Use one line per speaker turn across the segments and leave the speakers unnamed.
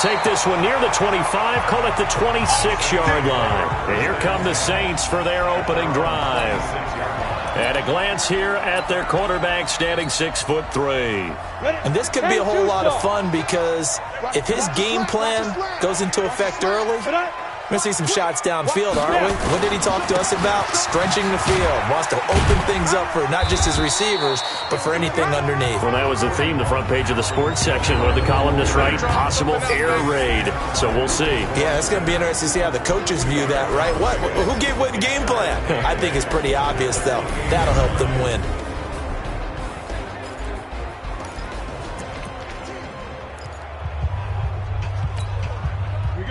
take this one near the 25, call it the 26-yard line. And here come the Saints for their opening drive. And a glance here at their quarterback standing 6'3".
And this could be a whole lot of fun because if his game plan goes into effect early, we're going to see some shots downfield, aren't we? What did he talk to us about? Stretching the field. Wants to open things up for not just his receivers, but for anything underneath.
Well, that was the theme, the front page of the sports section. What did the columnist write? Possible air raid. So we'll see.
Yeah, it's going to be interesting to see how the coaches view that, right? Who gave what game plan? I think it's pretty obvious, though. That'll help them win.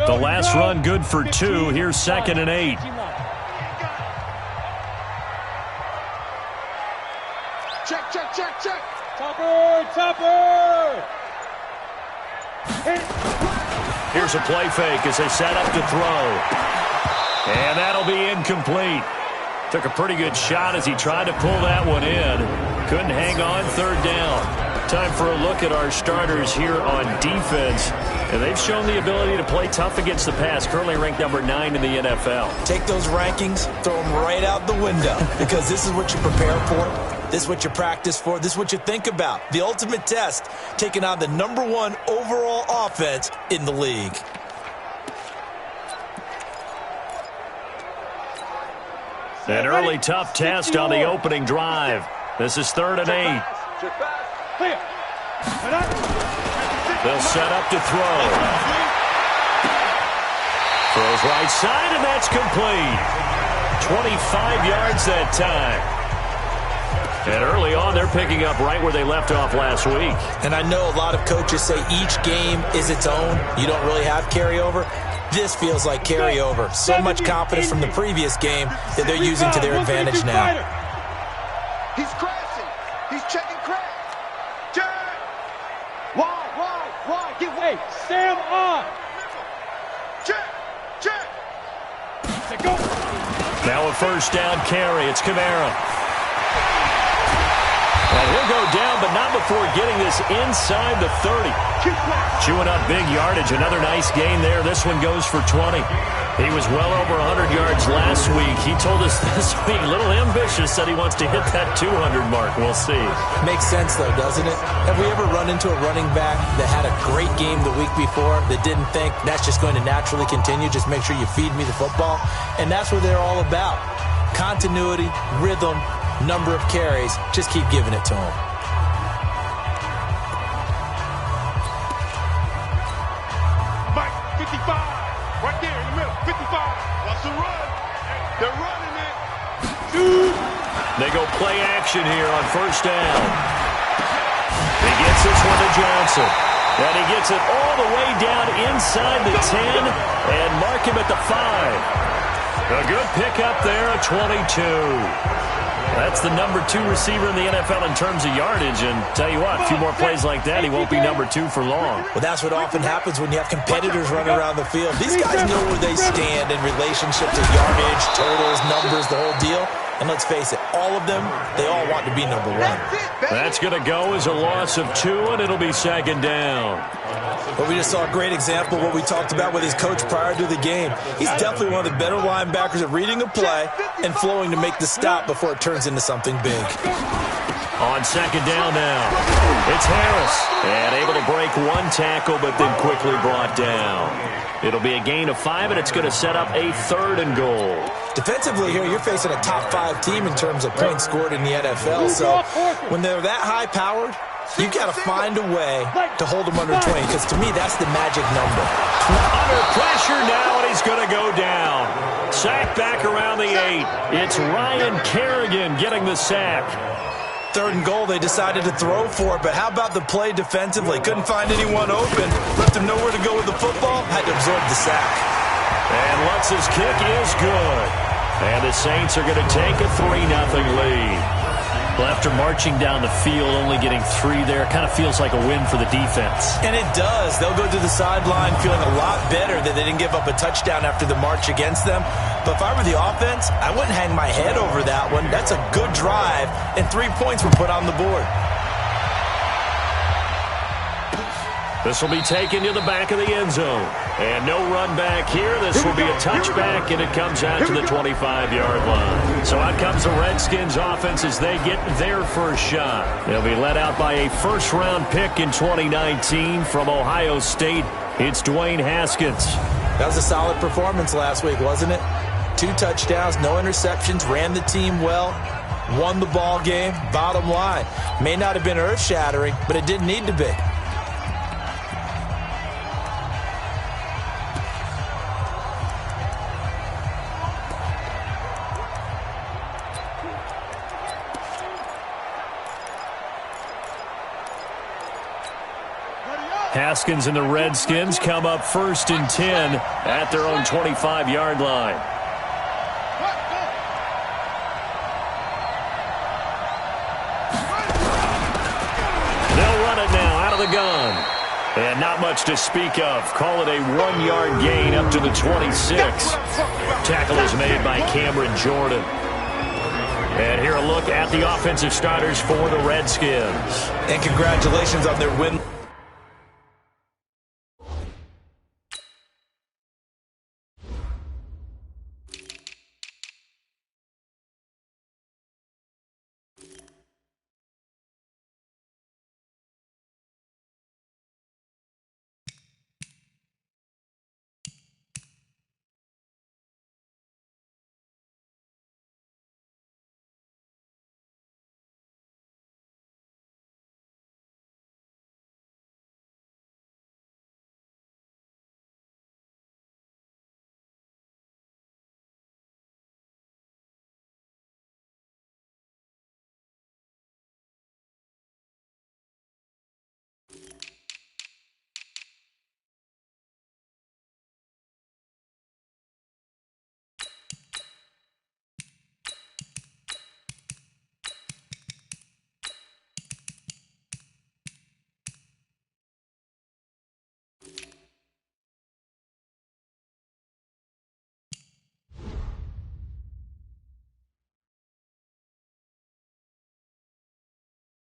The last run good for 2. Here's 2nd and 8.
Check. Topper.
Here's a play fake as they set up to throw. And that'll be incomplete. Took a pretty good shot as he tried to pull that one in. Couldn't hang on. 3rd down. Time for a look at our starters here on defense. And they've shown the ability to play tough against the pass. Currently ranked number 9 in the NFL.
Take those rankings, throw them right out the window. Because this is what you prepare for. This is what you practice for. This is what you think about. The ultimate test, taking on the number 1 overall offense in the league.
An early tough test on the opening drive. This is 3rd and 8. They'll set up to throw. Throws right side, and that's complete. 25 yards that time. And early on, they're picking up right where they left off last week.
And I know a lot of coaches say each game is its own. You don't really have carryover. This feels like carryover. So much confidence from the previous game that they're using to their advantage now.
He's crashing. He's checking crash. Jack. Wide. Get away. Sam on. Check. Go.
Now a 1st down carry. It's Kamara. And he'll go down, but not before getting this inside the 30. Chewing up big yardage. Another nice gain there. This one goes for 20. He was well over 100 yards last week. He told us this week, a little ambitious, said he wants to hit that 200 mark. We'll see.
Makes sense, though, doesn't it? Have we ever run into a running back that had a great game the week before that didn't think that's just going to naturally continue? Just make sure you feed me the football. And that's what they're all about. Continuity, rhythm, number of carries. Just keep giving it to them.
Mike, 55. Right there in the middle, 55. Watch the run. They're running it.
They go play action here on 1st down. He gets this one to Johnson. And he gets it all the way down inside the 10 and mark him at the 5. A good pickup there, a 22. That's the number 2 receiver in the NFL in terms of yardage. And tell you what, a few more plays like that, he won't be number 2 for long.
Well, that's what often happens when you have competitors running around the field. These guys know where they stand in relationship to yardage, totals, numbers, the whole deal. And let's face it, all of them, they all want to be number 1.
That's going to go as a loss of 2, and it'll be 2nd down.
But we just saw a great example of what we talked about with his coach prior to the game. He's definitely one of the better linebackers at reading a play and flowing to make the stop before it turns into something big.
On 2nd down now, it's Harris. And able to break 1 tackle, but then quickly brought down. It'll be a gain of 5, and it's going to set up a 3rd and goal.
Defensively here, you're facing a top 5 team in terms of points scored in the NFL. So when they're that high-powered, you got to find a way to hold them under 20, because to me, that's the magic number.
Under pressure now, and he's going to go down. Sack back around the 8. It's Ryan Kerrigan getting the sack.
3rd and goal, they decided to throw for it, but how about the play defensively? Couldn't find anyone open, left him nowhere to go with the football, had to absorb the sack.
And Lutz's kick is good. And the Saints are going to take a 3-0 lead. Well, after marching down the field, only getting 3 there, kind of feels like a win for the defense.
And it does. They'll go to the sideline feeling a lot better that they didn't give up a touchdown after the march against them. But if I were the offense, I wouldn't hang my head over that one. That's a good drive, and 3 points were put on the board.
This will be taken to the back of the end zone. And no run back here. This will be a touchback, and it comes out to the 25-yard line. So out comes the Redskins offense as they get their first shot. They'll be led out by a first-round pick in 2019 from Ohio State. It's Dwayne Haskins.
That was a solid performance last week, wasn't it? 2 touchdowns, no interceptions, ran the team well, won the ball game. Bottom line, may not have been earth-shattering, but it didn't need to be.
Haskins and the Redskins come up 1st and 10 at their own 25-yard line. They'll run it now out of the gun. And not much to speak of. Call it a 1-yard gain up to the 26. Tackle is made by Cameron Jordan. And here a look at the offensive starters for the Redskins.
And congratulations on their win.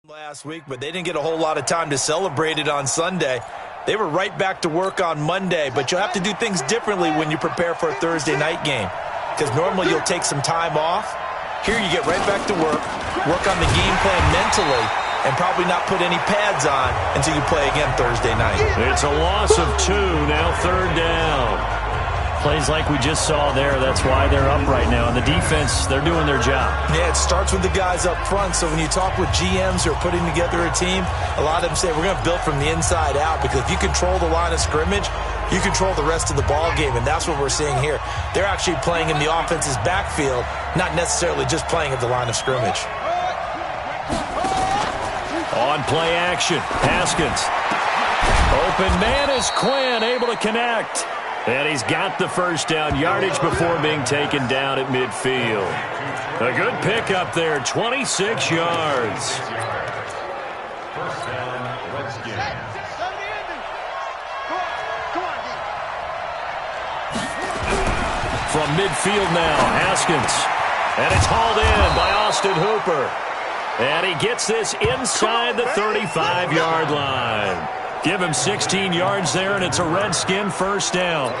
Last week, but they didn't get a whole lot of time to celebrate it on Sunday. They were right back to work on Monday, but you'll have to do things differently when you prepare for a Thursday night game, because normally you'll take some time off. Here you get right back to work on the game plan mentally, and probably not put any pads on until you play again Thursday night.
It's a loss of 2, now 3rd down. Plays like we just saw there, that's why they're up right now. And the defense, they're doing their job.
Yeah, it starts with the guys up front. So when you talk with GMs who are putting together a team, a lot of them say, we're going to build from the inside out, because if you control the line of scrimmage, you control the rest of the ball game, and that's what we're seeing here. They're actually playing in the offense's backfield, not necessarily just playing at the line of scrimmage.
On play action, Haskins. Open man is Quinn, able to connect. And he's got the first down, yardage before being taken down at midfield. A good pickup there, 26 yards.
First down, Redskins.
From midfield now, Haskins. And it's hauled in by Austin Hooper. And he gets this inside the 35-yard line. Give him 16 yards there, and it's a Redskin first down.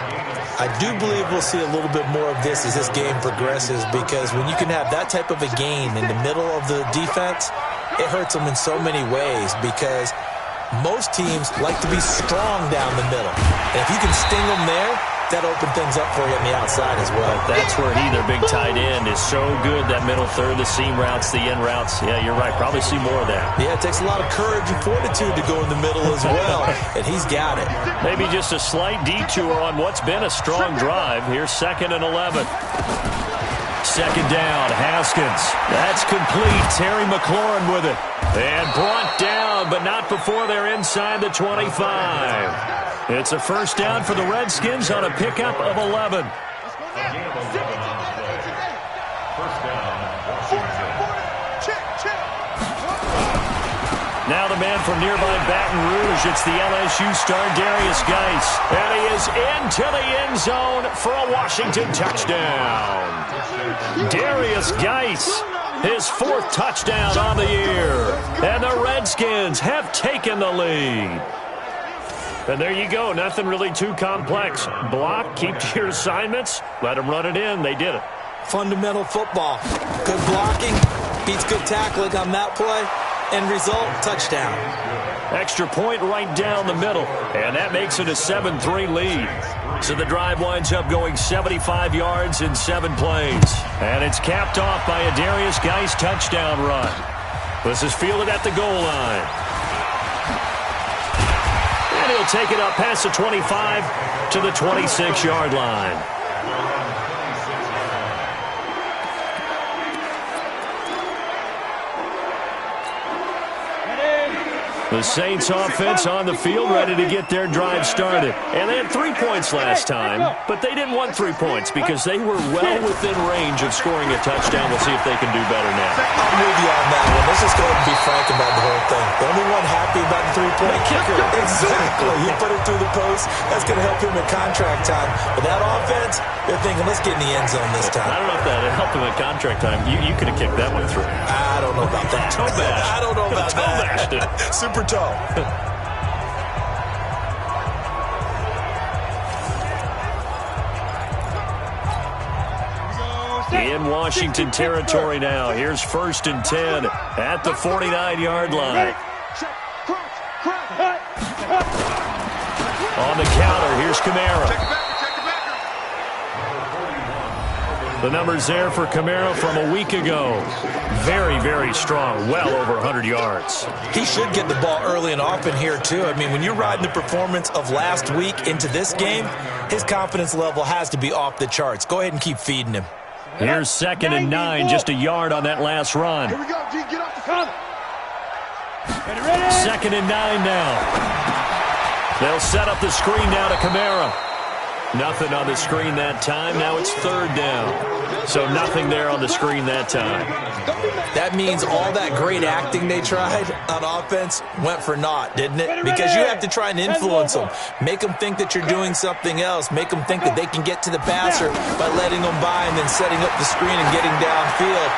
I do believe we'll see a little bit more of this as this game progresses, because when you can have that type of a gain in the middle of the defense, it hurts them in so many ways, because most teams like to be strong down the middle. And if you can sting them there, that open things up for you on the outside as well.
That's where their big tight end, is so good, that middle third, the seam routes, the in routes. Yeah, you're right. Probably see more of that.
Yeah, it takes a lot of courage and fortitude to go in the middle as well, and he's got it.
Maybe just a slight detour on what's been a strong drive. Here's 2nd and 11. 2nd down, Haskins. That's complete. Terry McLaurin with it. And brought down, but not before they're inside the 25. It's a first down for the Redskins on a pickup of 11. Now the man from nearby Baton Rouge, it's the LSU star Darius Geis. And he is into the end zone for a Washington touchdown. Darius Geis, his 4th touchdown on the year. And the Redskins have taken the lead. And there you go. Nothing really too complex. Block, keep to your assignments, let them run it in. They did it.
Fundamental football. Good blocking beats good tackling on that play. End result, touchdown.
Extra point right down the middle. And that makes it a 7-3 lead. So the drive winds up going 75 yards in 7 plays. And it's capped off by a Darius Geis touchdown run. This is fielded at the goal line. And he'll take it up past the 25 to the 26-yard line. The Saints offense on the field, ready to get their drive started. And they had 3 points last time, but they didn't want 3 points because they were well within range of scoring a touchdown. We'll see if they can do better now.
I'm with you on that one. Let's just go ahead and be frank about the whole thing. The only one happy about the 3-point kicker. Exactly. He put it through the post. That's going to help him in contract time. But that offense, they're thinking, let's get in the end zone this time.
I don't know if that helped him at contract time. You could have kicked that one through.
I don't know about that.
Toe bash.
I don't know about that. Super toe.
In Washington territory now. Here's 1st and 10 at the 49-yard line. On the counter, here's Kamara. The numbers there for Kamara from a week ago. Very, very strong. Well over 100 yards.
He should get the ball early and often here, too. I mean, when you're riding the performance of last week into this game, his confidence level has to be off the charts. Go ahead and keep feeding him.
Here's 2nd and 9, just a yard on that last run.
Here we go, G, get off the corner.
2nd and 9 now. They'll set up the screen now to Kamara. Nothing on the screen that time. Now it's 3rd down. So nothing there on the screen that time.
That means all that great acting they tried on offense went for naught, didn't it? Because you have to try and influence them. Make them think that you're doing something else. Make them think that they can get to the passer by letting them by and then setting up the screen and getting downfield.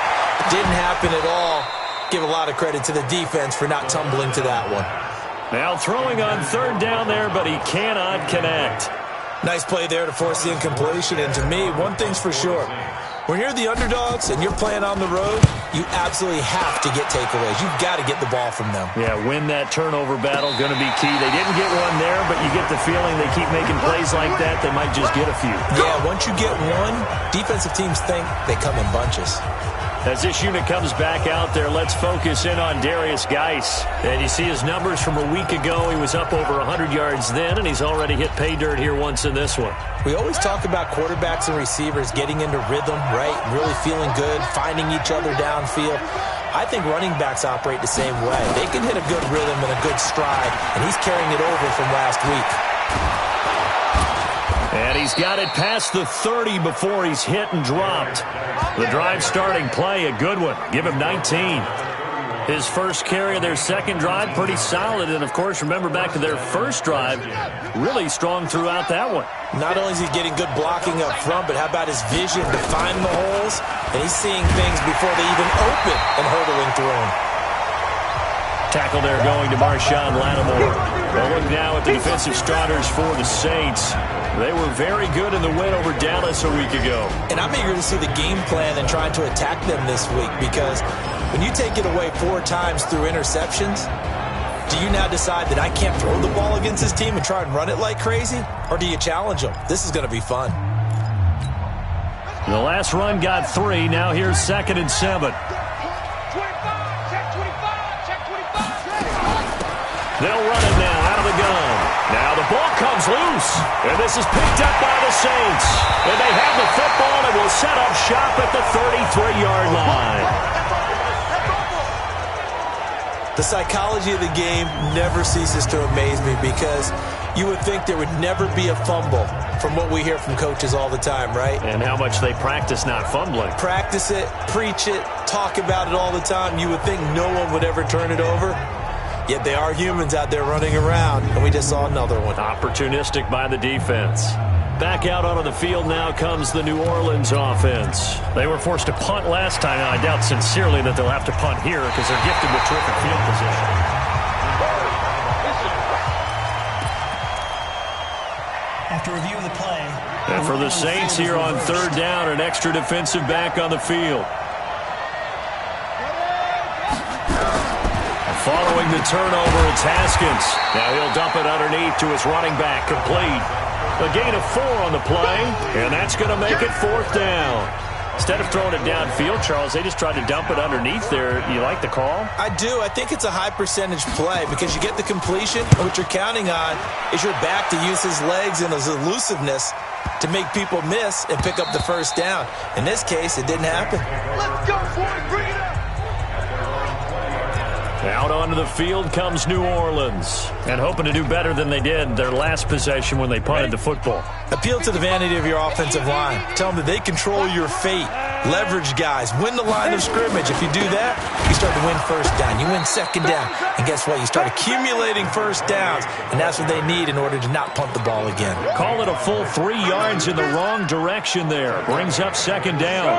Didn't happen at all. Give a lot of credit to the defense for not tumbling to that one.
Now throwing on 3rd down there, but he cannot connect.
Nice play there to force the incompletion. And to me, one thing's for sure. When you're the underdogs and you're playing on the road, you absolutely have to get takeaways. You've got to get the ball from them.
Yeah, win that turnover battle, going to be key. They didn't get one there, but you get the feeling they keep making plays like that, they might just get a few.
Yeah, once you get one, defensive teams think they come in bunches.
As this unit comes back out there, let's focus in on Darius Geis. And you see his numbers from a week ago. He was up over 100 yards then, and he's already hit pay dirt here once in this one.
We always talk about quarterbacks and receivers getting into rhythm, right? Really feeling good, finding each other downfield. I think running backs operate the same way. They can hit a good rhythm and a good stride, and he's carrying it over from last week.
And he's got it past the 30 before he's hit and dropped. The drive starting play, a good one. Give him 19. His first carry of their second drive, pretty solid. And, of course, remember back to their first drive, really strong throughout that one.
Not only is he getting good blocking up front, but how about his vision to find the holes? And he's seeing things before they even open and hurdling through them.
Tackle there going to Marshawn Lattimore. Well, look now at the defensive starters for the Saints. They were very good in the win over Dallas a week ago.
And I'm eager to see the game plan and trying to attack them this week, because when you take it away 4 times through interceptions, do you now decide that I can't throw the ball against this team and try and run it like crazy? Or do you challenge them? This is going to be fun.
The last run got 3. Now here's 2nd and 7. They'll run it now out of the gun. Now the ball comes loose. And this is picked up by the Saints. And they have the football and will set up shop at the 33-yard line.
The psychology of the game never ceases to amaze me, because you would think there would never be a fumble from what we hear from coaches all the time, right?
And how much they practice not fumbling.
Practice it, preach it, talk about it all the time. You would think no one would ever turn it over. Yet they are humans out there running around, and we just saw another one.
Opportunistic by the defense. Back out onto the field now comes the New Orleans offense. They were forced to punt last time. Now, I doubt sincerely that they'll have to punt here because they're gifted with terrific field position.
After review of the play.
And for the Saints here on third down, an extra defensive back on the field. Following the turnover, it's Haskins. Now he'll dump it underneath to his running back, complete. A gain of 4 on the play, and that's going to make it fourth down. Instead of throwing it downfield, Charles, they just tried to dump it underneath there. You like the call?
I do. I think it's a high percentage play because you get the completion, and what you're counting on is your back to use his legs and his elusiveness to make people miss and pick up the first down. In this case, it didn't happen.
Let's go for it. Bring it up.
Out onto the field comes New Orleans. And hoping to do better than they did their last possession when they punted the football.
Appeal to the vanity of your offensive line. Tell them that they control your fate. Leverage guys. Win the line of scrimmage. If you do that, you start to win first down. You win second down. And guess what? You start accumulating first downs. And that's what they need in order to not punt the ball again.
Call it a full 3 yards in the wrong direction there. Brings up second down.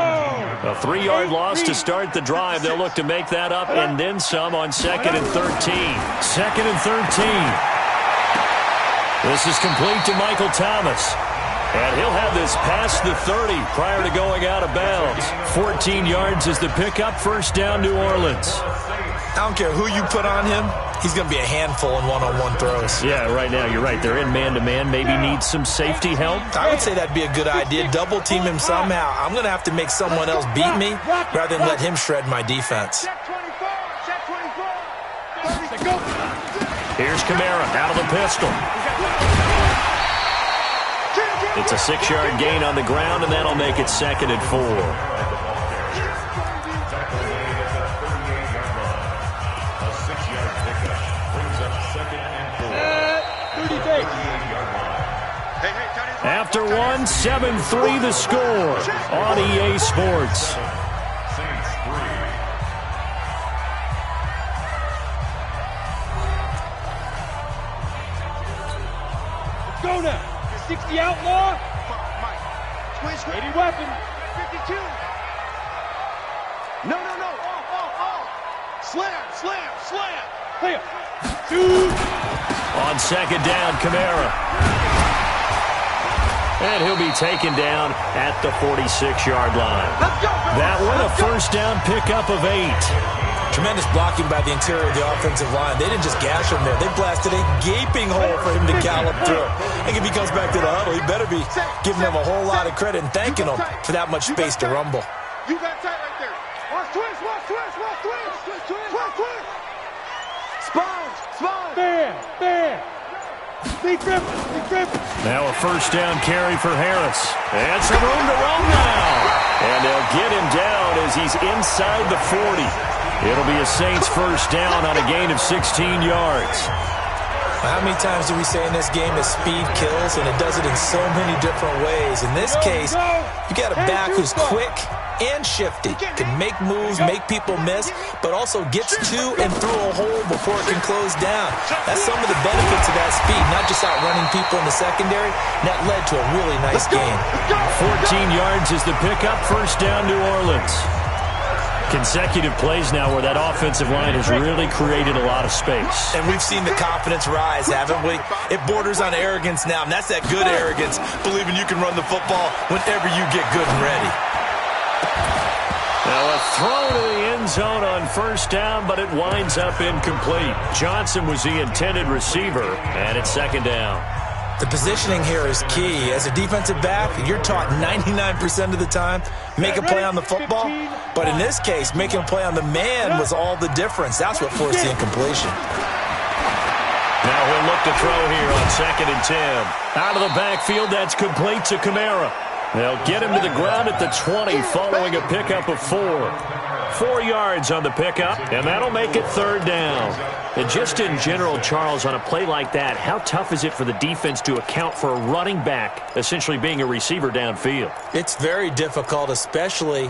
A 3-yard loss to start the drive. They'll look to make that up and then some on second and 13. Second and 13. This is complete to Michael Thomas. And he'll have this past the 30 prior to going out of bounds. 14 yards is the pickup. First down, New Orleans.
I don't care who you put on him. He's going to be a handful in one-on-one throws.
Yeah, right now, you're right. They're in man-to-man. Maybe need some safety help.
I would say that'd be a good idea. Double team him somehow. I'm going to have to make someone else beat me rather than let him shred my defense.
Here's Kamara out of the pistol. It's a 6-yard gain on the ground, and that'll make it second and 4. After one, 7-3 the score on EA Sports.
Let's go now. 60 outlaw. Ready weapon. 52. No. Slam. Hey up.
On second down, Kamara. And he'll be taken down at the 46-yard line. That one, a first down pickup of 8.
Tremendous blocking by the interior of the offensive line. They didn't just gash him there. They blasted a gaping hole for him to gallop through. I think if he comes back to the huddle, he better be giving them a whole lot of credit and thanking them for that much space to rumble.
You got tight right there. Watch twist. Spawn. There. Big grip.
Now a first down carry for Harris. And some room to roam now. And they'll get him down as he's inside the 40. It'll be a Saints first down on a gain of 16 yards.
How many times do we say in this game that speed kills, and it does it in so many different ways? In this case, you got a back who's quick and shifty, can make moves, make people miss, but also gets to and through a hole before it can close down. That's some of the benefits of that speed, not just outrunning people in the secondary. And that led to a really nice game.
14 yards is the pickup. First down, New Orleans. Consecutive plays now where that offensive line has really created a lot of space.
And we've seen the confidence rise, haven't we? It borders on arrogance now, and that's that good arrogance, believing you can run the football whenever you get good and ready.
Now a throw to the end zone on first down, but it winds up incomplete. Johnson was the intended receiver, and it's second down.
The positioning here is key. As a defensive back, you're taught 99% of the time, make a play on the football. But in this case, making a play on the man was all the difference. That's what forced the incompletion.
Now he'll look to throw here on second and 10. Out of the backfield, that's complete to Kamara. They'll get him to the ground at the 20 following a pickup of 4. 4 yards on the pickup, and that'll make it third down. And just in general, Charles, on a play like that, how tough is it for the defense to account for a running back essentially being a receiver downfield?
It's very difficult, especially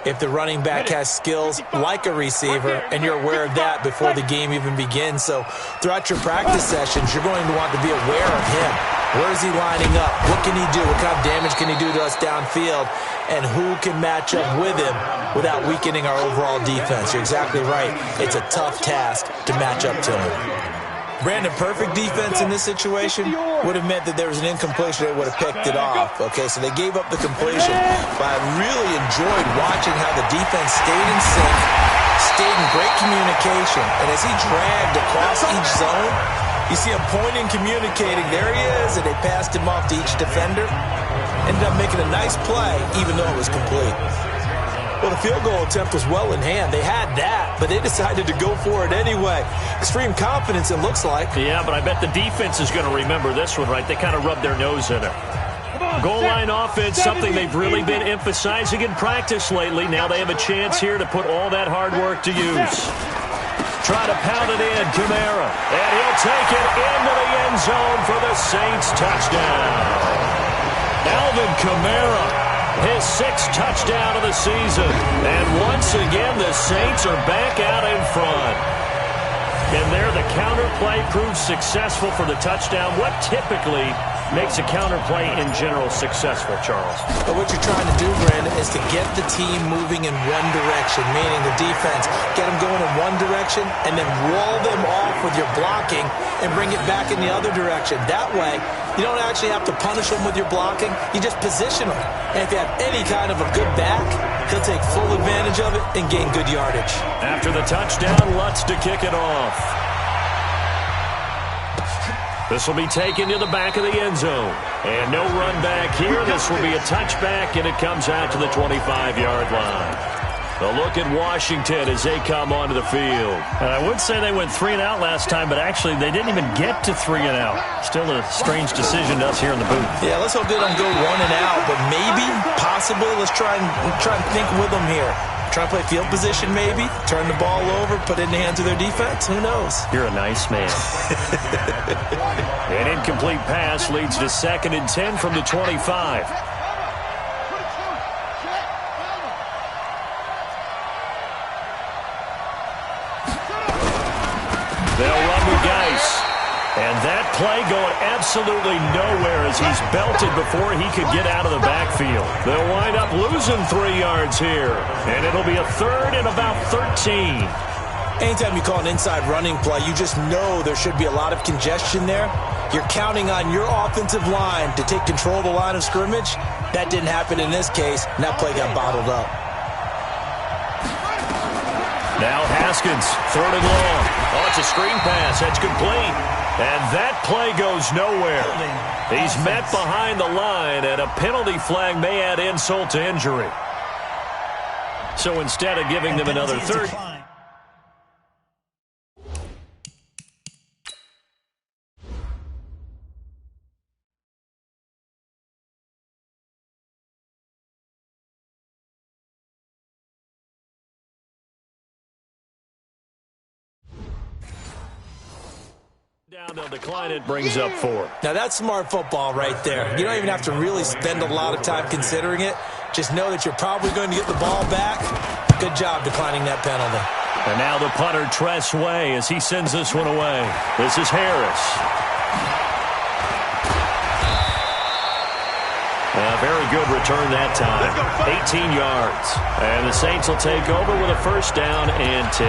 if the running back has skills like a receiver, and you're aware of that before the game even begins. So throughout your practice sessions, you're going to want to be aware of him. Where is he lining up? What can he do? What kind of damage can he do to us downfield? And who can match up with him without weakening our overall defense? You're exactly right. It's a tough task to match up to him. Brandon, perfect defense in this situation would have meant that there was an incompletion that would have picked it off. Okay, so they gave up the completion. But I really enjoyed watching how the defense stayed in sync, stayed in great communication. And as he dragged across each zone, you see him pointing, communicating. There he is, and they passed him off to each defender. Ended up making a nice play, even though it was complete. Well, the field goal attempt was well in hand. They had that, but they decided to go for it anyway. Extreme confidence, it looks like.
Yeah, but I bet the defense is going to remember this one, right? They kind of rubbed their nose in it. Goal line offense, something they've really been emphasizing in practice lately. Now they have a chance here to put all that hard work to use. Try to pound it in, Kamara. And he'll take it into the end zone for the Saints touchdown. Alvin Kamara, his 6th touchdown of the season. And once again, the Saints are back out in front. And there, the counter play proves successful for the touchdown. What typically makes a counter play in general successful, Charles?
But what you're trying to do, Brandon, is to get the team moving in one direction, meaning the defense. Get them going in one direction and then wall them off with your blocking and bring it back in the other direction. That way, you don't actually have to punish them with your blocking. You just position them. And if you have any kind of a good back, he'll take full advantage of it and gain good yardage.
After the touchdown, Lutz to kick it off. This will be taken to the back of the end zone. And no run back here. This will be a touchback, and it comes out to the 25-yard line. A look at Washington as they come onto the field.
And I would say they went 3 and out last time, but actually they didn't even get to 3 and out. Still a strange decision to us here in the booth.
Yeah, let's hope they don't go 1 and out, but maybe, possibly, let's try and think with them here. Try to play field position maybe, turn the ball over, put it in the hands of their defense. Who knows?
You're a nice man.
An incomplete pass leads to 2nd and 10 from the 25. They'll run with Geis. And that play going absolutely nowhere as he's belted before he could get out of the backfield. They'll wind up losing 3 yards here. And it'll be a 3rd and about 13.
Anytime you call an inside running play, you just know there should be a lot of congestion there. You're counting on your offensive line to take control of the line of scrimmage. That didn't happen in this case, and that play got bottled up.
Now Haskins, 3rd and long. Oh, it's a screen pass. That's complete. And that play goes nowhere. He's met behind the line, and a penalty flag may add insult to injury. So instead of giving them another 3rd... Down, they'll decline it, brings up 4.
Now that's smart football right there. You don't even have to really spend a lot of time considering it. Just know that you're probably going to get the ball back. Good job declining that penalty.
And now the punter, Tress Way, as he sends this one away. This is Harris. A very good return that time. 18 yards. And the Saints will take over with a 1st down and 10.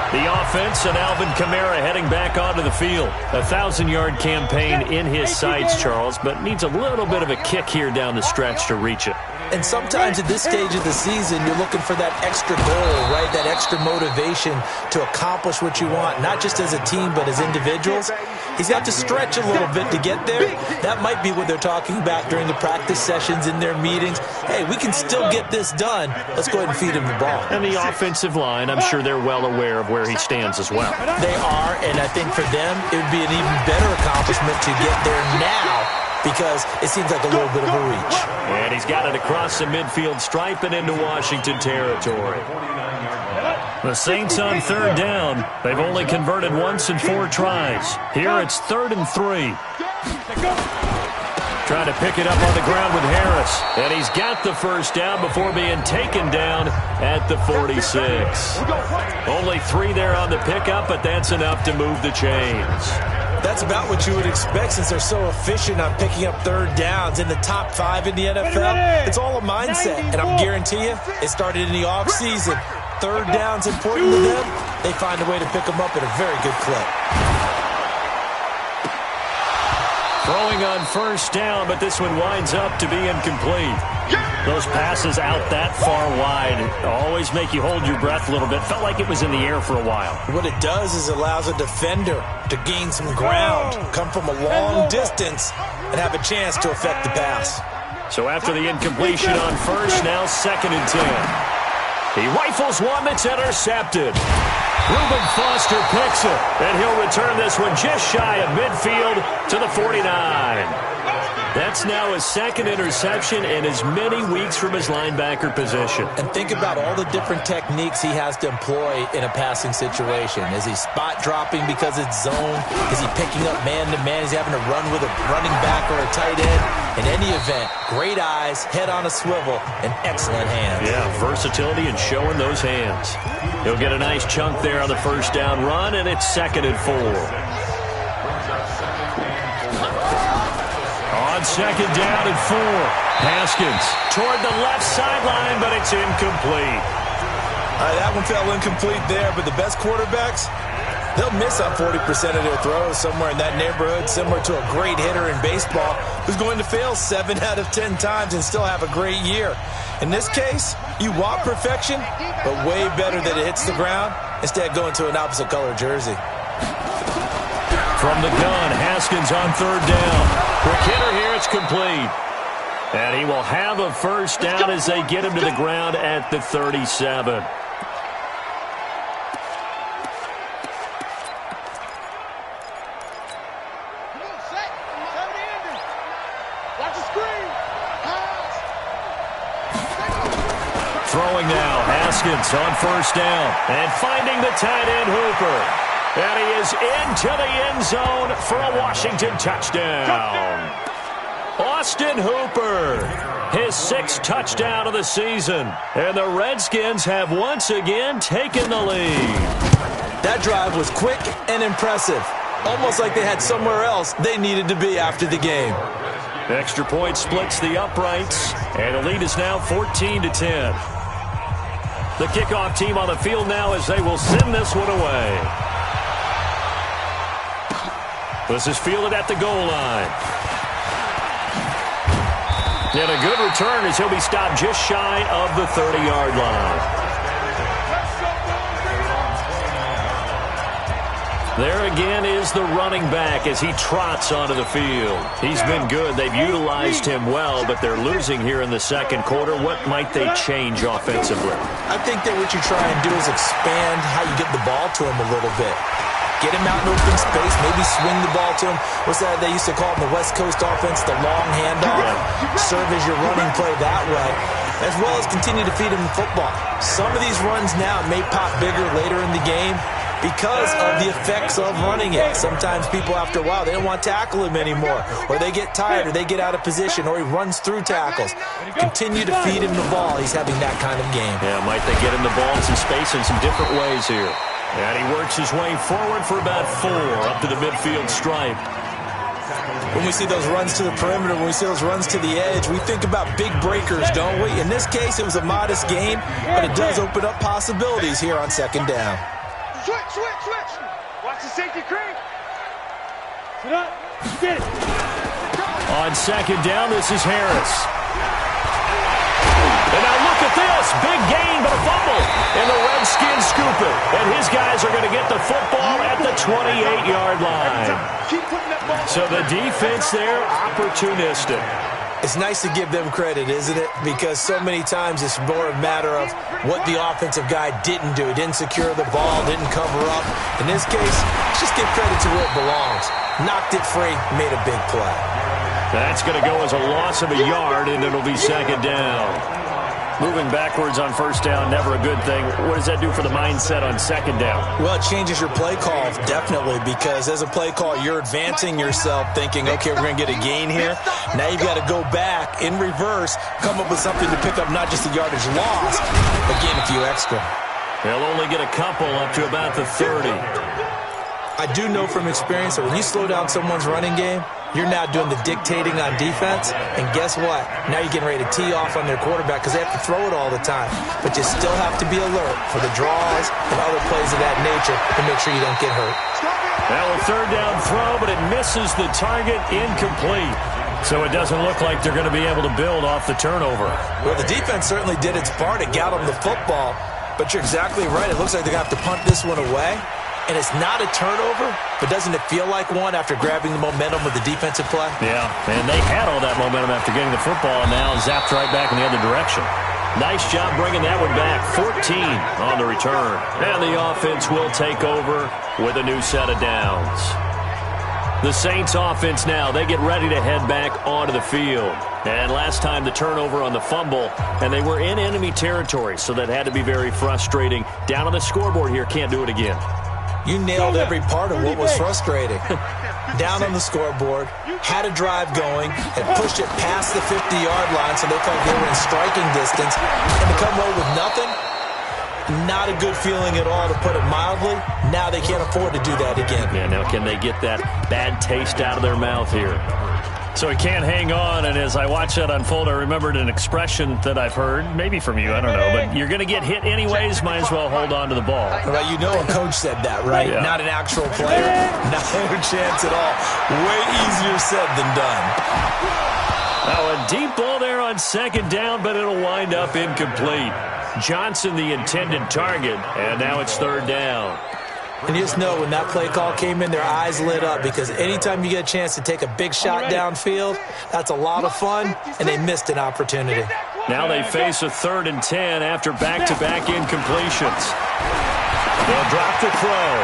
The offense and Alvin Kamara heading back onto the field. A 1,000-yard campaign in his sights, Charles, but needs a little bit of a kick here down the stretch to reach it.
And sometimes at this stage of the season, you're looking for that extra goal, right? That extra motivation to accomplish what you want, not just as a team, but as individuals. He's got to stretch a little bit to get there. That might be what they're talking about during the practice sessions, in their meetings. Hey, we can still get this done. Let's go ahead and feed him the ball.
And the offensive line, I'm sure they're well aware of where he stands as well.
They are, and I think for them, it would be an even better accomplishment to get there now, because it seems like a little bit of a reach.
And he's got it across the midfield stripe and into Washington territory. The Saints on 3rd down. They've only converted once in 4 tries. Here it's 3rd and 3. Trying to pick it up on the ground with Harris. And he's got the 1st down before being taken down at the 46. Only 3 there on the pickup, but that's enough to move the chains.
That's about what you would expect since they're so efficient on picking up 3rd downs in the top 5 in the NFL. It's all a mindset, and I'm guarantee you it started in the offseason. 3rd down's important to them. They find a way to pick them up at a very good clip.
Throwing on first down, but this one winds up to be incomplete. Those passes out that far wide always make you hold your breath a little bit. Felt like it was in the air for a while.
What it does is allows a defender to gain some ground, come from a long distance, and have a chance to affect the pass.
So after the incompletion on first, now 2nd and 10. He rifles one that's intercepted. Reuben Foster picks it, and he'll return this one just shy of midfield to the 49. That's now his 2nd interception in as many weeks from his linebacker position.
And think about all the different techniques he has to employ in a passing situation. Is he spot dropping because it's zone? Is he picking up man-to-man? Is he having to run with a running back or a tight end? In any event, great eyes, head on a swivel, and excellent hands.
Yeah, versatility and showing those hands. He'll get a nice chunk there on the first down run, and it's 2nd and 4. On 2nd down and 4. Haskins toward the left sideline, but it's incomplete.
That one fell incomplete there, but the best quarterbacks, they'll miss on 40% of their throws somewhere in that neighborhood, similar to a great hitter in baseball who's going to fail 7 out of 10 times and still have a great year. In this case, you want perfection, but way better that it hits the ground instead of going to an opposite color jersey.
From the gun, Haskins on 3rd down. Quick hitter here, it's complete. And he will have a first down as they get him to the ground at the 37. Throwing now, Haskins on 1st down. And finding the tight end, Hooper. And he is into the end zone for a Washington touchdown. Austin Hooper, his 6th touchdown of the season. And the Redskins have once again taken the lead.
That drive was quick and impressive. Almost like they had somewhere else they needed to be after the game.
Extra point splits the uprights. And the lead is now 14-10. The kickoff team on the field now as they will send this one away. This is fielded at the goal line. And a good return as he'll be stopped just shy of the 30-yard line. There again is the running back as he trots onto the field. He's been good. They've utilized him well, but they're losing here in the 2nd quarter. What might they change offensively?
I think that what you try and do is expand how you get the ball to him a little bit. Get him out in open space, maybe swing the ball to him. What's that they used to call in the West Coast offense, the long handoff? Serve as your running play that way, as well as continue to feed him the football. Some of these runs now may pop bigger later in the game because of the effects of running it. Sometimes people, after a while, they don't want to tackle him anymore, or they get tired, or they get out of position, or he runs through tackles. Continue to feed him the ball. He's having that kind of game.
Yeah, might they get him the ball in some space in some different ways here. And he works his way forward for about 4 up to the midfield stripe.
When we see those runs to the perimeter, when we see those runs to the edge, we think about big breakers, don't we? In this case, it was a modest gain, but it does open up possibilities here on 2nd down.
Switch. Watch the safety creep. Sit up. Get it.
On 2nd down, this is Harris. And now look at this. Big gain, but a fumble. And the Redskins scoop it. And his guys are going to get the football at the 28-yard line. So the defense there, opportunistic.
It's nice to give them credit, isn't it? Because so many times it's more a matter of what the offensive guy didn't do. He didn't secure the ball, didn't cover up. In this case, let's just give credit to where it belongs. Knocked it free, made a big play.
That's going to go as a loss of a yard, and it'll be 2nd down. Moving backwards on 1st down, never a good thing. What does that do for the mindset on 2nd down?
Well, it changes your play call, definitely, because as a play call, you're advancing yourself thinking, okay, we're going to get a gain here. Now you've got to go back in reverse, come up with something to pick up not just the yardage lost, but gain a few extra.
They'll only get a couple up to about the 30.
I do know from experience that when you slow down someone's running game, you're now doing the dictating on defense, and guess what? Now you're getting ready to tee off on their quarterback because they have to throw it all the time. But you still have to be alert for the draws and other plays of that nature to make sure you don't get hurt.
Now a third down throw, but it misses the target, incomplete. So it doesn't look like they're going to be able to build off the turnover.
Well, the defense certainly did its part. It got them the football, but you're exactly right. It looks like they're going to have to punt this one away. And it's not a turnover, but doesn't it feel like one after grabbing the momentum with the defensive play?
Yeah, and they had all that momentum after getting the football, and now zapped right back in the other direction. Nice job bringing that one back. 14 on the return. And the offense will take over with a new set of downs. The Saints offense now, they get ready to head back onto the field. And last time the turnover on the fumble, and they were in enemy territory, so that had to be very frustrating. Down on the scoreboard here, can't do it again.
You nailed every part of what was frustrating. Down on the scoreboard, had a drive going, had pushed it past the 50-yard line so they felt they were in striking distance, and to come away with nothing, not a good feeling at all, to put it mildly. Now they can't afford to do that again.
Yeah, now can they get that bad taste out of their mouth here? So he can't hang on, and as I watch that unfold, I remembered an expression that I've heard, maybe from you, I don't know, but you're going to get hit anyways, might as well hold on to the ball.
Well, you know a coach said that, right?
Yeah.
Not an actual player. Not a chance at all. Way easier said than done.
Now a deep ball there on second down, but it'll wind up incomplete. Johnson the intended target, and now it's third down.
And you just know when that play call came in, their eyes lit up, because anytime you get a chance to take a big shot downfield, that's a lot of fun, and they missed an opportunity.
Now they face a 3rd and 10 after back-to-back incompletions. They'll drop the throw.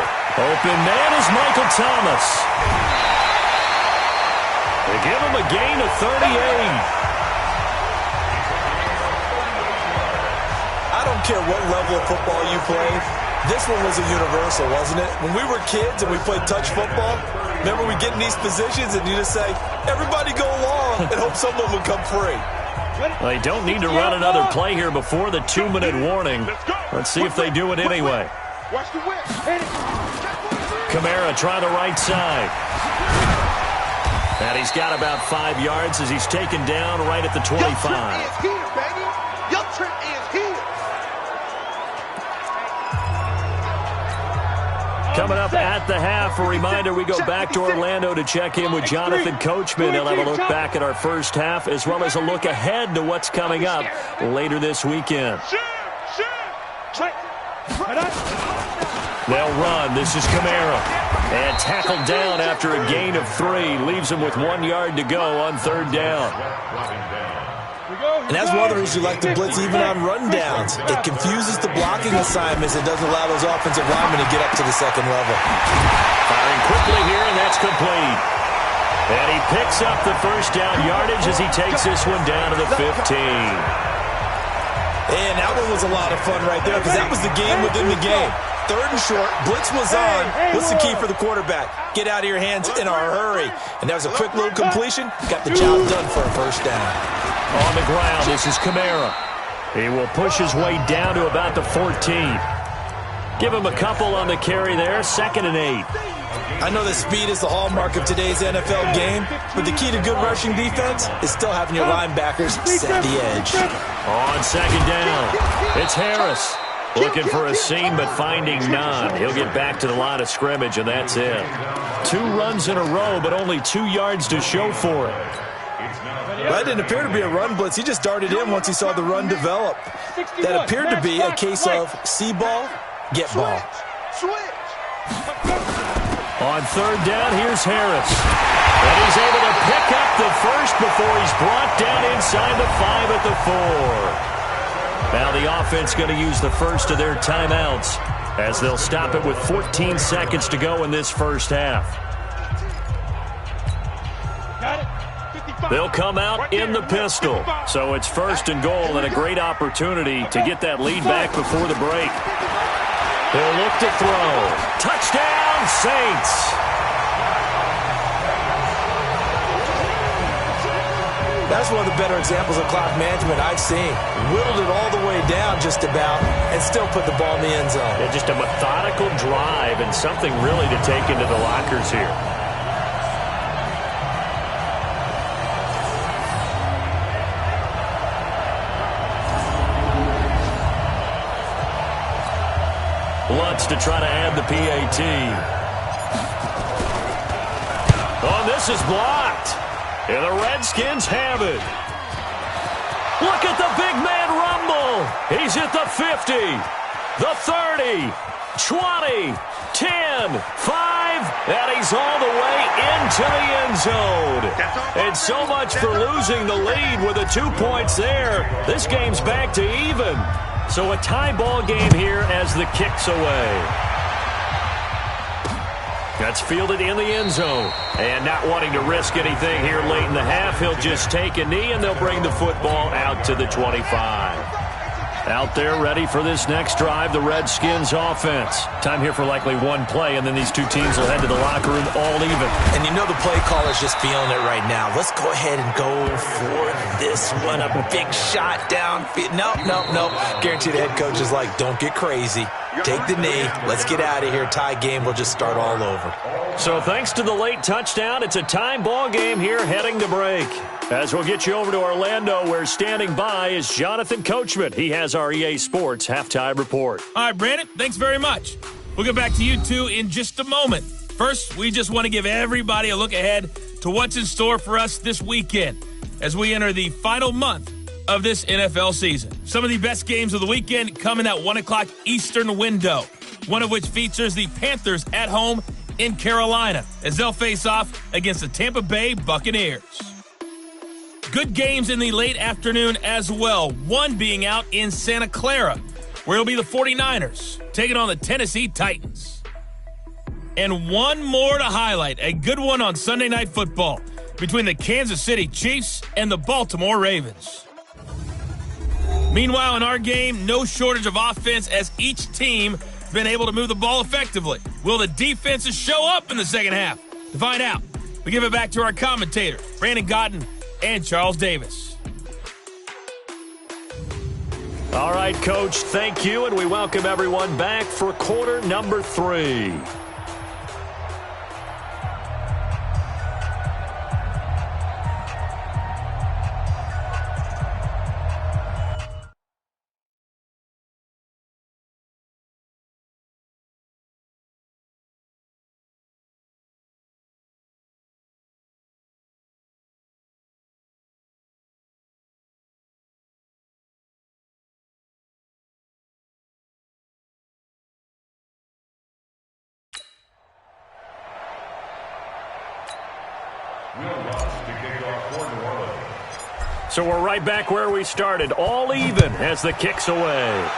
Open man is Michael Thomas. They give him a gain of 38.
I don't care what level of football you played. This one was a universal, wasn't it? When we were kids and we played touch football, remember we get in these positions and you just say, everybody go along, and hope someone would come free.
They don't need to run another play here before the 2-minute warning. Let's see if they do it anyway. Kamara try the right side. And he's got about 5 yards as he's taken down right at the 25. Coming up at the half, a reminder, we go back to Orlando to check in with Jonathan Coachman. He'll have a look back at our first half, as well as a look ahead to what's coming up later this weekend. They'll run. This is Kamara. And tackled down after a gain of 3. Leaves him with 1 yard to go on third down.
And that's one of the reasons you like to blitz even on rundowns. It confuses the blocking assignments. It doesn't allow those offensive linemen to get up to the second level.
Firing quickly here, and that's complete. And he picks up the first down yardage as he takes this one down to the 15.
And that one was a lot of fun right there, because that was the game within the game. 3rd and short, blitz was on. What's the key for the quarterback? Get out of your hands in a hurry. And that was a quick little completion. Got the job done for a first down.
On the ground, this is Kamara. He will push his way down to about the 14. Give him a couple on the carry there. 2nd and 8.
I know that speed is the hallmark of today's NFL game, but the key to good rushing defense is still having your linebackers set the edge.
On 2nd down, it's Harris. Looking for a seam, but finding none. He'll get back to the line of scrimmage, and that's it. 2 runs in a row, but only 2 yards to show for it.
Well, that didn't appear to be a run blitz. He just darted in once he saw the run develop. That appeared to be a case of see ball, get ball.
On 3rd down, here's Harris. And he's able to pick up the first before he's brought down inside the 5 at the 4. Now the offense going to use the first of their timeouts as they'll stop it with 14 seconds to go in this first half. They'll come out in the pistol. So it's 1st and goal, and a great opportunity to get that lead back before the break. He'll look to throw. Touchdown, Saints!
That That's one of the better examples of clock management I've seen. Whittled it all the way down just about and still put the ball in the end zone.
Yeah, just a methodical drive and something really to take into the lockers here. Lutz to try to add the PAT. Oh, this is blocked. And the Redskins have it. Look at the big man rumble. He's at the 50, the 30, 20, 10, 5, and he's all the way into the end zone. And so much for losing the lead with the 2 points there. This game's back to even. So a tie ball game here as the kick's away. That's fielded in the end zone. And not wanting to risk anything here late in the half, he'll just take a knee, and they'll bring the football out to the 25. Out there ready for this next drive, the Redskins offense. Time here for likely one play, and then these two teams will head to the locker room all even.
And you know the play caller's just feeling it right now. Let's go ahead and go for this one. A big shot down. No. Guarantee the head coach is like, don't get crazy. Take the knee. Let's get out of here. Tie game. We'll just start all over.
So thanks to the late touchdown, it's a time ball game here heading to break. As we'll get you over to Orlando, where standing by is Jonathan Coachman. He has our EA Sports halftime report.
All right, Brandon, thanks very much. We'll get back to you two in just a moment. First, we just want to give everybody a look ahead to what's in store for us this weekend as we enter the final month of this NFL season. Some of the best games of the weekend come in that 1 o'clock Eastern window, one of which features the Panthers at home in Carolina as they'll face off against the Tampa Bay Buccaneers. Good games in the late afternoon as well, one being out in Santa Clara, where it'll be the 49ers taking on the Tennessee Titans. And one more to highlight, a good one on Sunday Night Football between the Kansas City Chiefs and the Baltimore Ravens. Meanwhile, in our game, no shortage of offense as each team has been able to move the ball effectively. Will the defenses show up in the second half? To find out, we give it back to our commentators, Brandon Godden and Charles Davis.
All right, Coach, thank you, and we welcome everyone back for quarter number 3. So we're right back where we started, all even as the kick's away.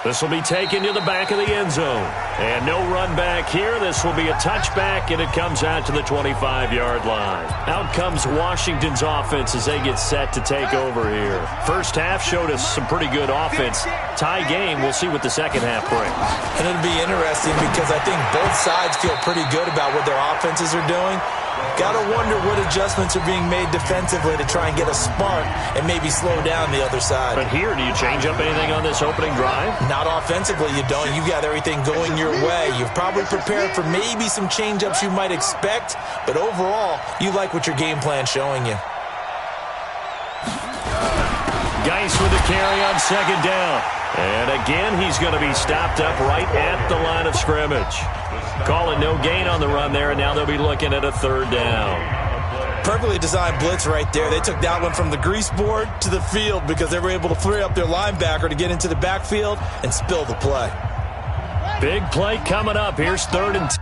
This will be taken to the back of the end zone. And no run back here. This will be a touchback, and it comes out to the 25-yard line. Out comes Washington's offense as they get set to take over here. First half showed us some pretty good offense. Tie game, we'll see what the second half brings.
And it'll be interesting because I think both sides feel pretty good about what their offenses are doing. Got to wonder what adjustments are being made defensively to try and get a spark and maybe slow down the other side.
But here, do you change up anything on this opening drive?
Not offensively, you don't. You got everything going your way. You've probably prepared for maybe some change-ups you might expect, but overall, you like what your game plan's showing you.
Geis with the carry on second down. And again, he's going to be stopped up right at the line of scrimmage. Calling no gain on the run there, and now they'll be looking at a third down.
Perfectly designed blitz right there. They took that one from the grease board to the field because they were able to free up their linebacker to get into the backfield and spill the play.
Big play coming up. Here's 3rd and 10.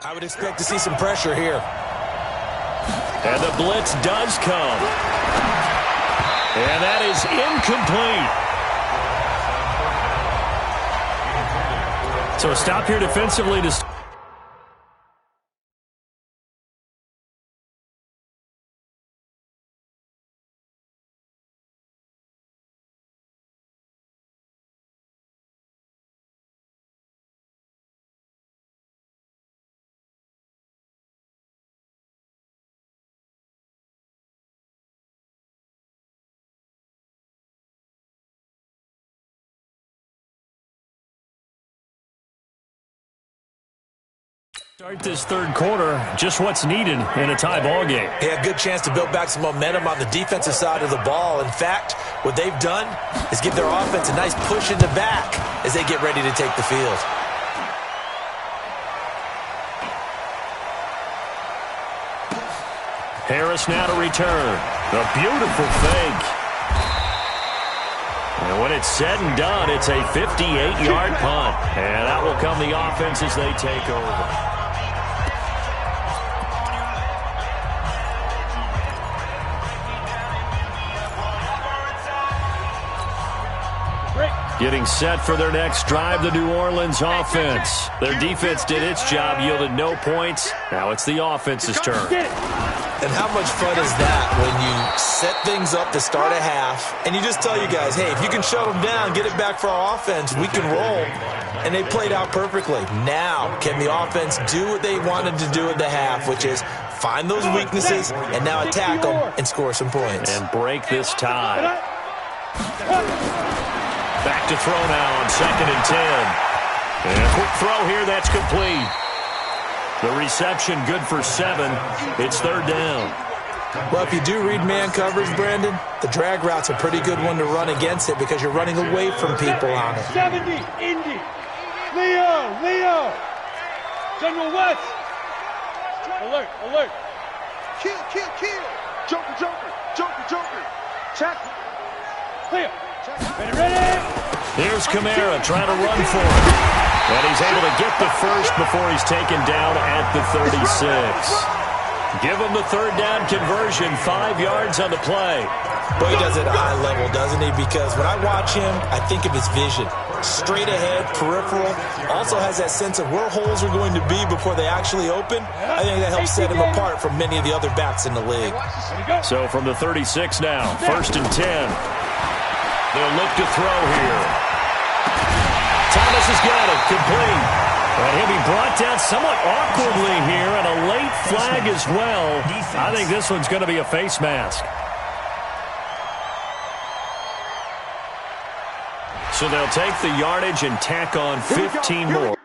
I would expect to see some pressure here.
And the blitz does come. And that is incomplete.
So a stop here defensively to start this third quarter. Just what's needed in a tie ball game.
Yeah, good chance to build back some momentum on the defensive side of the ball. In fact, what they've done is give their offense a nice push in the back as they get ready to take the field.
Harris now to return. A beautiful fake. And when it's said and done, it's a 58-yard punt. And out will come the offense as they take over. Getting set for their next drive, the New Orleans offense. Their defense did its job, yielded no points. Now it's the offense's turn.
And how much fun is that when you set things up to start a half, and you just tell you guys, hey, if you can shut them down, get it back for our offense, we can roll. And they played out perfectly. Now, can the offense do what they wanted to do at the half, which is find those weaknesses and now attack them and score some points.
And break this tie. Back to throw now on 2nd and 10. And a quick throw here, that's complete. The reception good for 7. It's 3rd down.
Well, if you do read man coverage, Brandon, the drag route's a pretty good one to run against it because you're running away from people on it.
70, Indy. Leo. General West. Alert. Kill. Joker. Check. Clear. Ready.
Here's Kamara trying to run for it. And he's able to get the first before he's taken down at the 36. Give him the 3rd down conversion, 5 yards on the play.
But he does it at a high level, doesn't he? Because when I watch him, I think of his vision. Straight ahead, peripheral. Also has that sense of where holes are going to be before they actually open. I think that helps set him apart from many of the other backs in the league.
So from the 36 now, 1st and 10. They'll look to throw here. Thomas has got it, complete. And he'll be brought down somewhat awkwardly here, and a late flag as well. I think this one's going to be a face mask. So they'll take the yardage and tack on 15 more.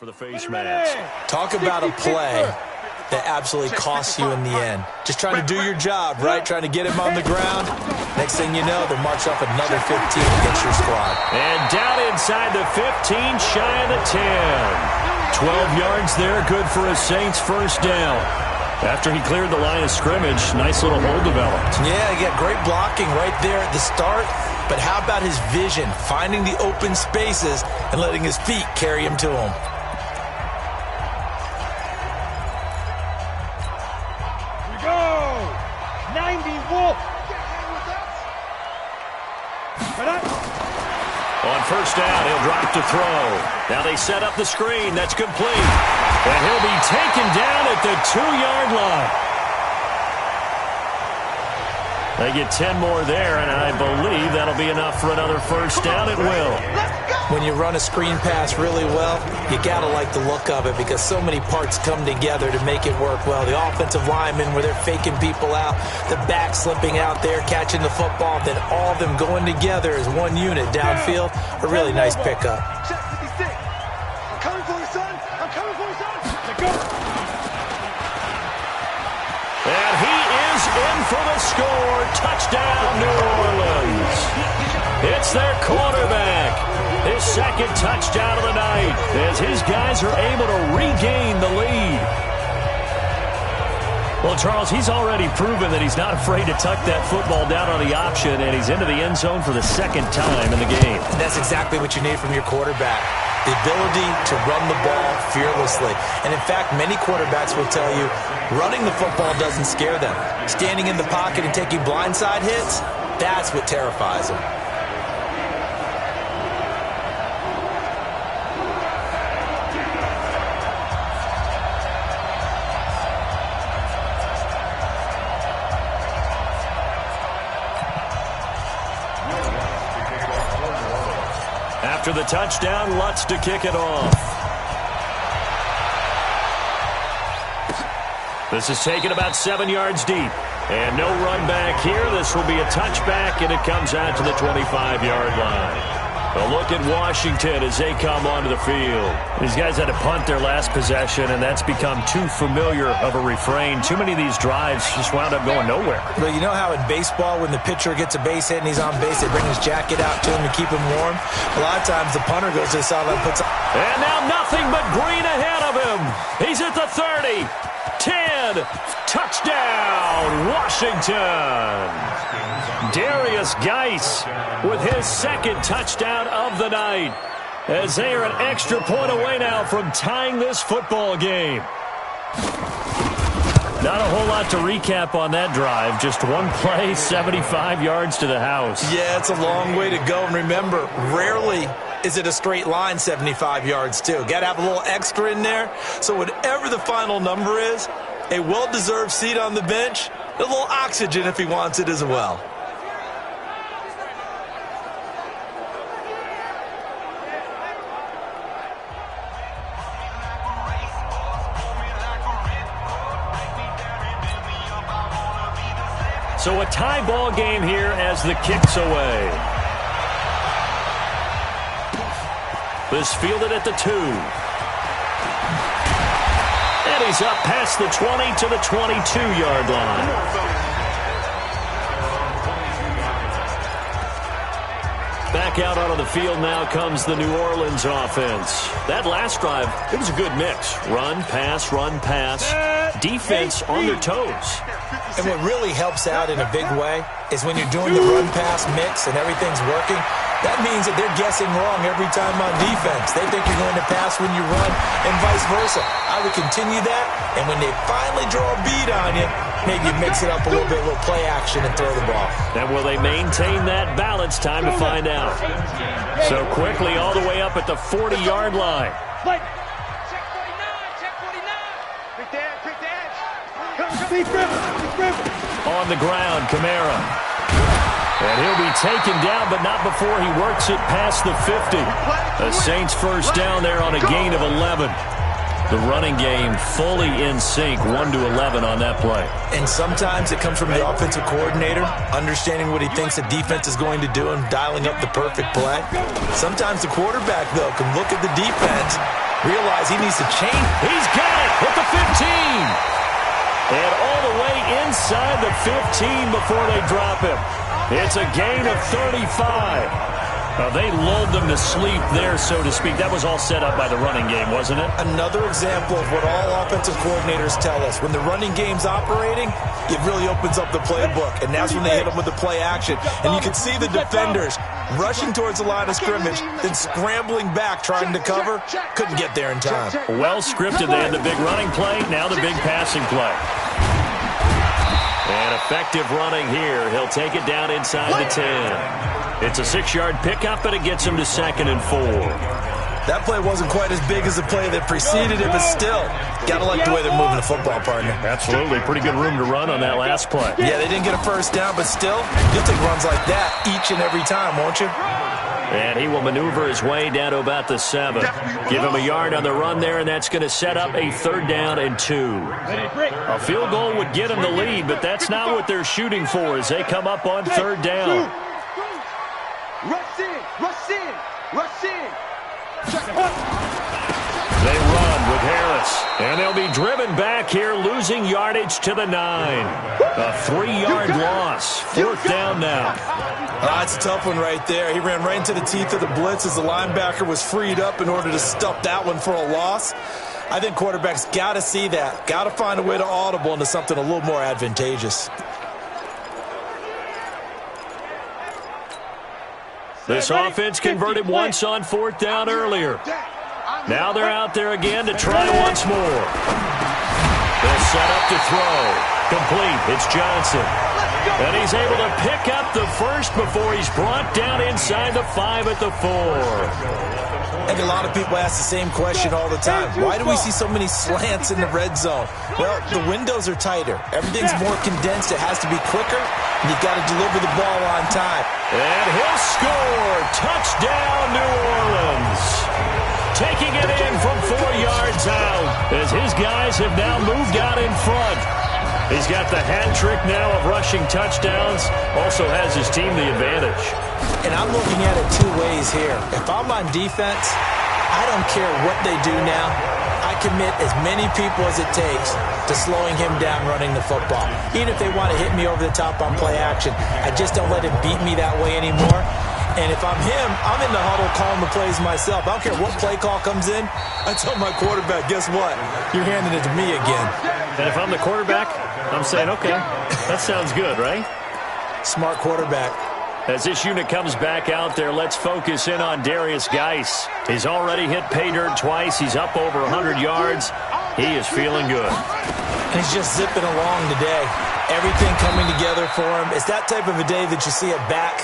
for the face mask.
Talk about a play that absolutely costs you in the end. Just trying to do your job, right? Trying to get him on the ground. Next thing you know, they'll march off another 15 against your squad.
And down inside the 15, shy of the 10. 12 yards there, good for a Saints first down. After he cleared the line of scrimmage, nice little hole developed.
Yeah, he got great blocking right there at the start. But how about his vision, finding the open spaces and letting his feet carry him to him?
Here we go. 90 Wolf.
On first down, he'll drop to throw. Now they set up the screen. That's complete. And he'll be taken down at the 2-yard line. They get 10 more there, and I believe that'll be enough for another first down. It will.
When you run a screen pass really well, you got to like the look of it because so many parts come together to make it work well. The offensive linemen, where they're faking people out, the back slipping out there, catching the football, then all of them going together as one unit downfield. A really nice pickup.
Check 56. I'm coming for you, son. I'm coming for you, son. Let's go.
And he is in for the score. Touchdown, New Orleans. It's their quarterback. His second touchdown of the night as his guys are able to regain the lead. Well, Charles, he's already proven that he's not afraid to tuck that football down on the option, and he's into the end zone for the second time in the game.
And that's exactly what you need from your quarterback. The ability to run the ball fearlessly. And in fact, many quarterbacks will tell you running the football doesn't scare them. Standing in the pocket and taking blindside hits, that's what terrifies them.
After the touchdown, Lutz to kick it off. This is taken about 7 yards deep. And no run back here. This will be a touchback, and it comes out to the 25-yard line. A look at Washington as they come onto the field. These guys had to punt their last possession, and that's become too familiar of a refrain. Too many of these drives just wound up going nowhere.
Well, you know how in baseball, when the pitcher gets a base hit and he's on base, they bring his jacket out to him to keep him warm? A lot of times the punter goes to the sideline and puts...
And now nothing but green ahead of him. He's at the 30. 10. Touchdown, Washington. Darius Geis with his second touchdown of the night as they are an extra point away now from tying this football game. Not a whole lot to recap on that drive. Just one play, 75 yards to the house.
Yeah, it's a long way to go. And remember, rarely is it a straight line 75 yards, too. Got to have a little extra in there. So whatever the final number is, a well-deserved seat on the bench, a little oxygen if he wants it as well.
So a tie ball game here as the kick's away. This fielded at the 2. And he's up past the 20 to the 22-yard line. Back out onto the field now comes the New Orleans offense. That last drive, it was a good mix. Run, pass, defense on their toes.
And what really helps out in a big way is when you're doing the run-pass mix and everything's working, that means that they're guessing wrong every time on defense. They think you're going to pass when you run and vice versa. I would continue that, and when they finally draw a bead on you, maybe you mix it up a little bit, a little play action and throw the ball.
And will they maintain that balance? Time to find out. So quickly all the way up at the 40-yard line.
Check 49. Quick the edge.
On the ground, Kamara. And he'll be taken down, but not before he works it past the 50. The Saints first down there on a gain of 11. The running game fully in sync, 1-11 on that play.
And sometimes it comes from the offensive coordinator, understanding what he thinks the defense is going to do and dialing up the perfect play. Sometimes the quarterback, though, can look at the defense realize he needs to change.
He's got it at the 15. And all the way inside the 15 before they drop him. It's a gain of 35. They lulled them to sleep there, so to speak. That was all set up by the running game, wasn't it?
Another example of what all offensive coordinators tell us. When the running game's operating, it really opens up the playbook, and that's when they hit them with the play action. And you can see the defenders rushing towards the line of scrimmage, then scrambling back, trying to cover. Couldn't get there in time.
Well scripted. They had the big running play, now the big passing play. And effective running here. He'll take it down inside the 10. It's a 6-yard pickup, and it gets him to 2nd and 4.
That play wasn't quite as big as the play that preceded it, but still, got to like the way they're moving the football, partner.
Absolutely. Pretty good room to run on that last play.
Yeah, they didn't get a first down, but still, you'll take runs like that each and every time, won't you?
And he will maneuver his way down to about the 7. Give him a yard on the run there, and that's going to set up a 3rd down and 2. A field goal would get him the lead, but that's not what they're shooting for as they come up on 3rd down.
Rush in, rush in, rush in.
They run with Harris, and they'll be driven back here, losing yardage to the 9. A 3-yard loss. 4th down now.
That's a tough one right there. He ran right into the teeth of the blitz as the linebacker was freed up in order to stuff that one for a loss. I think quarterbacks got to see that. Got to find a way to audible into something a little more advantageous.
This offense converted once on 4th down earlier. Now they're out there again to try once more. They'll set up to throw. Complete. It's Johnson. And he's able to pick up the first before he's brought down inside the 5 at the 4.
I think a lot of people ask the same question all the time. Why do we see so many slants in the red zone? Well, the windows are tighter. Everything's more condensed. It has to be quicker, and you've got to deliver the ball on time.
And he'll score. Touchdown, New Orleans. Taking it in from 4 yards out as his guys have now moved out in front. He's got the hat trick now of rushing touchdowns. Also has his team the advantage.
And I'm looking at it 2 ways here. If I'm on defense, I don't care what they do now. I commit as many people as it takes to slowing him down running the football. Even if they want to hit me over the top on play action, I just don't let him beat me that way anymore. And if I'm him, I'm in the huddle calling the plays myself. I don't care what play call comes in. I tell my quarterback, guess what? You're handing it to me again.
And if I'm the quarterback, I'm saying, okay, that sounds good, right?
Smart quarterback.
As this unit comes back out there, let's focus in on Darius Geis. He's already hit pay dirt twice. He's up over 100 yards. He is feeling good.
And he's just zipping along today. Everything coming together for him. It's that type of a day that you see a back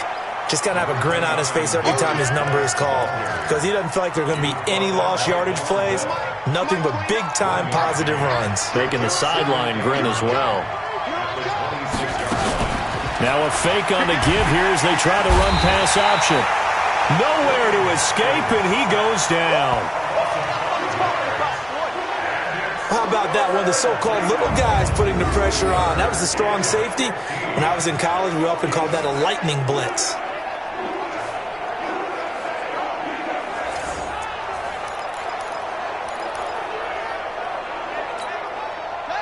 just got to have a grin on his face every time his number is called, because he doesn't feel like there are going to be any lost yardage plays, nothing but big-time positive runs.
Making the sideline grin as well. Now a fake on the give here as they try to run pass option. Nowhere to escape, and he goes down.
How about that? One of the so-called little guys putting the pressure on. That was the strong safety. When I was in college, we often called that a lightning blitz.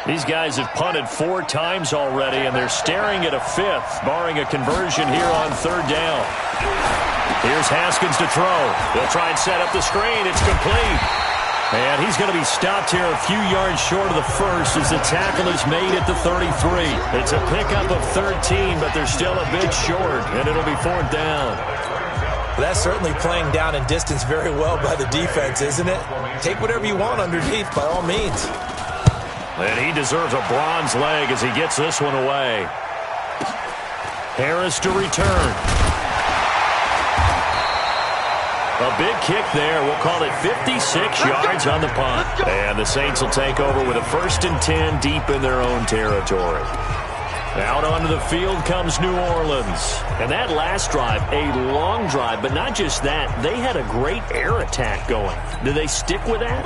These guys have punted 4 times already, and they're staring at a 5th, barring a conversion here on 3rd down. Here's Haskins to throw. They'll try and set up the screen. It's complete. And he's going to be stopped here a few yards short of the first as the tackle is made at the 33. It's a pickup of 13, but they're still a bit short, and it'll be 4th down.
Well, that's certainly playing down in distance very well by the defense, isn't it? Take whatever you want underneath, by all means.
And he deserves a bronze leg as he gets this one away. Harris to return. A big kick there. We'll call it 56 yards on the punt. And the Saints will take over with a 1st and 10 deep in their own territory. Out onto the field comes New Orleans. And that last drive, a long drive, but not just that. They had a great air attack going. Do they stick with that?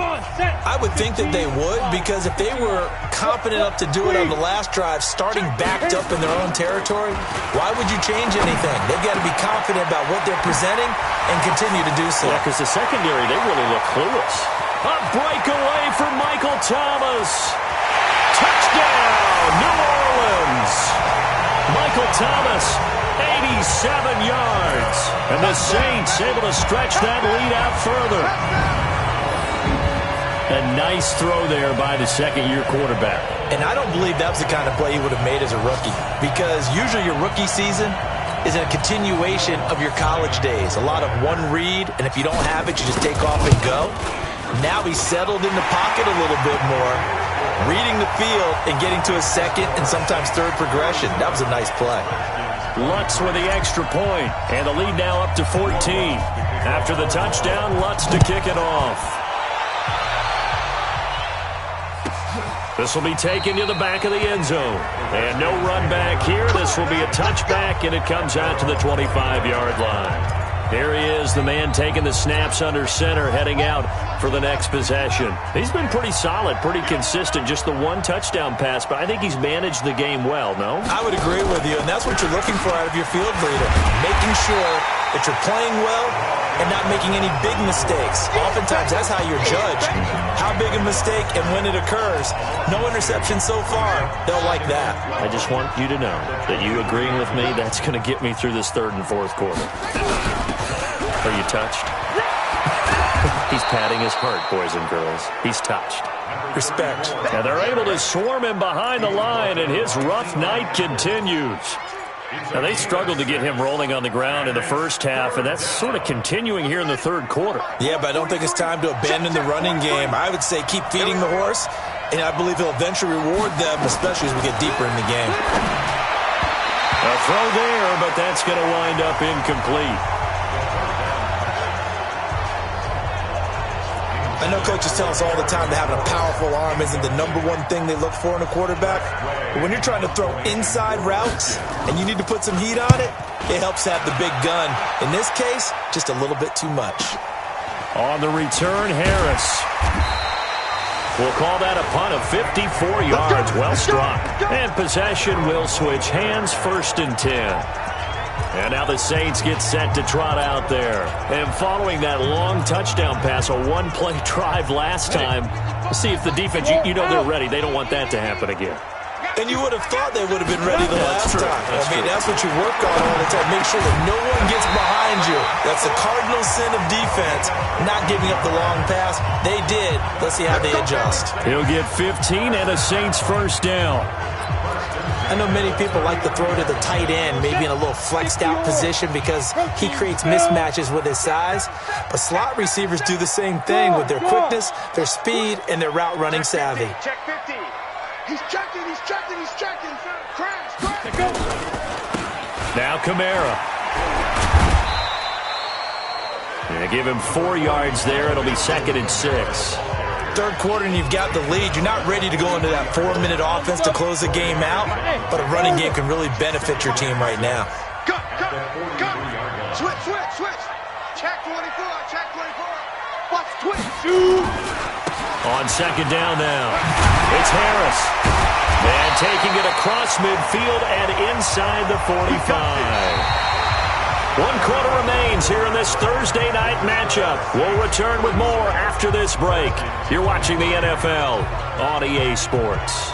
I would think that they would, because if they were confident enough to do it on the last drive, starting backed up in their own territory, why would you change anything? They've got to be confident about what they're presenting and continue to do so.
Yeah, because the secondary, they really look clueless. A breakaway for Michael Thomas. Touchdown, New Orleans. Michael Thomas, 87 yards. And the Saints able to stretch that lead out further. A nice throw there by the second-year quarterback.
And I don't believe that was the kind of play he would have made as a rookie, because usually your rookie season is a continuation of your college days. A lot of one read, and if you don't have it, you just take off and go. Now he's settled in the pocket a little bit more, reading the field and getting to a second and sometimes third progression. That was a nice play.
Lutz with the extra point, and the lead now up to 14. After the touchdown, Lutz to kick it off. This will be taken to the back of the end zone. And no run back here. This will be a touchback, and it comes out to the 25-yard line. Here he is, the man taking the snaps under center, heading out for the next possession. He's been pretty solid, pretty consistent, just the one touchdown pass, but I think he's managed the game well, no?
I would agree with you, and that's what you're looking for out of your field leader, making sure that you're playing well and not making any big mistakes. Oftentimes, that's how you're judged. How big a mistake and when it occurs. No interception so far. They'll like that.
I just want you to know that you agreeing with me, that's going to get me through this third and fourth quarter. Are you touched? He's patting his heart, boys and girls. He's touched.
Respect.
And they're able to swarm him behind the line, and his rough night continues. Now, they struggled to get him rolling on the ground in the first half, and that's sort of continuing here in the third quarter.
Yeah, but I don't think it's time to abandon the running game. I would say keep feeding the horse, and I believe he'll eventually reward them, especially as we get deeper in the game.
A throw there, but that's going to wind up incomplete.
I know coaches tell us all the time that having a powerful arm isn't the number one thing they look for in a quarterback. But when you're trying to throw inside routes and you need to put some heat on it, it helps have the big gun. In this case, just a little bit too much.
On the return, Harris. We'll call that a punt of 54 yards. Well struck. And possession will switch hands, 1st and 10. And now the Saints get set to trot out there. And following that long touchdown pass, a one-play drive last time, see if the defense, you know they're ready. They don't want that to happen again.
And you would have thought they would have been ready the last time. That's what you work on all the time. Make sure that no one gets behind you. That's the cardinal sin of defense, not giving up the long pass. They did. Let's see how they adjust.
He'll get 15 and a Saints first down.
I know many people like to throw to the tight end, maybe in a little flexed out position because he creates mismatches with his size. But slot receivers do the same thing with their quickness, their speed, and their route running savvy.
Check 50. He's checking. Crash.
Now Kamara. Yeah, give him 4 yards there. It'll be 2nd and 6.
Third quarter and you've got the lead. You're not ready to go into that 4-minute offense to close the game out, but a running game can really benefit your team right now.
Cut. Switch. Check 24. Watch twitch.
On 2nd down now. It's Harris. And taking it across midfield and inside the 45. 1 quarter remains here in this Thursday night matchup. We'll return with more after this break. You're watching the NFL on EA Sports.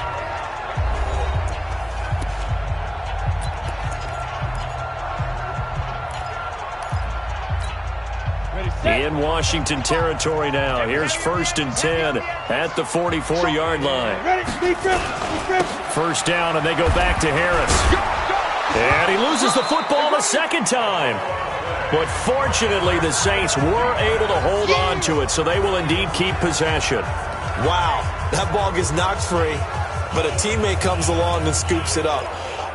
In Washington territory now. Here's 1st and 10 at the 44-yard line. First down, and they go back to Harris. And he loses the football the second time. But fortunately, the Saints were able to hold on to it, so they will indeed keep possession.
Wow, that ball gets knocked free, but a teammate comes along and scoops it up.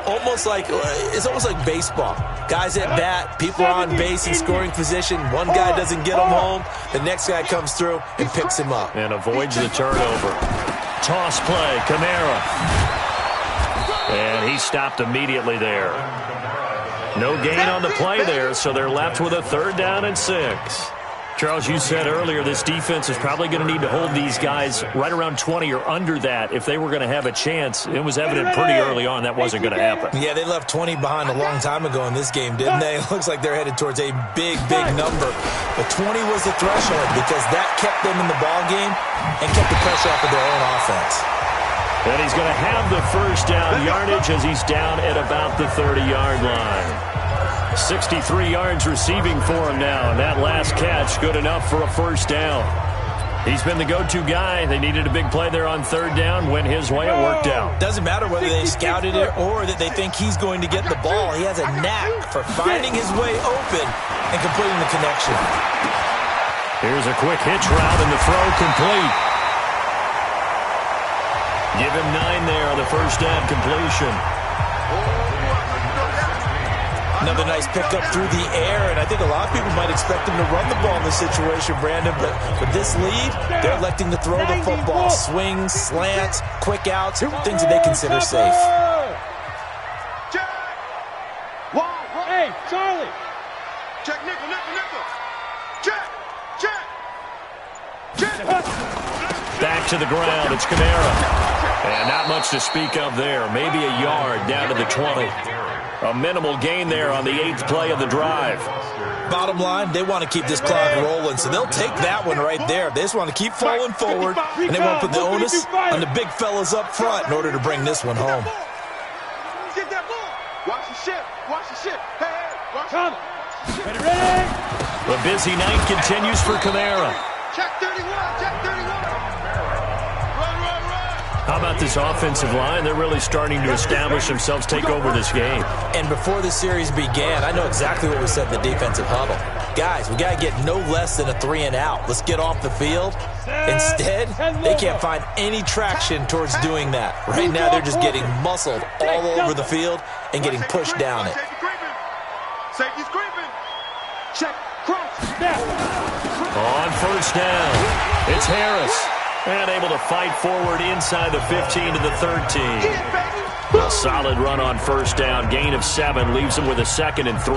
It's almost like baseball. Guys at bat, people are on base in scoring position. One guy doesn't get him home. The next guy comes through and picks him up.
And avoids the turnover. Toss play, Kamara. And he stopped immediately there. No gain on the play there, so they're left with a 3rd down and 6. Charles, you said earlier this defense is probably going to need to hold these guys right around 20 or under that if they were going to have a chance. It was evident pretty early on that wasn't going to happen.
Yeah, they left 20 behind a long time ago in this game, didn't they? It looks like they're headed towards a big, big number. But 20 was the threshold because that kept them in the ball game and kept the pressure off of their own offense.
And he's going to have the first down yardage as he's down at about the 30-yard line. 63 yards receiving for him now, and that last catch good enough for a first down. He's been the go-to guy. They needed a big play there on third down. Went his way, it worked out.
Doesn't matter whether they scouted it or that they think he's going to get the ball. He has a knack for finding his way open and completing the connection.
Here's a quick hitch route, and the throw complete. Give him 9 there on the first down completion.
Another nice pickup through the air, and I think a lot of people might expect him to run the ball in this situation, Brandon, but with this lead, they're electing to throw the football. Swings, slants, quick outs, things that they consider safe.
Check. Hey, Charlie. Check nickel. Check.
Back to the ground, it's Kamara. And not much to speak of there. Maybe a yard down to the 20. A minimal gain there on the 8th play of the drive.
Bottom line, they want to keep this clock rolling, so they'll take that one right there. They just want to keep falling forward, and they won't put the onus on the big fellas up front in order to bring this one home.
Get that ball. Watch the ship. Hey, watch it.
Ready.
The busy night continues for Kamara.
Check 31.
How about this offensive line? They're really starting to establish themselves, take over this game.
And before the series began, I know exactly what we said in the defensive huddle. Guys, we got to get no less than a 3 and out. Let's get off the field. Instead, they can't find any traction towards doing that. Right now, they're just getting muscled all over the field and getting pushed down it.
Safety's creeping. Check. Cross.
On first down, it's Harris. And able to fight forward inside the 15 to the 13. A solid run on first down. Gain of 7 leaves him with a 2nd and 3.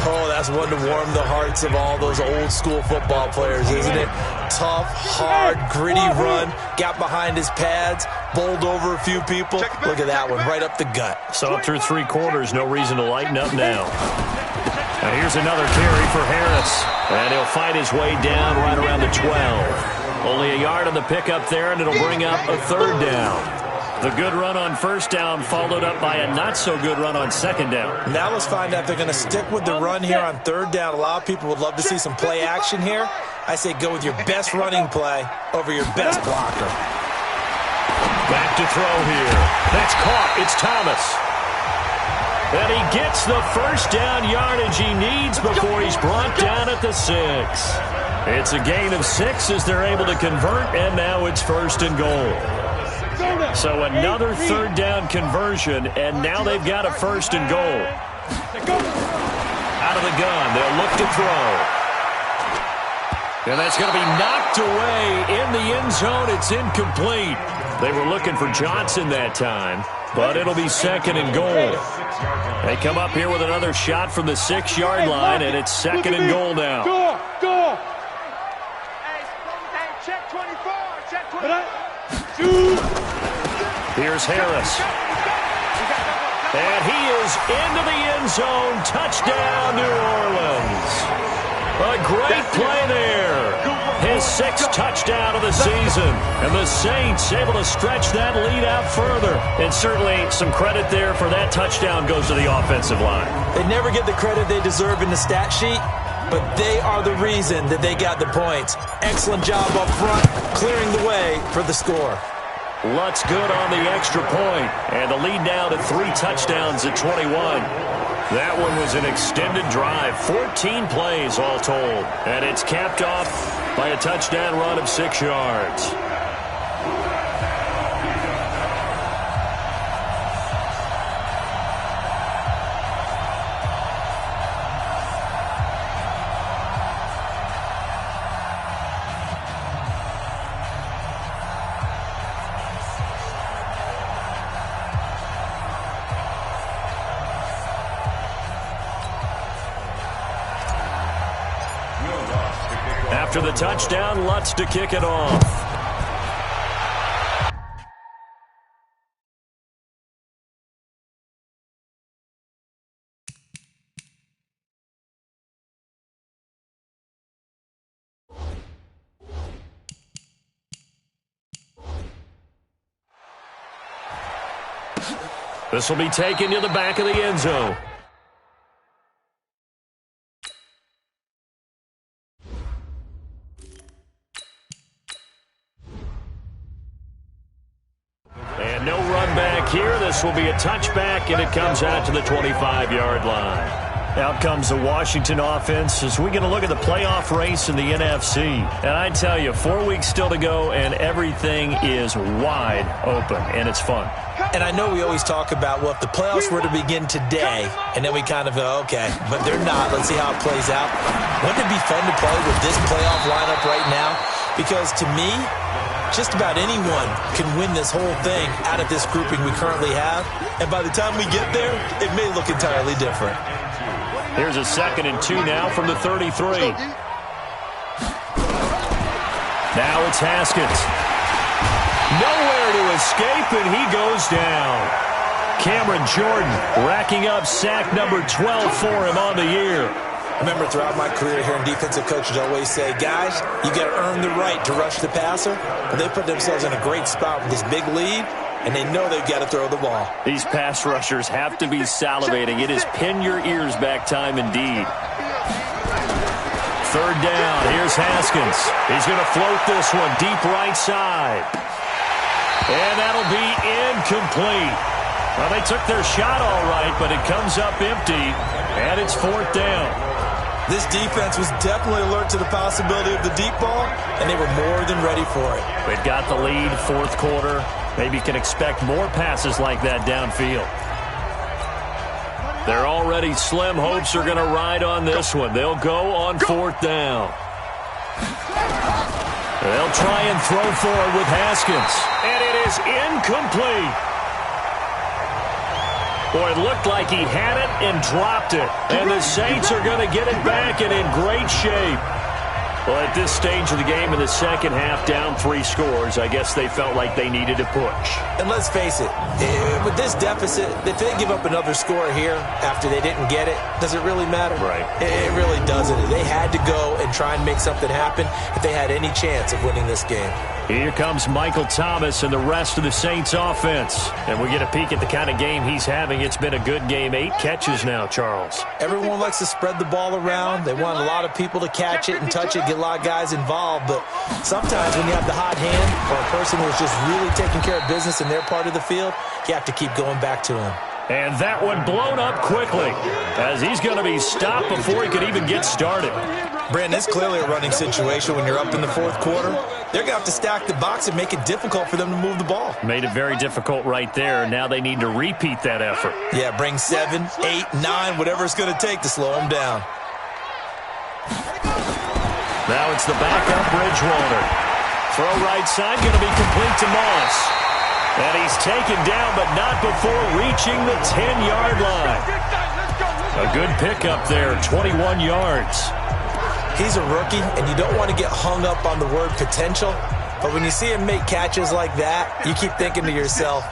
Oh, that's one to warm the hearts of all those old school football players, isn't it? Tough, hard, gritty run. Got behind his pads. Bowled over a few people. Look at that one, right up the gut.
So up through 3 quarters, no reason to lighten up now. And here's another carry for Harris. And he'll fight his way down right around the 12. Only a yard on the pickup there, and it'll bring up a 3rd down. The good run on first down followed up by a not-so-good run on 2nd down.
Now let's find out if they're going to stick with the run here on 3rd down. A lot of people would love to see some play action here. I say go with your best running play over your best blocker.
Back to throw here. That's caught. It's Thomas. And he gets the first down yardage he needs before he's brought down at the 6. It's a gain of 6 as they're able to convert, and now it's 1st and goal. So another 3rd down conversion, and now they've got a 1st and goal. Out of the gun, they'll look to throw. And that's going to be knocked away in the end zone. It's incomplete. They were looking for Johnson that time, but it'll be 2nd and goal. They come up here with another shot from the 6-yard line, and it's 2nd and goal now.
Go. Check 24. Check 24.
Here's Harris. And he is into the end zone. Touchdown, New Orleans. A great play there. His 6th touchdown of the season. And the Saints able to stretch that lead out further. And certainly some credit there for that touchdown goes to the offensive line.
They never get the credit they deserve in the stat sheet, but they are the reason that they got the points. Excellent job up front, clearing the way for the score.
Lutz good on the extra point, and the lead now to 3 touchdowns at 21. That one was an extended drive, 14 plays all told, and it's capped off by a touchdown run of 6 yards. After the touchdown, Lutz to kick it off. This will be taken to the back of the end zone. And no run back here. This will be a touchback, and it comes out to the 25-yard line. Out comes the Washington offense as we get a look at the playoff race in the NFC. And I tell you, 4 weeks still to go, and everything is wide open, and it's fun.
And I know we always talk about, well, if the playoffs were to begin today, and then we kind of go, okay, but they're not. Let's see how it plays out. Wouldn't it be fun to play with this playoff lineup right now? Because to me, just about anyone can win this whole thing out of this grouping we currently have. And by the time we get there, it may look entirely different.
Here's a 2nd and 2 now from the 33. Now it's Haskins. Nowhere to escape, and he goes down. Cameron Jordan racking up sack number 12 for him on the year.
I remember throughout my career hearing defensive coaches always say, guys, you got to earn the right to rush the passer. And they put themselves in a great spot with this big lead, and they know they've got to throw the ball.
These pass rushers have to be salivating. It is pin your ears back time indeed. 3rd down. Here's Haskins. He's going to float this one deep right side. And that'll be incomplete. Well, they took their shot all right, but it comes up empty, and it's 4th down.
This defense was definitely alert to the possibility of the deep ball, and they were more than ready for it.
They've got the lead, 4th quarter. Maybe can expect more passes like that downfield. Their already slim hopes are going to ride on this one. They'll go on 4th down. They'll try and throw for it with Haskins. And it is incomplete. Boy, it looked like he had it and dropped it. And the Saints are going to get it back and in great shape. Well, at this stage of the game in the second half, down 3 scores, I guess they felt like they needed to push.
And let's face it, with this deficit, if they give up another score here after they didn't get it, does it really matter?
Right.
It really doesn't. They had to go and try and make something happen if they had any chance of winning this game.
Here comes Michael Thomas and the rest of the Saints offense. And we get a peek at the kind of game he's having. It's been a good game. 8 catches now, Charles.
Everyone likes to spread the ball around. They want a lot of people to catch it and touch it, get a lot of guys involved. But sometimes when you have the hot hand or a person who's just really taking care of business in their part of the field, you have to keep going back to him.
And that one blown up quickly as he's going to be stopped before he could even get started.
Brandon, it's clearly a running situation when you're up in the 4th quarter. They're going to have to stack the box and make it difficult for them to move the ball.
Made it very difficult right there. Now they need to repeat that effort.
Yeah, bring 7, 8, 9, whatever it's going to take to slow them down.
Now it's the backup Bridgewater. Throw right side, going to be complete to Moss. And he's taken down, but not before reaching the 10-yard line. A good pickup there, 21 yards.
He's a rookie, and you don't want to get hung up on the word potential. But when you see him make catches like that, you keep thinking to yourself,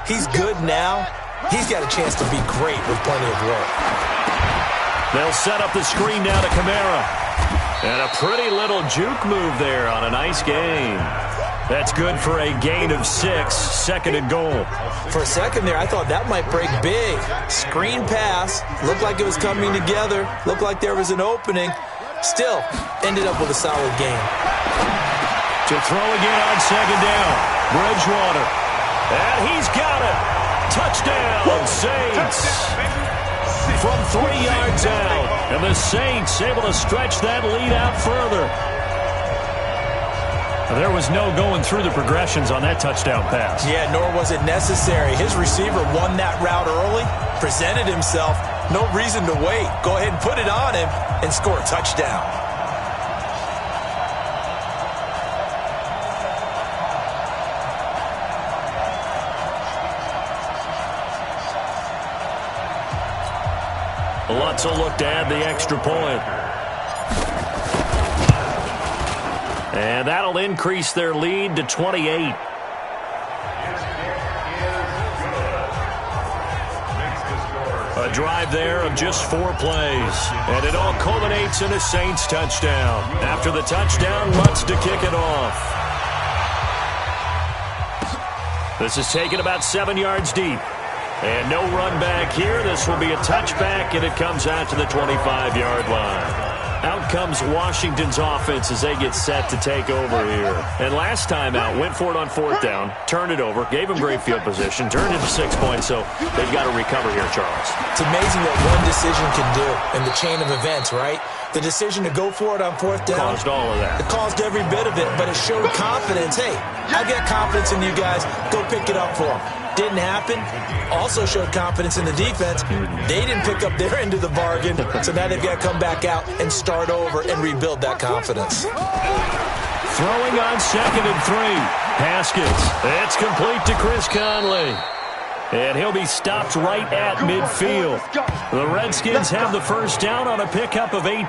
he's good now. He's got a chance to be great with plenty of work.
They'll set up the screen now to Kamara. And a pretty little juke move there on a nice game. That's good for a gain of 6, 2nd and goal.
For a second there, I thought that might break big. Screen pass, looked like it was coming together, looked like there was an opening. Still, ended up with a solid game.
To throw again on 2nd down, Bridgewater. And he's got it. Touchdown, Saints. From 3 yards out. And the Saints able to stretch that lead out further. There was no going through the progressions on that touchdown pass.
Yeah, nor was it necessary. His receiver won that route early, presented himself. No reason to wait. Go ahead and put it on him and score a touchdown.
Lutz will look to add the extra point. And that'll increase their lead to 28. A drive there of just 4 plays. And it all culminates in a Saints touchdown. After the touchdown, Lutz to kick it off. This is taken about 7 yards deep. And no run back here. This will be a touchback, and it comes out to the 25-yard line. Out comes Washington's offense as they get set to take over here. And last time out, went for it on 4th down, turned it over, gave them great field position, turned it to 6 points, so they've got to recover here, Charles.
It's amazing what one decision can do in the chain of events, right? The decision to go for it on 4th down.
Caused all of that.
It caused every bit of it, but it showed confidence. Hey, I got confidence in you guys. Go pick it up for them. Didn't happen. Also showed confidence in the defense. They didn't pick up their end of the bargain, so now they've got to come back out and start over and rebuild that confidence.
Throwing on 2nd and 3. Haskins. It's complete to Chris Conley. And he'll be stopped right at midfield. The Redskins have the first down on a pickup of 18.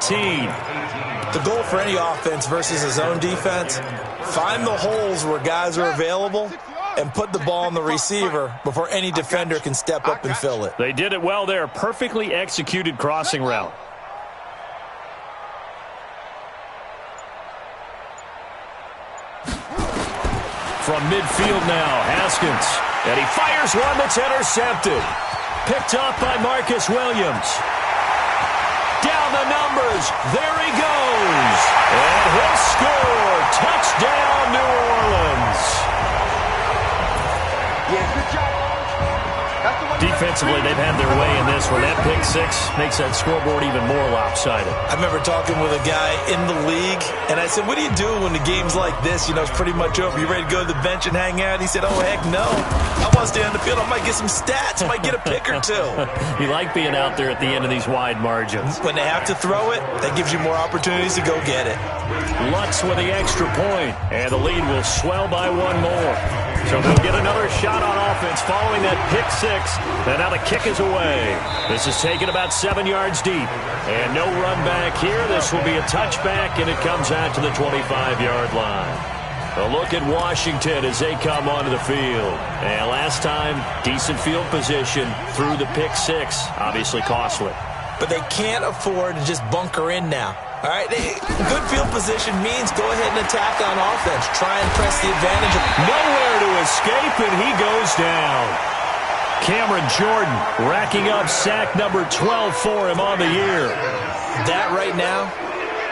The goal for any offense versus a zone defense, find the holes where guys are available and put the ball on the receiver before any defender can step up and fill it.
They did it well there. Perfectly executed crossing route. From midfield now, Haskins. And he fires one that's intercepted. Picked off by Marcus Williams. Down the numbers. There he goes. And he'll score. Touchdown, New Orleans. Defensively, they've had their way in this one. That pick 6 makes that scoreboard even more lopsided.
I remember talking with a guy in the league, and I said, what do you do when the game's like this? You know, it's pretty much over. You ready to go to the bench and hang out? He said, oh, heck no. I want to stay on the field. I might get some stats. I might get a pick or two.
You like being out there at the end of these wide margins.
When they have to throw it, that gives you more opportunities to go get it.
Lutz with the extra point, and the lead will swell by 1 more. So they'll get another shot on offense following that pick 6. And now the kick is away. This is taken about 7 yards deep. And no run back here. This will be a touchback, and it comes out to the 25-yard line. A look at Washington as they come onto the field. And last time, decent field position through the pick 6. Obviously costly.
But they can't afford to just bunker in now. All right, good field position means go ahead and attack on offense. Try and press the advantage.
Nowhere to escape, and he goes down. Cameron Jordan racking up sack number 12 for him on the year.
That right now,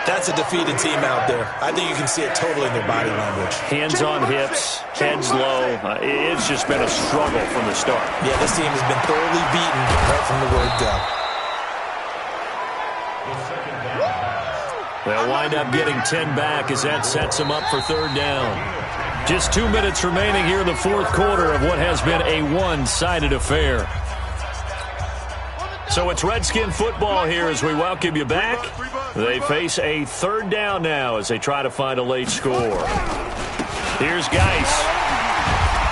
that's a defeated team out there. I think you can see it totally in their body language.
Hands on hips, heads low. It's just been a struggle from the start.
Yeah, this team has been thoroughly beaten right from the word go.
They'll wind up getting 10 back as that sets them up for 3rd down. Just 2 minutes remaining here in the 4th quarter of what has been a one-sided affair. So it's Redskin football here as we welcome you back. They face a 3rd down now as they try to find a late score. Here's Geis.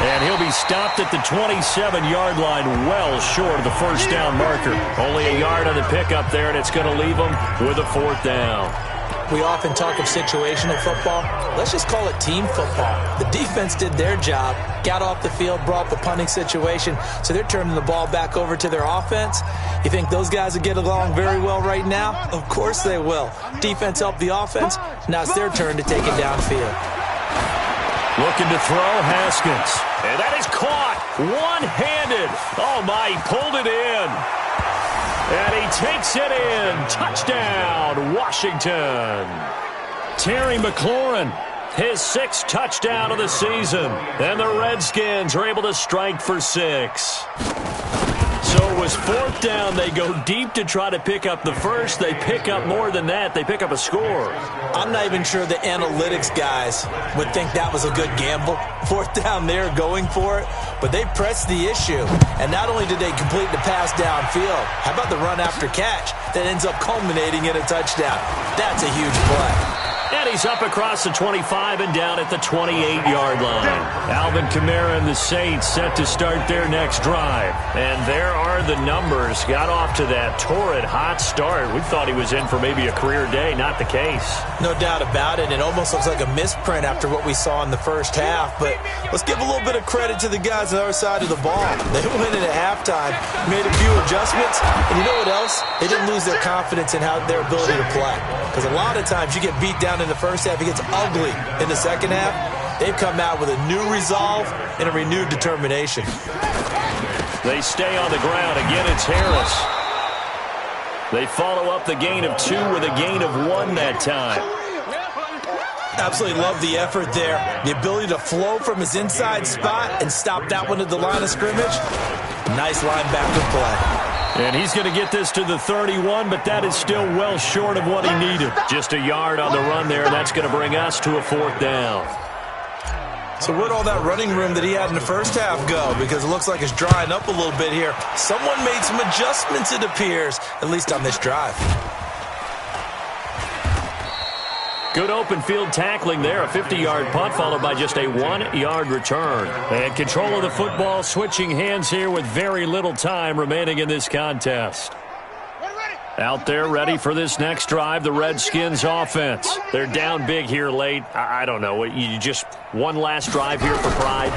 And he'll be stopped at the 27-yard line, well short of the first down marker. Only a yard on the pickup there, and it's going to leave them with a 4th down.
We often talk of situational football. Let's just call it team football. The defense did their job, got off the field, brought the punting situation, so they're turning the ball back over to their offense. You think those guys will get along very well right now? Of course they will. Defense helped the offense. Now it's their turn to take it downfield.
Looking to throw, Haskins. And that is caught one-handed. Oh, my, he pulled it in. And he takes it in. Touchdown, Washington. Terry McLaurin, his 6th touchdown of the season. And the Redskins are able to strike for 6. So it was 4th down. They go deep to try to pick up the first. They pick up more than that. They pick up a score.
I'm not even sure the analytics guys would think that was a good gamble. 4th down there going for it. But they pressed the issue. And not only did they complete the pass downfield, how about the run after catch that ends up culminating in a touchdown? That's a huge play.
And he's up across the 25 and down at the 28-yard line. Alvin Kamara and the Saints set to start their next drive. And there are the numbers. Got off to that torrid hot start. We thought he was in for maybe a career day. Not the case.
No doubt about it. It almost looks like a misprint after what we saw in the first half. But let's give a little bit of credit to the guys on the other side of the ball. They went in at halftime, made a few adjustments, and you know what else? They didn't lose their confidence in their ability to play. Because a lot of times you get beat down in the first half, it gets ugly in the second half. They've come out with a new resolve and a renewed determination.
They stay on the ground. Again, it's Harris. They follow up the gain of 2 with a gain of 1 that time.
Absolutely love the effort there. The ability to flow from his inside spot and stop that one at the line of scrimmage. Nice linebacker play.
And he's going to get this to the 31, but that is still well short of what he needed. Just a yard on the run there, and that's going to bring us to a 4th down.
So where'd all that running room that he had in the first half go? Because it looks like it's drying up a little bit here. Someone made some adjustments, it appears, at least on this drive.
Good open field tackling there. A 50-yard punt followed by just a 1-yard return. And control of the football switching hands here with very little time remaining in this contest. Out there ready for this next drive, the Redskins offense. They're down big here late. I don't know. You just one last drive here for pride?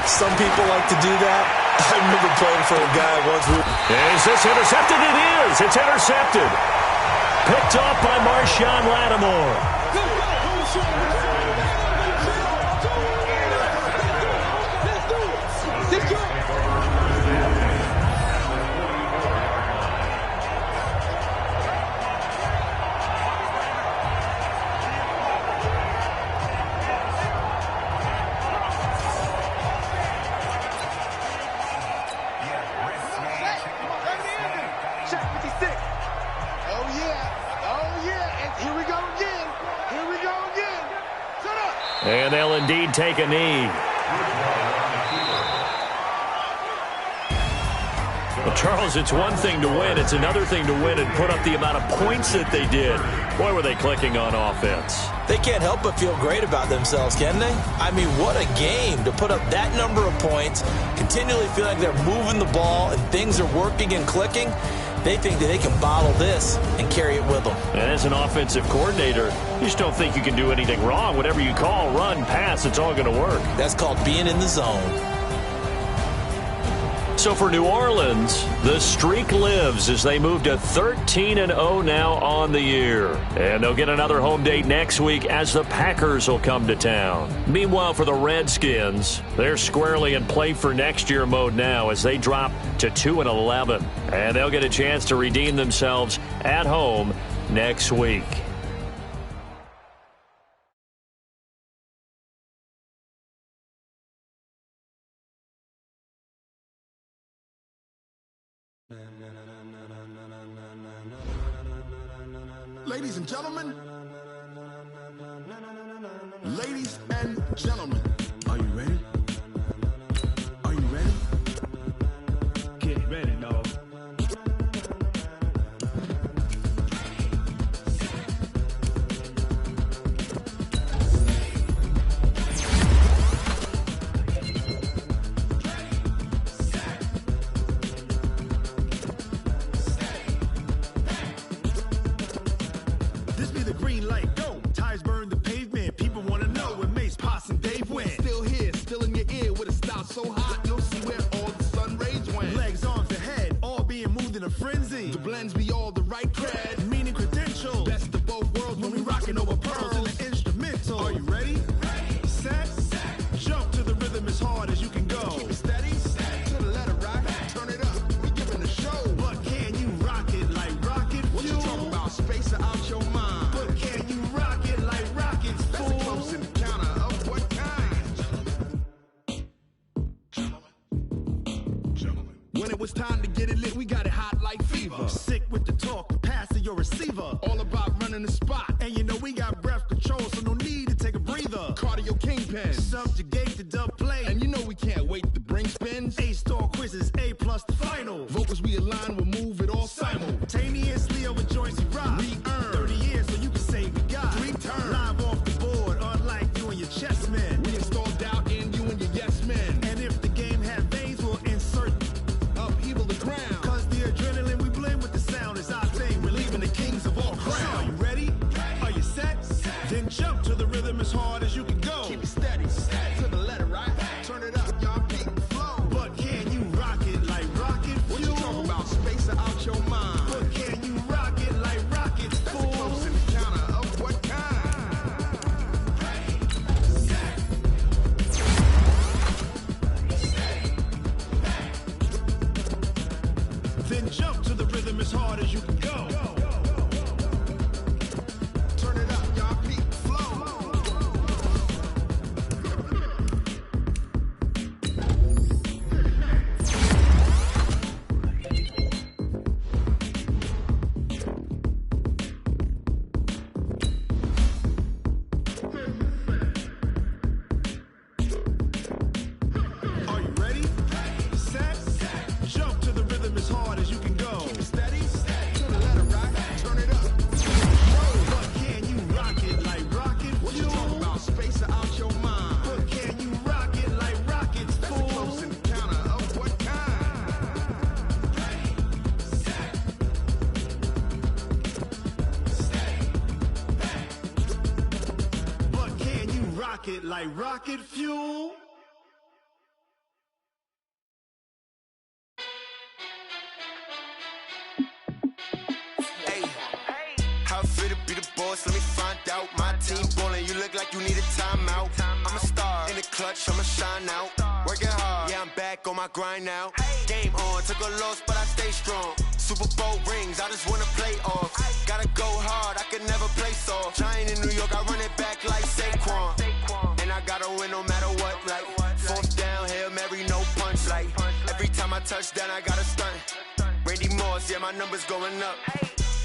Some people like to do that. I remember playing for a guy once who...
Is this intercepted? It is. It's intercepted. Picked off by Marshawn Lattimore. And they'll indeed take a knee. Well, Charles, it's one thing to win. It's another thing to win and put up the amount of points that they did. Boy, were they clicking on offense.
They can't help but feel great about themselves, can they? I mean, what a game to put up that number of points, continually feel like they're moving the ball and things are working and clicking. They think that they can bottle this and carry it with them.
And as an offensive coordinator, you just don't think you can do anything wrong. Whatever you call, run, pass, it's all going to work.
That's called being in the zone.
So for New Orleans, the streak lives as they move to 13-0 now on the year. And they'll get another home date next week as the Packers will come to town. Meanwhile, for the Redskins, they're squarely in play for next year mode now as they drop to 2-11. And they'll get a chance to redeem themselves at home next week.
Ladies and gentlemen, ladies and gentlemen, are you ready? Are you ready? Get ready, dog. This be the green light, go. Tires burn the pavement. People want to know where Mace, Potts, and Dave went. Still here, still in your ear with a style so hot, you'll see where all the sun rays went. Legs, arms, and head, all being moved in a frenzy. The blends be all the right cred, meaning credentials. Best of both worlds when we rockin' over pearls in the instrumental. Are you ready? Set, jump to the rhythm as hard as you can go. Keep it steady, to the letter rock, turn it up, we giving a show. But can you rock it like rocket fuel? What you talking about, space out your mind? But can you rock it like rockets, fool? That's a close encounter of what kind? Gentlemen. When it was time to get it lit, we got it hot like fever. Sick with the talk, the pass to your receiver. All about running the spot. And you know we got breath control, so no need to take a breather. Cardio kingpin, subjugate the dub play. And you know we can't wait to bring spins. A-star quizzes, A+ the final. Vocals we align, we'll move it all simultaneously over joints we rock. We earn 30 years, so you can say we got 3 turns. Live off rocket like rocket fuel.
How fit to be the boss? Let me find out. My team ballin', you look like you need a timeout. I'm a star in the clutch, I'ma shine out. Working hard, yeah, I'm back on my grind now. Game on, took a loss, but I stay strong. Super Bowl rings, I just wanna play off. Gotta go hard, I can never play soft. Giant in New York, I run it back like Saquon. And I gotta win no matter what, like fourth down, Hail Mary, no punch. Like every time I touch down, I gotta stunt. Randy Moss, yeah, my numbers going up.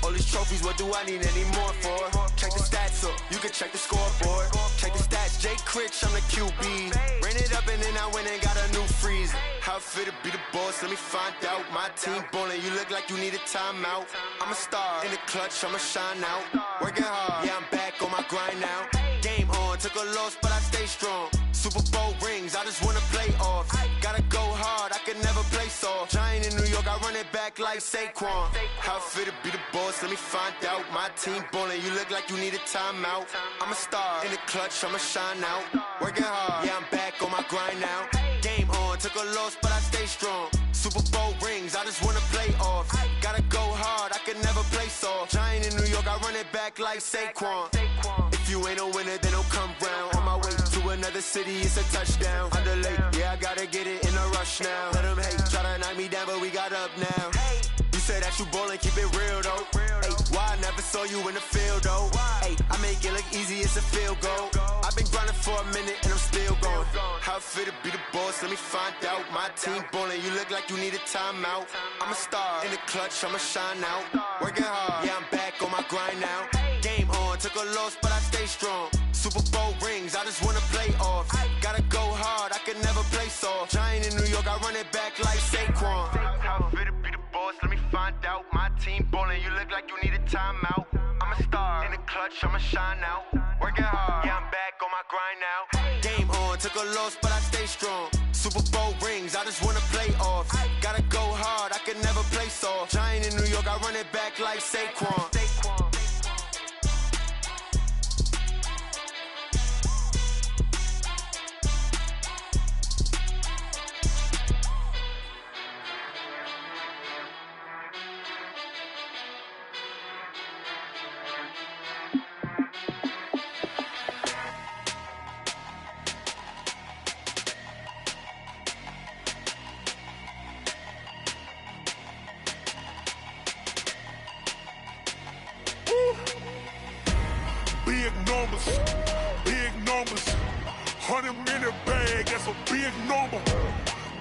All these trophies, what do I need any more for? Check the stats up, you can check the scoreboard. Check the stats, Jake Critch, I'm the QB. Ran it up and then I went and got a new freeze. How fit to be the boss, let me find out. My team ballin', you look like you need a timeout. I'm a star in the clutch, I'ma shine out. Working hard, yeah, I'm back on my grind now. Game on, took a loss, but I stay strong. Super Bowl rings, I just wanna play off. Gotta go hard, I can never play soft. Giant in New York, I run it back like Saquon. How fit to be the boss, let me find out. My team ballin', you look like you need a timeout. I'm a star in the clutch, I'ma shine out. Working hard, yeah, I'm back on my grind now. Game on, took a loss, but I stay strong. Super Bowl rings, I just wanna play off. Gotta go hard, I can never play soft. Giant in New York, I run it back like Saquon. If you ain't a winner, then don't come round. On my way to another city, it's a touchdown. Underlay, yeah, I gotta get it in a rush now. Let them hate, try to knock me down, but we got up now. You say that you ballin', keep it real though. Hey, why I never saw you in the field though? Hey, I make it look easy, it's a field goal. I've been grinding for a minute and I'm still going. How fit to be the boss, let me find out. My team ballin', you look like you need a timeout. I'm a star in the clutch, I'ma shine out. Working hard, yeah, I'm back on my grind now. Game on, took a loss, but I stay strong. Super Bowl rings, I just wanna play off. Gotta go hard, I can never play soft. Giant in New York, I run it back like Saquon. How fit to be the boss, let me find out. My team ballin', you look like you need a timeout. I'm a star in the clutch, I'ma shine out. Working hard, yeah, I'm back on my grind now. Game on, took a loss, but I stay strong. Super Bowl rings, I just wanna play off. Gotta go hard, I can never play soft. Giant in New York, I run it back like Saquon.
Big numbers, 100-minute bag, that's a big number.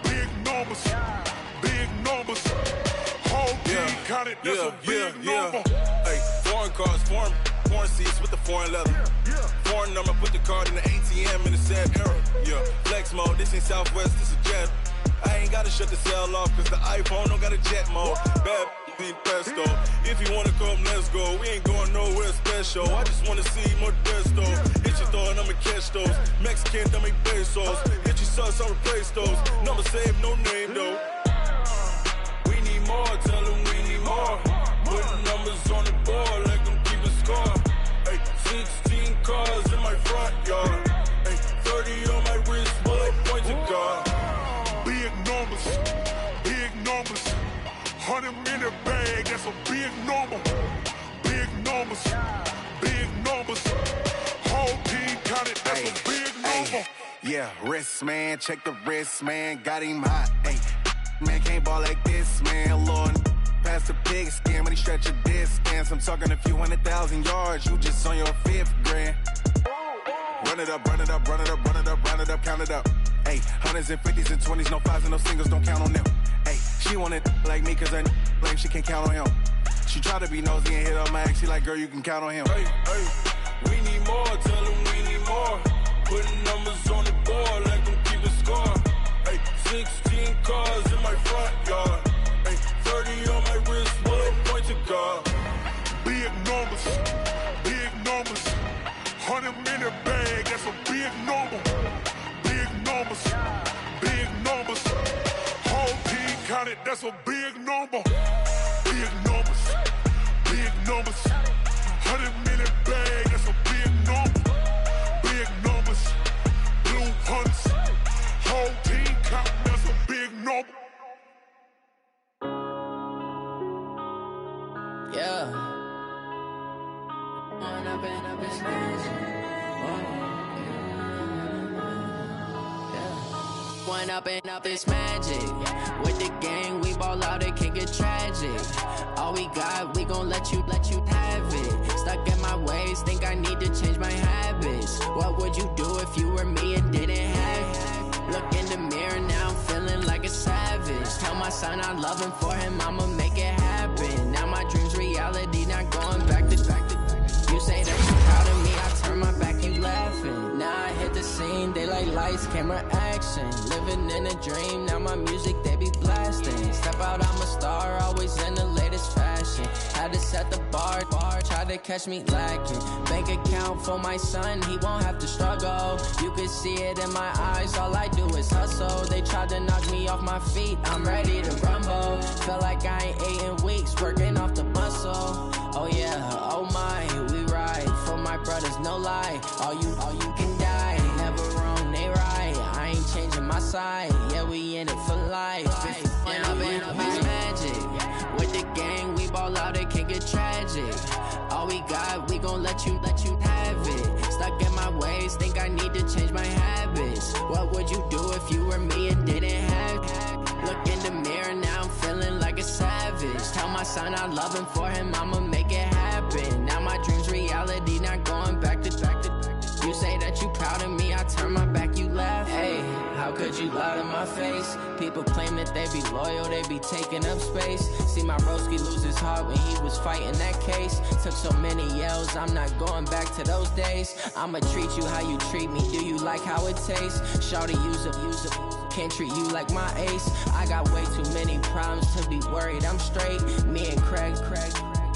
Big numbers, big numbers. Whole team counted, that's a big number.
Hey, foreign cars, foreign seats with the foreign leather. Foreign number, put the card in the ATM in the sad era. Yeah, flex mode, this ain't Southwest, this a jet. I ain't gotta shut the cell off, cause the iPhone don't got a jet mode. Bad ain't pesto. If you wanna come, let's go. We ain't going nowhere special. I just wanna see more desto. Hit your thought, I'ma catch those. Mexican, dummy pesos. Hit your sus, I'll replace those. Number saved, no name though. We need more, tell them we need more. Putting numbers on the board like I'm keeping score. Hey, 16 cars in my front yard. Hey, 30 on my wrist, while I point to God.
Big numbers, big numbers. 100-minute bag, that's a big number. Big numbers, big numbers. Whole team counted, that's a big number.
Yeah, wrist man, check the wrist man, got him hot. Ay, man can't ball like this, man. Lord, past the pig skin, but he stretch a distance. I'm talking a few 100,000 yards, you just on your 5th grand. Run it up, run it up, run it up, run it up, run it up, count it up. Ay, hundreds and 50s and 20s, no 5s and no singles, don't count on them. Ay, she want it like me, cause her like she can't count on him. She try to be nosy and hit on my ex, she like, girl, you can count on him.
Hey, hey, we need more, tell them we need more. Putting numbers on the board like I'm keeping score. Hey, 16 cars in my front yard. Hey, 30 on my wrist, while I point to God.
Big numbers, big numbers. 100-minute bag, that's a big number. Big numbers, big numbers. Whole team counted, that's a big number. Big numbers, big numbers. 100-minute bag, that's a big number. Big numbers,
One up and up, it's magic. With the gang, we ball out, it can get tragic. All we got, we gon' let you have it. Stuck in my ways, think I need to change my habits. What would you do if you were me and didn't have it? Look in the mirror, now I'm feeling like a savage. Tell my son I love him, for him I'ma make it happen. Now my dream's reality, not going back to. You say that you proud of me, I turn my back, you laughing. Now I hit the scene, they like lights, camera, action. Living in a dream, now my music, they be blasting. Step out, I'm a star, always in the latest fashion. Had to set the bar, try to catch me lacking. Bank account for my son, he won't have to struggle. You can see it in my eyes, all I do is hustle. They tried to knock me off my feet, I'm ready to rumble. Feel like I ain't ate in weeks, working off the muscle. Oh yeah, oh my, we ride for my brothers, no lie. All you can die, never wrong, they right. I ain't changing my side, yeah, we in it for life. When up and up is magic. With the gang, we ball out, it can get tragic. All we got, we gon' let you have it. Stuck in my ways, think I need to change my habits. What would you do if you were me and didn't have it? Look in the mirror, now I'm feeling like a savage. Tell my son I love him, for him I'ma make it happen. Now my dream's reality, not going back to. You say that you proud of me, I turn my back, you laugh. Hey, how could you lie to my face? People claim that they be loyal, they be taking up space. See my broski lose his heart when he was fighting that case. Took so many yells, I'm not going back to those days. I'ma treat you how you treat me, do you like how it tastes? Shawty, use it. Can't treat you like my ace. I got way too many problems to be worried, I'm straight. Me and Craig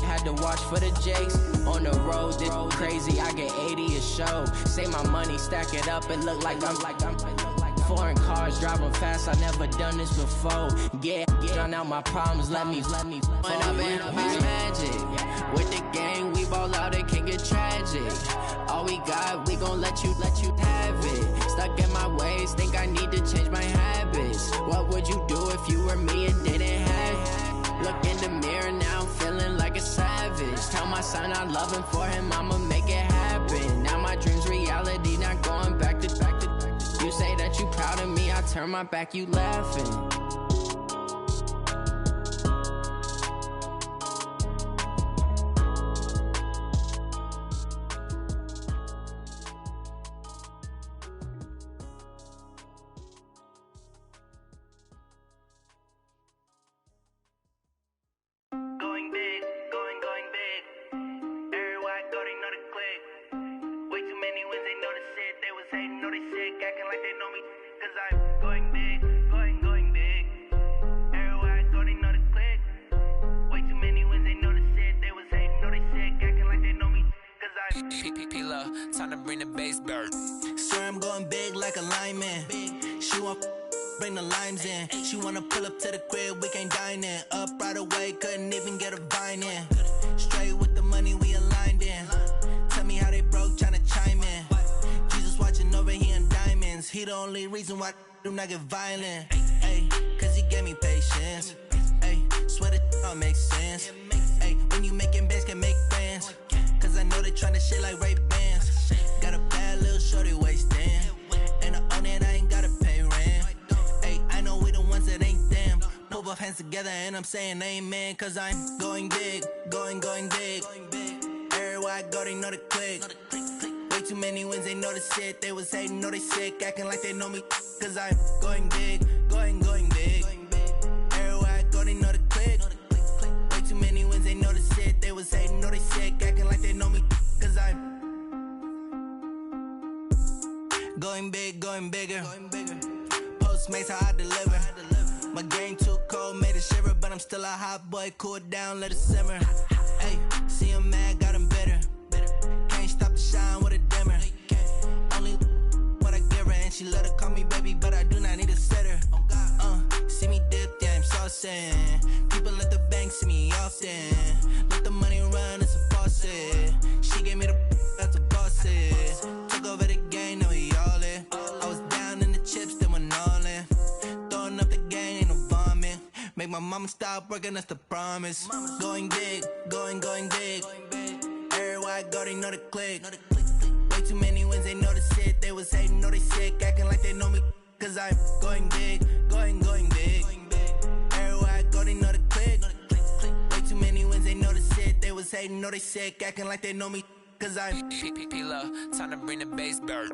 had to watch for the Jakes. On the road, this crazy, I get 80 a show. Say my money, stack it up, it look like I'm foreign cars, driving fast, I never done this before. Get on out my problems, let me When up and up is magic. With the gang, we ball out, it can get tragic. All we got, we gon' let you have it. Stuck in my ways, think I need to change my habits. What would you do if you were me and didn't have it? Look in the mirror, now I'm feeling like a savage. Tell my son I love him, for him I'ma make it happen. Now my dream's reality, not going back to. You say that you proud of me, I turn my back, you laughing.
Time to bring the bass back.
Swear I'm going big like a lineman. She want bring the limes in. She wanna pull up to the crib, we can't dine in. Up right away, couldn't even get a vine in. Straight with the money we aligned in. Tell me how they broke, tryna chime in. Jesus watching over here in diamonds. He the only reason why do not get violent. Ay, cause he gave me patience. Ay, swear that all makes sense. Ay, when you making bands can make friends. Cause I know they tryna shit like Ray-Bans. Got a bad little shorty wasting. And I own it, I ain't gotta pay rent. Ay, I know we the ones that ain't them. Pull both hands together and I'm saying amen. Cause I'm going big, going big. Everywhere I go, they know the click. Way too many wins, they know the shit. They was hating, know they sick, acting like they know me. Cause I'm going big, going big. Everywhere I go, they know the click. Way too many wins, they know the shit. They was hating, know they sick, acting like they know me. Cause I'm going big, going bigger. Postmates how I deliver. My game too cold, made it shiver. But I'm still a hot boy, cool it down, let it simmer. Hey, see him mad, got him bitter. Can't stop the shine with a dimmer. Only what I give her, and she let her call me baby, but I do not need a sitter. See me dip, yeah, I'm saucing. People at the bank see me often. Let the money run, it's a faucet. She gave me the that's a boss it. Took over the game, now we all in. I was down in the chips, then went all in. Throwing up the game, ain't no vomit. Make my mama stop working, that's the promise. Going big, going big. Everywhere I go, they know the click. Way too many wins, they know the shit. They was hating, know they sick, acting like they know me. cause I'm going big, going big. Everywhere I go, they know the click. Way too many wins, they know the shit. They was hating, know they sick, acting like they know me, cause I'm
P-Lo, time to bring the bass back.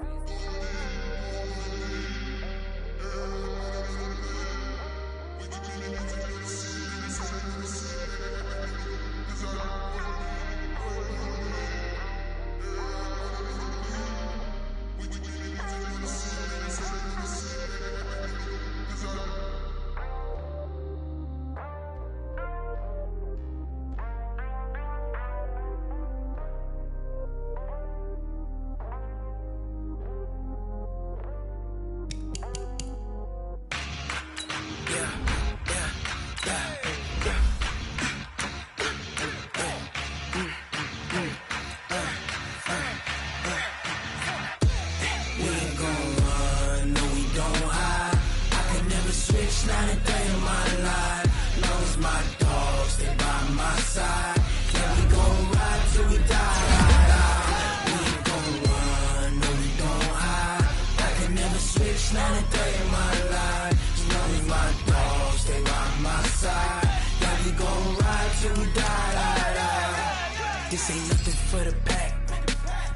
This ain't nothing for the pack.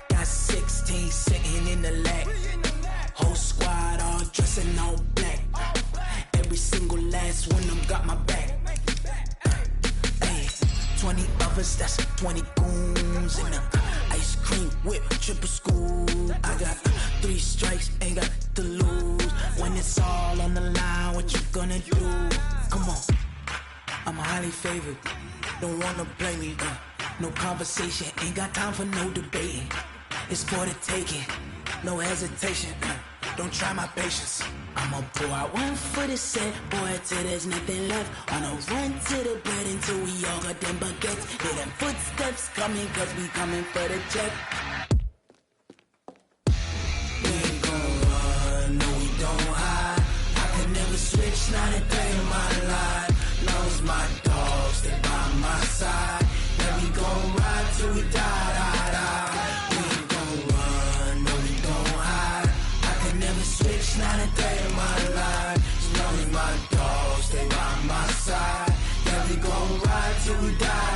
Got 16 sitting in the lap. Whole squad all dressing all black. Every single last one of them got my back. Hey, 20 of us, that's 20 goons in the ice cream whip, triple scoop. I got 3 strikes, ain't got to lose. When it's all on the line, what you gonna do? Come on, I'm highly favored. Don't wanna blame me, no conversation, ain't got time for no debating. It's for the taking, no hesitation. Don't try my patience. I'ma pour out one for the set, boy, till there's nothing left. On a run to the bread until we all got them baguettes. Hear them footsteps coming, cause we coming for the check. We ain't gon' run, no we don't hide. I can never switch, not a day in my life. Long as my dogs, they by my side. Yeah, we gon' ride till we die. We ain't gon' run, no we don't hide. I can never switch, not a day in my life. As long as my dogs, they by my side. Yeah, we gon' ride till we die.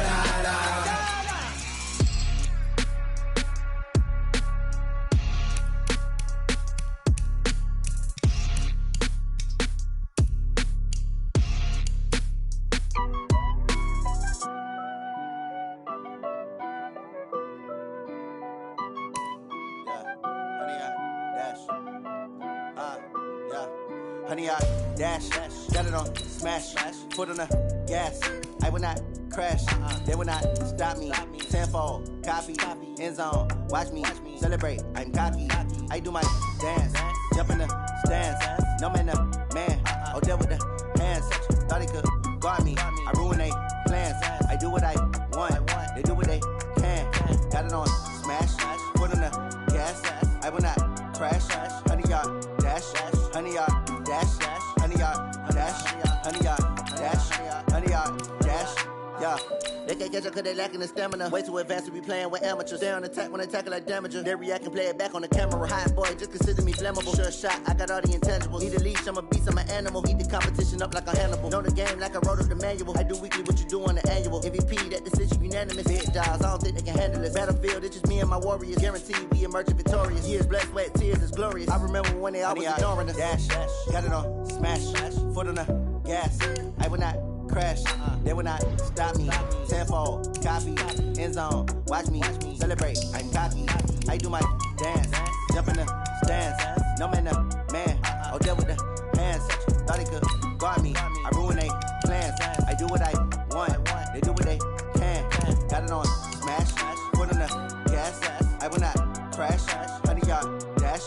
Honey, I dash, got it on smash, foot on the gas. I will not crash, they will not stop me. Tenfold, copy, end zone, watch me celebrate. I'm cocky, I do my dance, jump in the stands. No man, man, oh there with the hands. Thought he could guard me, I ruin they plans. I do what I want, they do what they can. Got it on smash, foot on the gas. I will not crash, honey, y'all dash, honey, y'all dash, honey, y'all dash, honey, y'all dash, honey, y'all dash, yeah. They can't catch up cause they lacking the stamina. Way too advanced to be playing with amateurs. Stay on attack when I tackle like damager. They react and play it back on the camera. Hot boy, just consider me flammable. Sure shot, I got all the intangibles. Need a leash, I'm a beast, I'm an animal. Eat the competition up like a Hannibal. Know the game like I wrote up the manual. I do weekly what you do on the annual. MVP, that decision unanimous. Big jobs, I don't think they can handle this. Battlefield, it's just me and my warriors. Guaranteed we emerging victorious. Years, blood, sweat, tears, it's glorious. I remember when they always ignoring us. Dash, got it on smash, foot on the gas. I will not crash, they will not stop me. Tenfold, copy, end zone, watch me celebrate. I'm cocky, I do my dance, jump in the stands. No man, man, oh there with the hands. Thought he could guard me, I ruin they plans. I do what I want, they do what they can. Got it on smash, foot on the gas. I will not crash, honey y'all dash,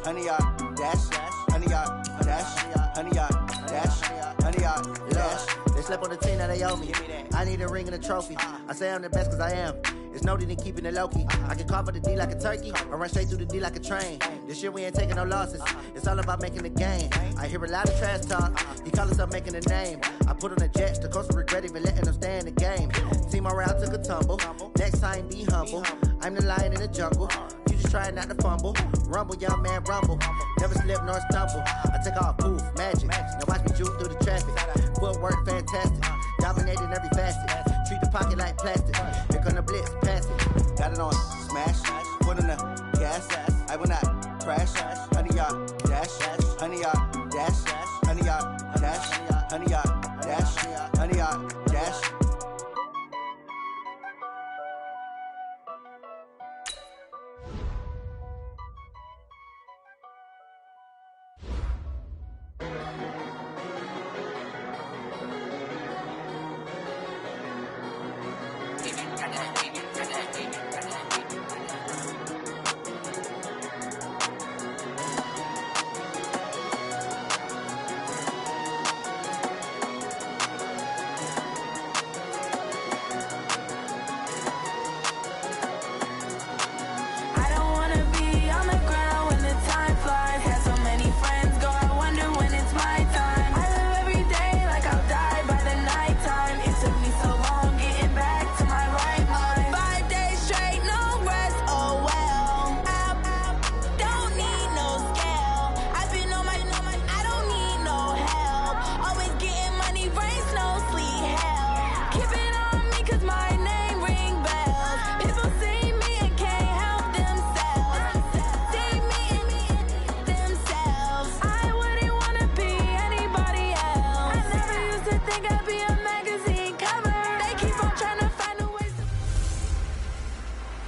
honey y'all dash, honey y'all dash, honey y'all dash, honey y'all dash. They slept on the team that they owe me. I need a ring and a trophy. I say I'm the best cause I am. It's no need in keeping it low-key. I can carve up the D like a turkey or run straight through the D like a train. This year we ain't taking no losses. It's all about making the game. I hear a lot of trash talk. He call himself making a name. I put on the Jets. The coach will regret even letting them stay in the game. Team morale took a tumble. Next time be humble. I'm the lion in the jungle. You just trying not to fumble. Rumble, young man, rumble. Never slip nor stumble. I take off, poof, magic. Now watch me juke through the traffic. Footwork, fantastic. Dominating every facet. Treat the pocket like plastic. Here come the blitz, pass it. Got it on, smash. Put on the gas. I will not crash. 100-yard dash. 100-yard dash. 100-yard dash. 100-yard dash. 100-yard dash.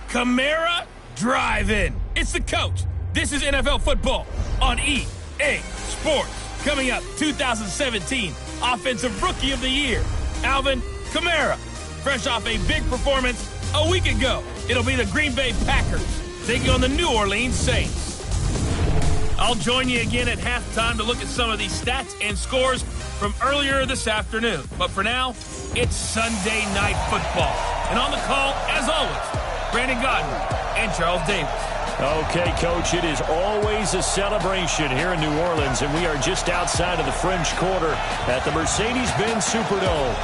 Camara Drive-In. It's the coach. This is NFL football on EA Sports. Coming up, 2017 Offensive Rookie of the Year, Alvin Kamara. Fresh off a big performance a week ago, it'll be the Green Bay Packers taking on the New Orleans Saints. I'll join you again at halftime to look at some of these stats and scores from earlier this afternoon. But for now, it's Sunday Night Football. And on the call, as always, Brandon Godwin and Charles Davis.
Okay, Coach, it is always a celebration here in New Orleans, and we are just outside of the French Quarter at the Mercedes-Benz Superdome.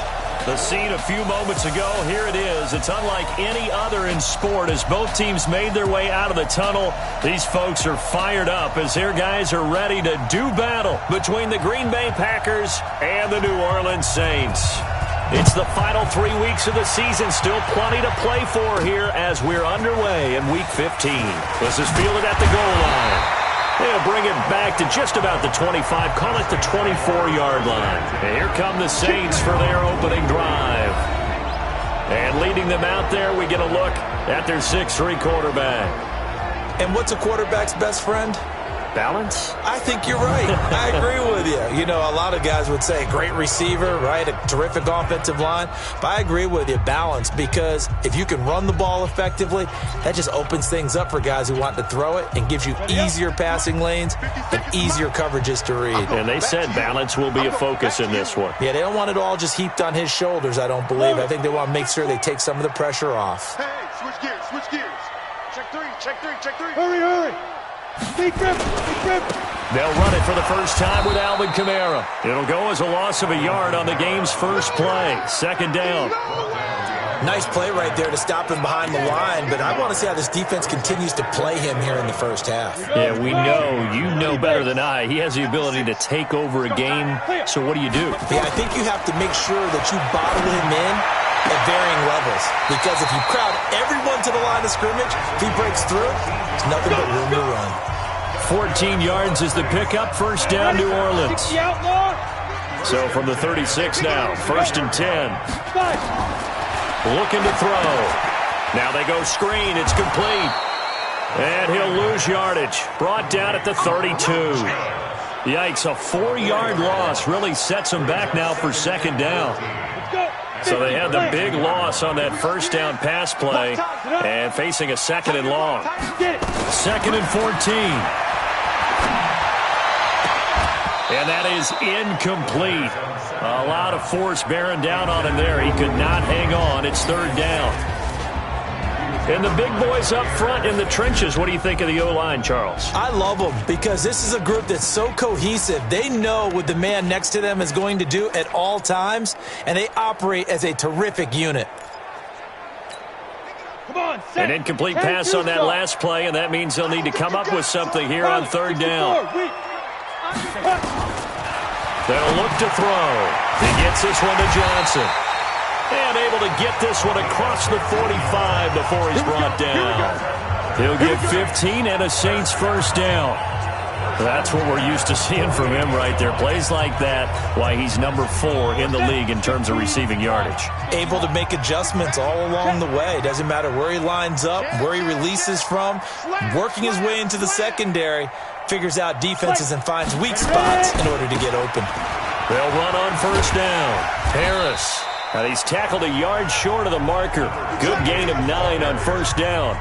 The scene a few moments ago, here it is. It's unlike any other in sport as both teams made their way out of the tunnel. These folks are fired up as their guys are ready to do battle between the Green Bay Packers and the New Orleans Saints. It's the final 3 weeks of the season. Still plenty to play for here as we're underway in Week 15. This is fielded at the goal line. They'll bring it back to just about the 25, call it the 24-yard line. And here come the Saints for their opening drive. And leading them out there, we get a look at their 6'3" quarterback.
And what's a quarterback's best friend?
Balance?
I think you're right. I agree with you. You know, a lot of guys would say great receiver, right? A terrific offensive line. But I agree with you, balance, because if you can run the ball effectively, that just opens things up for guys who want to throw it and gives you easier passing lanes and easier coverages to read.
And they said balance will be a focus in this one.
Yeah, they don't want it all just heaped on his shoulders, I don't believe. I think they want to make sure they take some of the pressure off.
Hey, switch gears, switch gears. Check three. Hurry. Big grip.
They'll run it for the first time with Alvin Kamara. It'll go as a loss of a yard on the game's first play. Second down.
Nice play right there to stop him behind the line, but I want to see how this defense continues to play him here in the first half.
Yeah, we know, you know better than I, he has the ability to take over a game, so what do you do?
Yeah, I think you have to make sure that you bottle him in at varying levels, because if you crowd everyone to the line of scrimmage, if he breaks through, there's nothing but room to run.
14 yards is the pickup, first down New Orleans. So from the 36 now, 1st and 10. Looking to throw. Now they go screen. It's complete. And he'll lose yardage. Brought down at the 32. Yikes, a 4-yard loss really sets them back now for second down. So they had the big loss on that first down pass play and facing a second and long. 2nd and 14. And that is incomplete. A lot of force bearing down on him there. He could not hang on. It's 3rd down. And the big boys up front in the trenches. What do you think of the O-line, Charles?
I love them because this is a group that's so cohesive. They know what the man next to them is going to do at all times, and they operate as a terrific unit.
An incomplete pass on that last play, and that means they'll need to come up with something here on third down. They'll look to throw. He gets this one to Johnson. And able to get this one across the 45 before he's brought down. He'll get 15 and a Saints first down. That's what we're used to seeing from him right there. Plays like that, why he's number 4 in the league in terms of receiving yardage.
Able to make adjustments all along the way. Doesn't matter where he lines up, where he releases from. Working his way into the secondary. Figures out defenses and finds weak spots in order to get open.
They'll run on first down. Harris. And he's tackled a yard short of the marker. Good gain of 9 on first down.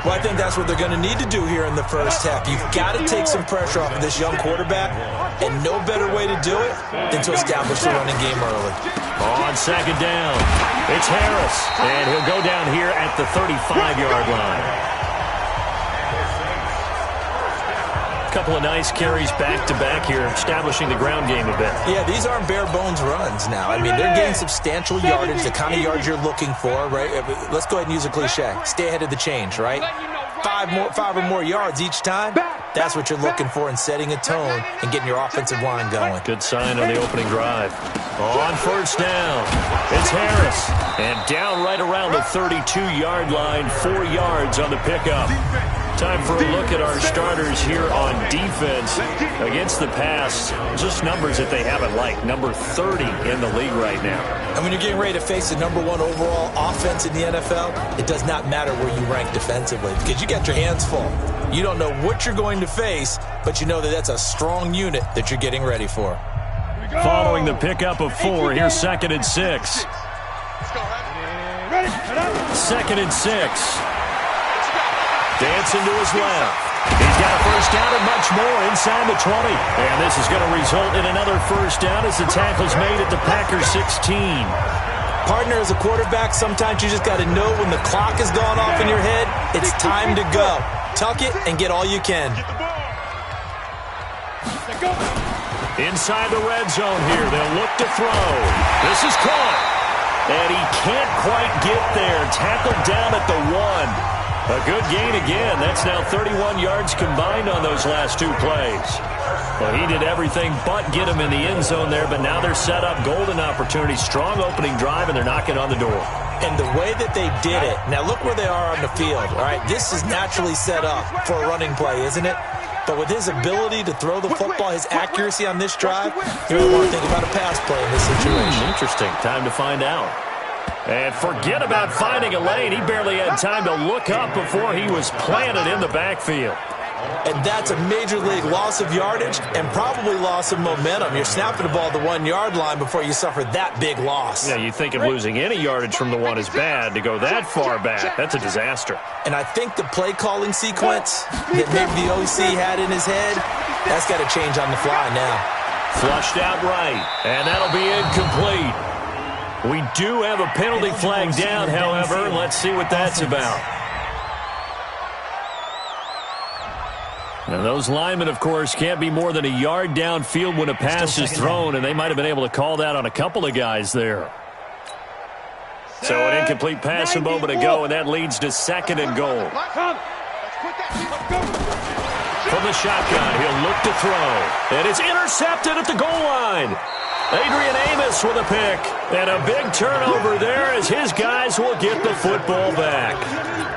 Well, I think that's what they're going to need to do here in the first half. You've got to take some pressure off of this young quarterback, and no better way to do it than to establish the running game early.
On second down, it's Harris, and he'll go down here at the 35-yard line. Couple of nice carries back-to-back here, establishing the ground game a bit.
Yeah, these aren't bare-bones runs now. I mean, they're getting substantial yardage, the kind of yards you're looking for, right? Let's go ahead and use a cliche. Stay ahead of the change, right? 5 or more yards each time. That's what you're looking for in setting a tone and getting your offensive line going.
Good sign on the opening drive. On first down, it's Harris. And down right around the 32-yard line, 4 yards on the pickup. Time for a look at our starters here on defense against the pass. Just numbers that they haven't liked. Number 30 in the league right now.
And when you're getting ready to face the number 1 overall offense in the NFL, it does not matter where you rank defensively because you got your hands full. You don't know what you're going to face, but you know that that's a strong unit that you're getting ready for.
Following the pickup of 4, here's 2nd and 6. 2nd and 6. Dancing to his left. He's got a first down and much more inside the 20. And this is going to result in another first down as the tackle's made at the Packers 16.
Partner, as a quarterback, sometimes you just got to know when the clock has gone off in your head, it's time to go. Tuck it and get all you can.
Inside the red zone here. They'll look to throw. This is caught. And he can't quite get there. Tackled down at the 1. A good gain again. That's now 31 yards combined on those last 2 plays. Well, he did everything but get him in the end zone there, but now they're set up. Golden opportunity, strong opening drive, and they're knocking on the door.
And the way that they did it, now look where they are on the field. All right, this is naturally set up for a running play, isn't it? But with his ability to throw the football, his accuracy on this drive, you really want to think about a pass play in this situation.
Interesting. Time to find out. And forget about finding a lane. He barely had time to look up before he was planted in the backfield.
And that's a major league loss of yardage and probably loss of momentum. You're snapping the ball at the 1-yard line before you suffer that big loss.
Yeah, you think of losing any yardage from the 1 is bad. To go that far back, that's a disaster.
And I think the play calling sequence that maybe the OC had in his head, that's got to change on the fly now.
Flushed out right, and that'll be incomplete. We do have a penalty flag down, however. Let's see what that's about. Now, those linemen, of course, can't be more than a yard downfield when a pass is thrown, and they might have been able to call that on a couple of guys there. So an incomplete pass a moment ago, and that leads to 2nd and goal. From the shotgun, he'll look to throw. And it's intercepted at the goal line. Adrian Amos with a pick. And a big turnover there as his guys will get the football back.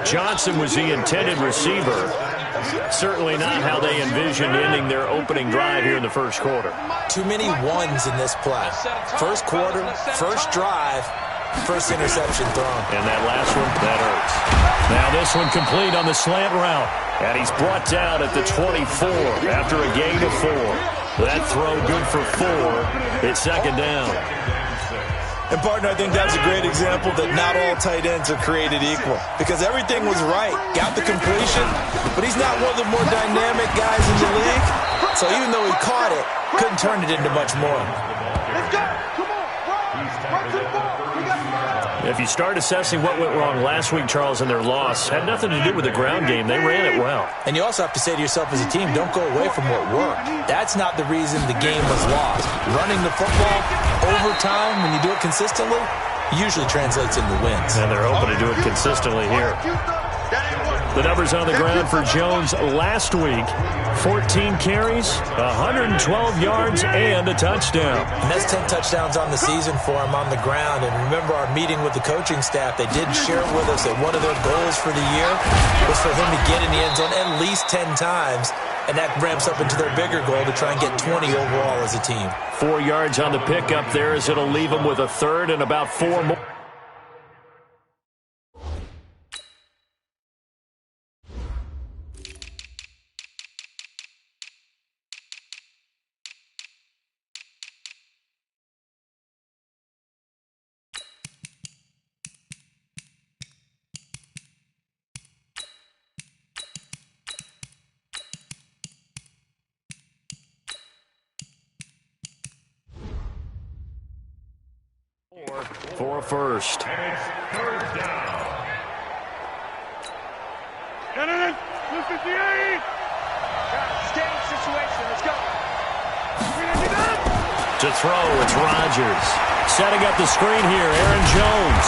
Johnson was the intended receiver. Certainly not how they envisioned ending their opening drive here in the first quarter.
Too many ones in this play. First quarter, first drive, first interception thrown.
And that last one, that hurts. Now this one complete on the slant route. And he's brought down at the 24 after a gain of 4. That throw good for 4. It's 2nd down.
And, partner, I think that's a great example that not all tight ends are created equal. Because everything was right. Got the completion, but he's not one of the more dynamic guys in the league. So even though he caught it, couldn't turn it into much more.
Let's go. Come on.
If you start assessing what went wrong last week, Charles, in their loss, had nothing to do with the ground game. They ran it well.
And you also have to say to yourself as a team, don't go away from what worked. That's not the reason the game was lost. Running the football over time, when you do it consistently, usually translates into wins.
And they're hoping to do it consistently here. The numbers on the ground for Jones last week: 14 carries, 112 yards, and a touchdown.
And that's 10 touchdowns on the season for him on the ground. And remember our meeting with the coaching staff, they did share with us that one of their goals for the year was for him to get in the end zone at least 10 times. And that ramps up into their bigger goal to try and get 20 overall as a team.
4 yards on the pickup there as it'll leave them with a third and about 4 more. For a first. To throw, it's Rodgers. Setting up the screen here, Aaron Jones.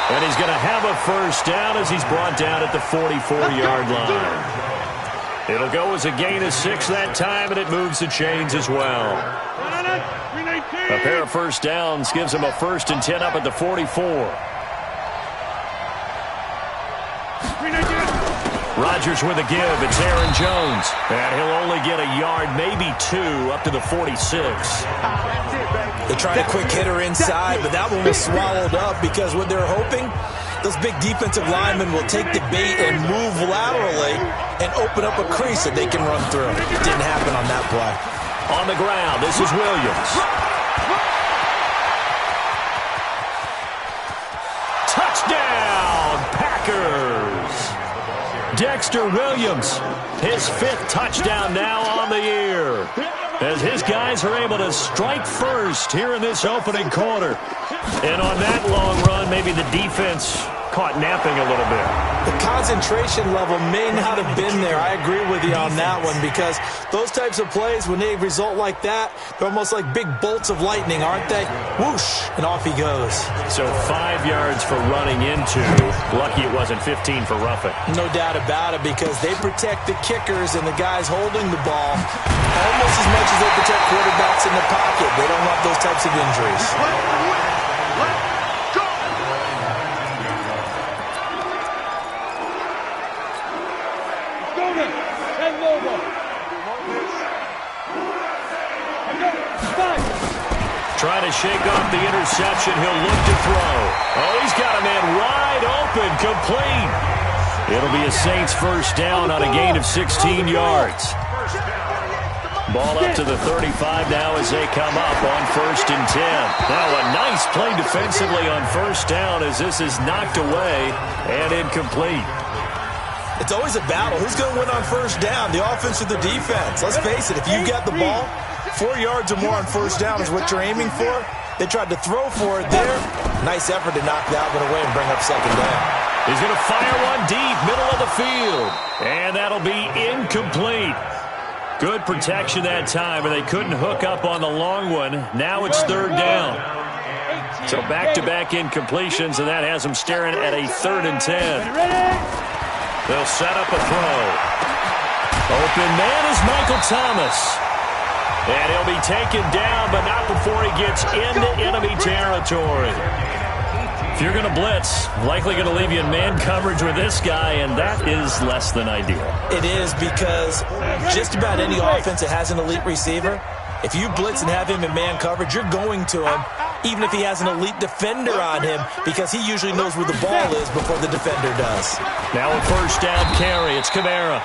And he's going to have a first down as he's brought down at the 44-yard line. It'll go as a gain of 6 that time, and it moves the chains as well. A pair of first downs gives him a 1st and 10 up at the 44. Rodgers with a give. It's Aaron Jones. And he'll only get a yard, maybe 2, up to the 46.
They tried a quick hitter inside, but that one was swallowed up because what they're hoping, those big defensive linemen will take the bait and move laterally and open up a crease that they can run through. It didn't happen on that play.
On the ground, this is Williams. Touchdown, Packers! Dexter Williams, his 5th touchdown now on the year, as his guys are able to strike first here in this opening quarter. And on that long run, maybe the defense caught napping a little bit.
The concentration level may not have been there. I agree with you on that one, because those types of plays, when they result like that, they're almost like big bolts of lightning, aren't they? Whoosh, and off he goes.
So 5 yards for running into. Lucky it wasn't 15 for roughing.
No doubt about it, because they protect the kickers and the guys holding the ball almost as much as they protect quarterbacks in the pocket. They don't want those types of injuries.
Trying to shake off the interception. He'll look to throw. Oh, he's got a man wide open, complete. It'll be a Saints first down on a gain of 16 yards. Ball up to the 35 now as they come up on 1st and 10. Now a nice play defensively on first down as this is knocked away and incomplete.
It's always a battle. Who's going to win on first down, the offense or the defense? Let's face it, if you got the ball, 4 yards or more on first down is what you're aiming for. They tried to throw for it there. Nice effort to knock that one away and bring up second down.
He's going to fire one deep, middle of the field. And that'll be incomplete. Good protection that time, and they couldn't hook up on the long one. Now it's 3rd down. So back-to-back incompletions, and that has them staring at a 3rd and 10. They'll set up a throw. Open man is Michael Thomas. And he'll be taken down, but not before he gets into enemy territory. If you're going to blitz, likely going to leave you in man coverage with this guy, and that is less than ideal.
It is, because just about any offense that has an elite receiver, if you blitz and have him in man coverage, you're going to him, even if he has an elite defender on him, because he usually knows where the ball is before the defender does.
Now a first down carry. It's Kamara.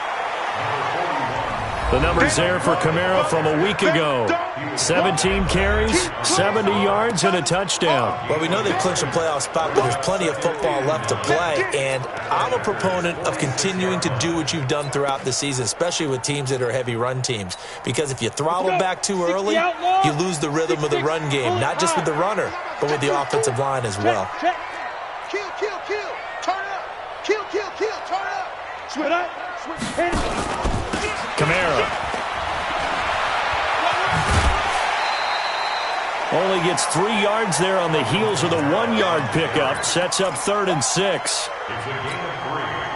The numbers there for Kamara from a week ago. 17 carries, 70 yards, and a touchdown.
Well, we know they clinched a playoff spot, but there's plenty of football left to play, and I'm a proponent of continuing to do what you've done throughout the season, especially with teams that are heavy run teams, because if you throttle back too early, you lose the rhythm of the run game, not just with the runner, but with the offensive line as well.
Kill, kill, kill, turn up. Kill, kill, kill, turn up. Switch up, switch.
Kamara. Only gets 3 yards there on the heels of the 1-yard pickup. Sets up 3rd and 6.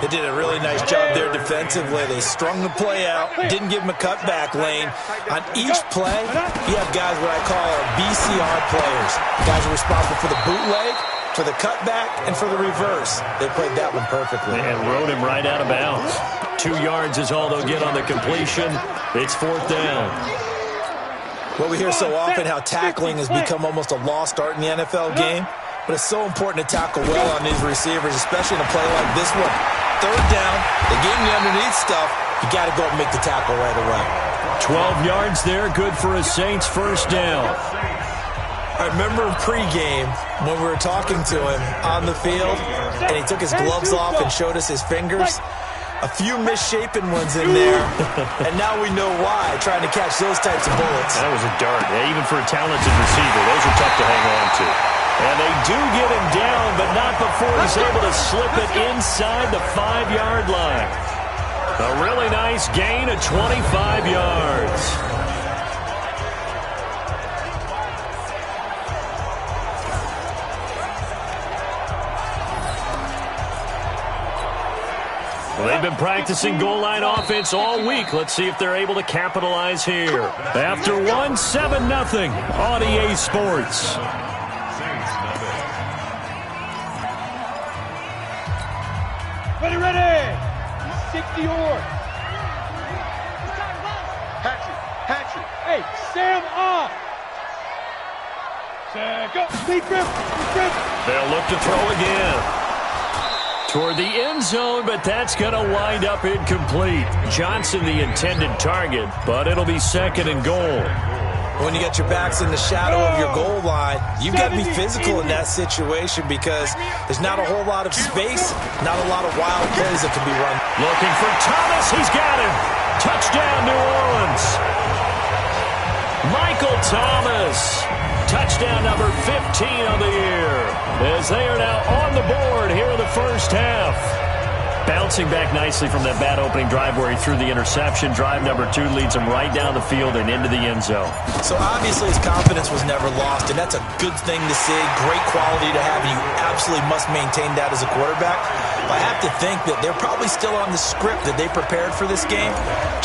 They did a really nice job there defensively. They strung the play out, didn't give him a cutback lane. On each play, you have guys what I call our BCR players. Guys are responsible for the bootleg, for the cutback, and for the reverse. They played that one perfectly.
And rode him right out of bounds. 2 yards is all they'll get on the completion. It's 4th down.
Well, we hear so often how tackling has become almost a lost art in the NFL game. But it's so important to tackle well on these receivers, especially in a play like this one. 3rd down, they get in the underneath stuff. You got to go and make the tackle right away.
12 yards there, good for a Saints 1st down.
I remember in pregame when we were talking to him on the field, and he took his gloves off and showed us his fingers. A few misshapen ones in there, and now we know why, trying to catch those types of bullets.
That was a dart. Yeah, even for a talented receiver, those are tough to hang on to. And they do get him down, but not before he's able to slip it inside the 5-yard line. A really nice gain of 25 yards. Well, they've been practicing goal line offense all week. Let's see if they're able to capitalize here. After 1, 7-0 on EA Sports.
Ready! 60 yard. Hatchet. Hey, Sam off. Go. Deep grip.
They'll look to throw again. Toward the end zone, but that's going to wind up incomplete. Johnson the intended target, but it'll be 2nd and goal.
When you got your backs in the shadow of your goal line, you've got to be physical in that situation because there's not a whole lot of space, not a lot of wild plays that can be run.
Looking for Thomas. He's got him. Touchdown, New Orleans. Michael Thomas. Touchdown number 15 on the year. As they are now on the board here in the 1st half. Bouncing back nicely from that bad opening drive where he threw the interception. Drive number 2 leads him right down the field and into the end zone.
So obviously his confidence was never lost, and that's a good thing to see. Great quality to have, and you absolutely must maintain that as a quarterback. I have to think that they're probably still on the script that they prepared for this game.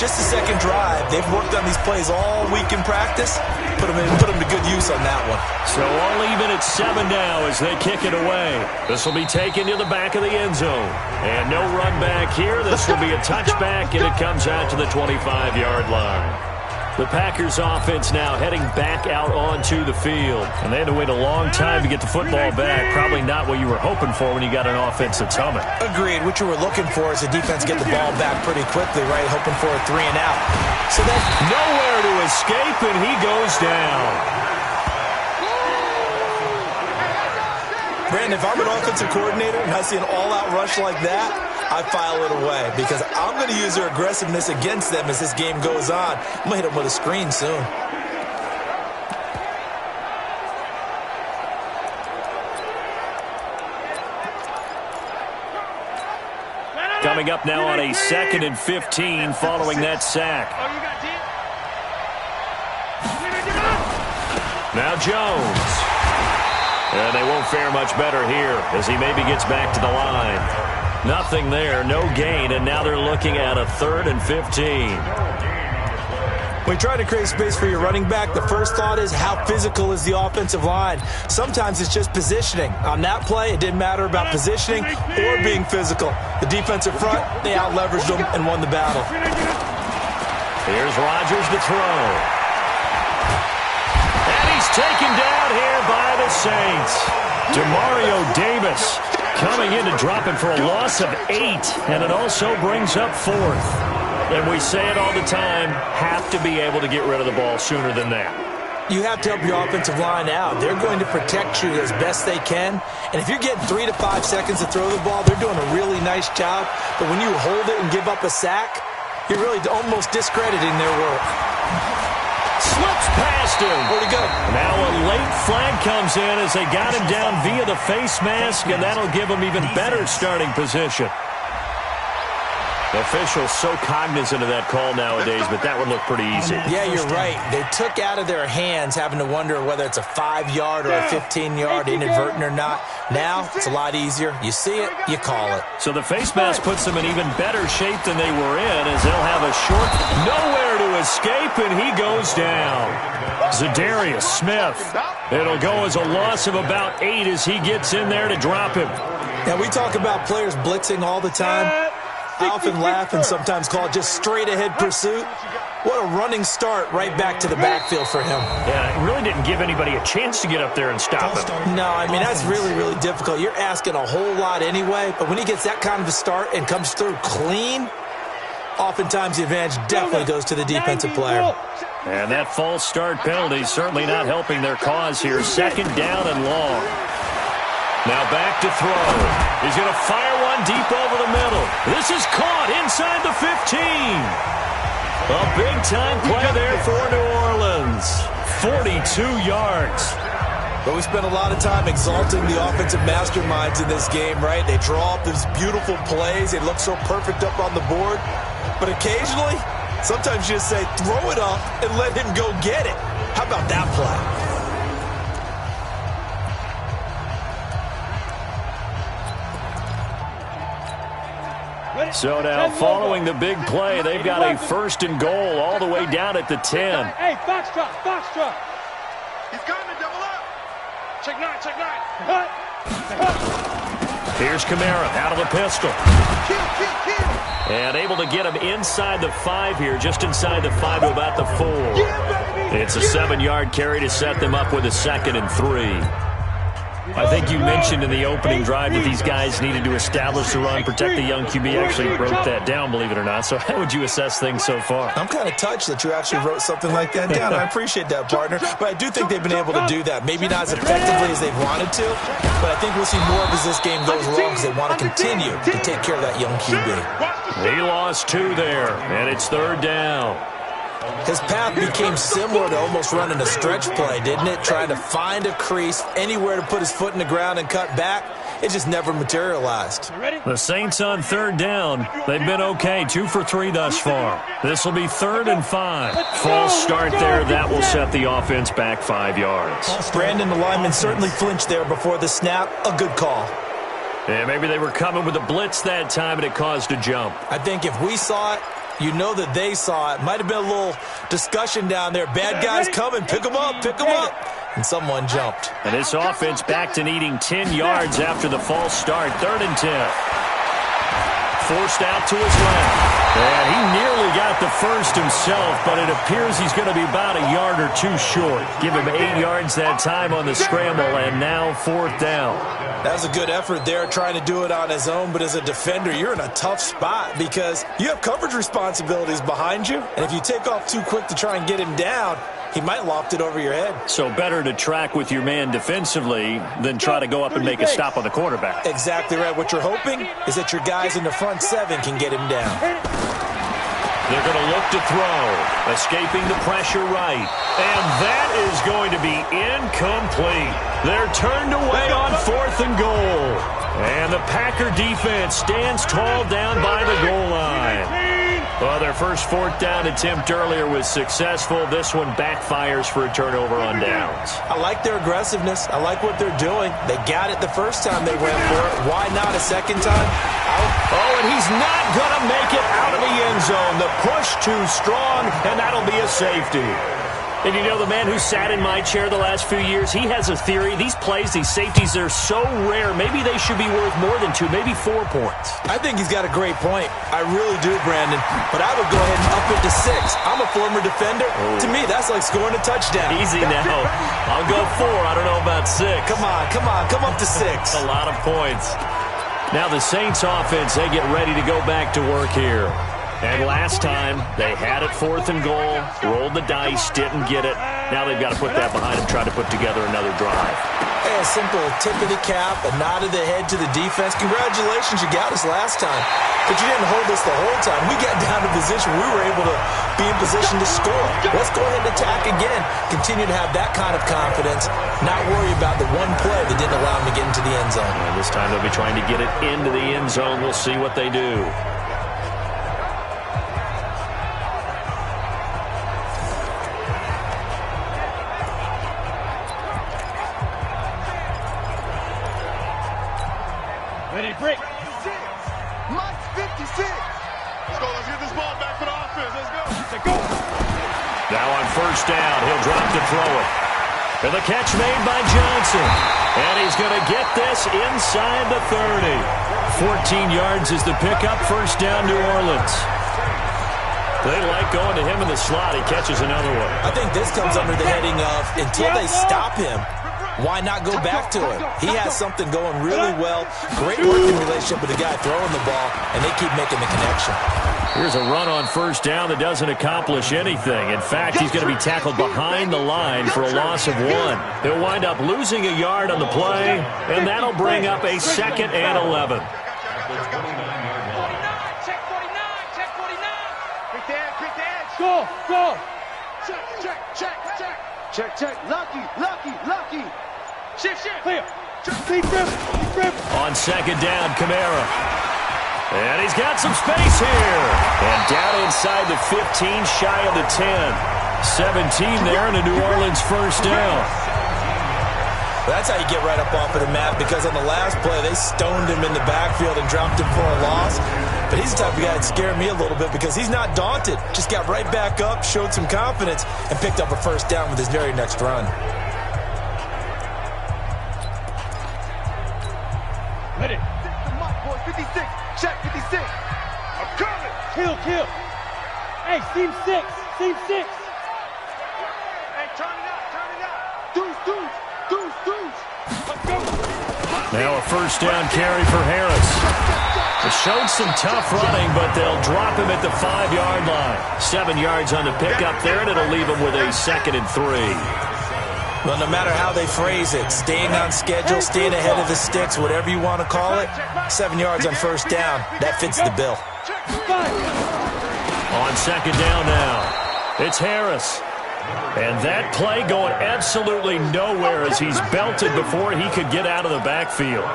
Just the 2nd drive. They've worked on these plays all week in practice. Put them to good use on that one.
So all even at 7 now as they kick it away. This will be taken to the back of the end zone. And no run back here. This will be a touchback, and it comes out to the 25-yard line. The Packers offense now heading back out onto the field. And they had to wait a long time to get the football back. Probably not what you were hoping for when you got an offense that's humming.
Agreed. What you were looking for is the defense get the ball back pretty quickly, right? Hoping for a 3 and out.
So that's nowhere to escape, and he goes down.
Brandon, if I'm an offensive coordinator and I see an all-out rush like that, I file it away because I'm going to use their aggressiveness against them as this game goes on. I'm going to hit them with a screen soon.
Coming up now on a 2nd and 15 following that sack. Now Jones. And they won't fare much better here as he maybe gets back to the line. Nothing there, no gain, and now they're looking at a 3rd and 15.
When you try to create space for your running back, the first thought is how physical is the offensive line? Sometimes it's just positioning. On that play, it didn't matter about positioning or being physical. The defensive front, they out-leveraged them and won the battle.
Here's Rodgers to throw. And he's taken down here by the Saints. Demario Davis coming in to drop him for a loss of 8, and it also brings up 4th. And we say it all the time, have to be able to get rid of the ball sooner than that.
You have to help your offensive line out. They're going to protect you as best they can. And if you're getting 3 to 5 seconds to throw the ball, they're doing a really nice job. But when you hold it and give up a sack, you're really almost discrediting their work.
Slips past him.
Where'd he go?
Now a late flag comes in as they got him down via the face mask, and that'll give him even better starting position. Officials so cognizant of that call nowadays, but that would look pretty easy.
Yeah, you're right. They took out of their hands having to wonder whether it's a 5-yard or a 15-yard, inadvertent or not. Now, it's a lot easier. You see it, you call it.
So the face mask puts them in even better shape than they were in, as they'll have a short, nowhere to escape, and he goes down. Zadarius Smith. It'll go as a loss of about 8 as he gets in there to drop him.
Now, we talk about players blitzing all the time. I often laugh and sometimes call it just straight-ahead pursuit. What a running start right back to the backfield for him.
Yeah, it really didn't give anybody a chance to get up there and stop him.
No, I mean, that's really, really difficult. You're asking a whole lot anyway, but when he gets that kind of a start and comes through clean, oftentimes the advantage definitely goes to the defensive player.
And that false start penalty certainly not helping their cause here. 2nd down and long. Now back to throw. He's going to fire one deep over the middle. This is caught inside the 15. A big-time play there for New Orleans. 42 yards.
But we spent a lot of time exalting the offensive masterminds in this game, right? They draw up these beautiful plays. They look so perfect up on the board. But occasionally, sometimes you just say, throw it up and let him go get it. How about that play?
So now, following the big play, they've got a 1st and goal all the way down at the 10.
Hey, foxtrot, foxtrot.
He's coming, double up.
Check 9, check 9. Cut.
Here's Kamara out of the pistol. And able to get him inside the 5 here, just inside the 5 to about the 4. It's a 7-yard carry to set them up with a 2nd and 3. I think you mentioned in the opening drive that these guys needed to establish the run, protect the young QB. Actually wrote that down, believe it or not. So how would you assess things so far?
I'm kind of touched that you actually wrote something like that down. I appreciate that, partner. But I do think they've been able to do that. Maybe not as effectively as they've wanted to, but I think we'll see more of as this game goes along because they want to continue to take care of that young QB.
He lost 2 there, and it's 3rd down.
His path became similar to almost running a stretch play, didn't it? Trying to find a crease, anywhere to put his foot in the ground and cut back. It just never materialized.
The Saints on 3rd down. They've been okay, 2 for 3 thus far. This will be 3rd and 5. False start there. That will set the offense back 5 yards.
Brandon, the lineman, certainly flinched there before the snap. A good call.
Yeah, maybe they were coming with a blitz that time, and it caused a jump.
I think if we saw it, you know that they saw it. Might have been a little discussion down there. Bad guys coming. Pick them up. Pick them up. And someone jumped.
And this offense back to needing 10 yards after the false start. 3rd and 10. Forced out to his left. And he nearly got the first himself, but it appears he's going to be about a yard or 2 short. Give him 8 yards that time on the scramble, and now 4th down.
That was a good effort there, trying to do it on his own, but as a defender, you're in a tough spot because you have coverage responsibilities behind you, and if you take off too quick to try and get him down, he might loft it over your head.
So better to track with your man defensively than try to go up and make a stop on the quarterback.
Exactly right. What you're hoping is that your guys in the front 7 can get him down.
They're going to look to throw, escaping the pressure right. And that is going to be incomplete. They're turned away on 4th and goal. And the Packer defense stands tall down by the goal line. Well, their first 4th down attempt earlier was successful. This one backfires for a turnover on downs.
I like their aggressiveness. I like what they're doing. They got it the first time they went for it. Why not a second time?
Oh, and he's not going to make it out of the end zone. The push too strong, and that'll be a safety. And you know, the man who sat in my chair the last few years, he has a theory. These plays, these safeties, they're so rare. Maybe they should be worth more than 2, maybe 4 points.
I think he's got a great point. I really do, Brandon. But I would go ahead and up it to 6. I'm a former defender. Oh. To me, that's like scoring a touchdown.
Easy now. I'll go 4. I don't know about 6.
Come on. Come up to 6.
A lot of points. Now the Saints offense, they get ready to go back to work here. And last time, they had it 4th and goal, rolled the dice, didn't get it. Now they've got to put that behind them, try to put together another drive.
Hey, a simple tip of the cap, a nod of the head to the defense. Congratulations, you got us last time. But you didn't hold us the whole time. We got down to position. We were able to be in position to score. Let's go ahead and attack again. Continue to have that kind of confidence, not worry about the one play that didn't allow them to get into the end zone.
And this time they'll be trying to get it into the end zone. We'll see what they do.
break.
Mike's 56. Let's go. Let's get this ball back for the offense. Let's go.
Let's go.
Now on first down, he'll drop to throw it. And the catch made by Johnson. And he's going to get this inside the 30. 14 yards is the pickup. First down, New Orleans. They like going to him in the slot. He catches another one.
I think this comes under the heading of until they stop him, why not go back to him? He has something going really well. Great working relationship with the guy throwing the ball, and they keep making the connection.
Here's a run on first down that doesn't accomplish anything. In fact, he's going to be tackled behind the line for a loss of 1. He'll wind up losing a yard on the play, and that'll bring up a 2nd and 11.
Go, go.
Check. Lucky.
Shift. Clear. Deep grip.
On second down, Kamara. And he's got some space here. And down inside the 15, shy of the 10. 17 there and a New Orleans first down.
That's how you get right up off of the map, because on the last play, they stoned him in the backfield and dropped him for a loss. But he's the type of guy that scared me a little bit because he's not daunted. Just got right back up, showed some confidence, and picked up a first down with his very next run.
Ready.
Come on, boy. 56. Check 56. I'm coming.
Kill. Hey, seam 6.
Hey, turn it out. Deuce.
Now a first down carry for Harris. It showed some tough running, but they'll drop him at the 5-yard line. 7 yards on the pickup there, and it'll leave him with a 2nd and 3.
Well, no matter how they phrase it, staying on schedule, staying ahead of the sticks, whatever you want to call it, 7 yards on first down, that fits the bill.
On second down now, it's Harris. And that play going absolutely nowhere as he's belted before he could get out of the backfield.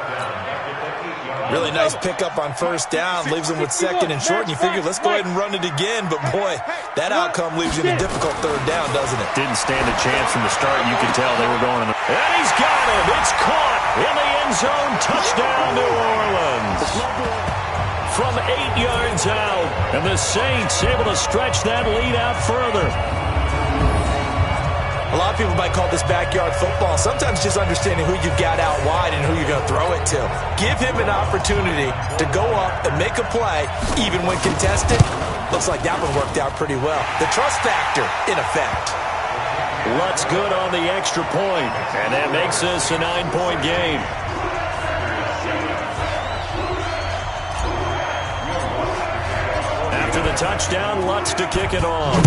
Really nice pickup on first down, leaves him with 2nd and short, and you figure, let's go ahead and run it again. But, boy, that outcome leaves you in a difficult 3rd down, doesn't it?
Didn't stand a chance from the start. You could tell they were going in the... And he's got him. It's caught in the end zone. Touchdown, New Orleans. From 8 yards out, and the Saints able to stretch that lead out further.
A lot of people might call this backyard football. Sometimes just understanding who you've got out wide and who you're going to throw it to. Give him an opportunity to go up and make a play, even when contested. Looks like that one worked out pretty well. The trust factor, in effect.
Lutz good on the extra point, and that makes this a 9-point game. After the touchdown, Lutz to kick it off.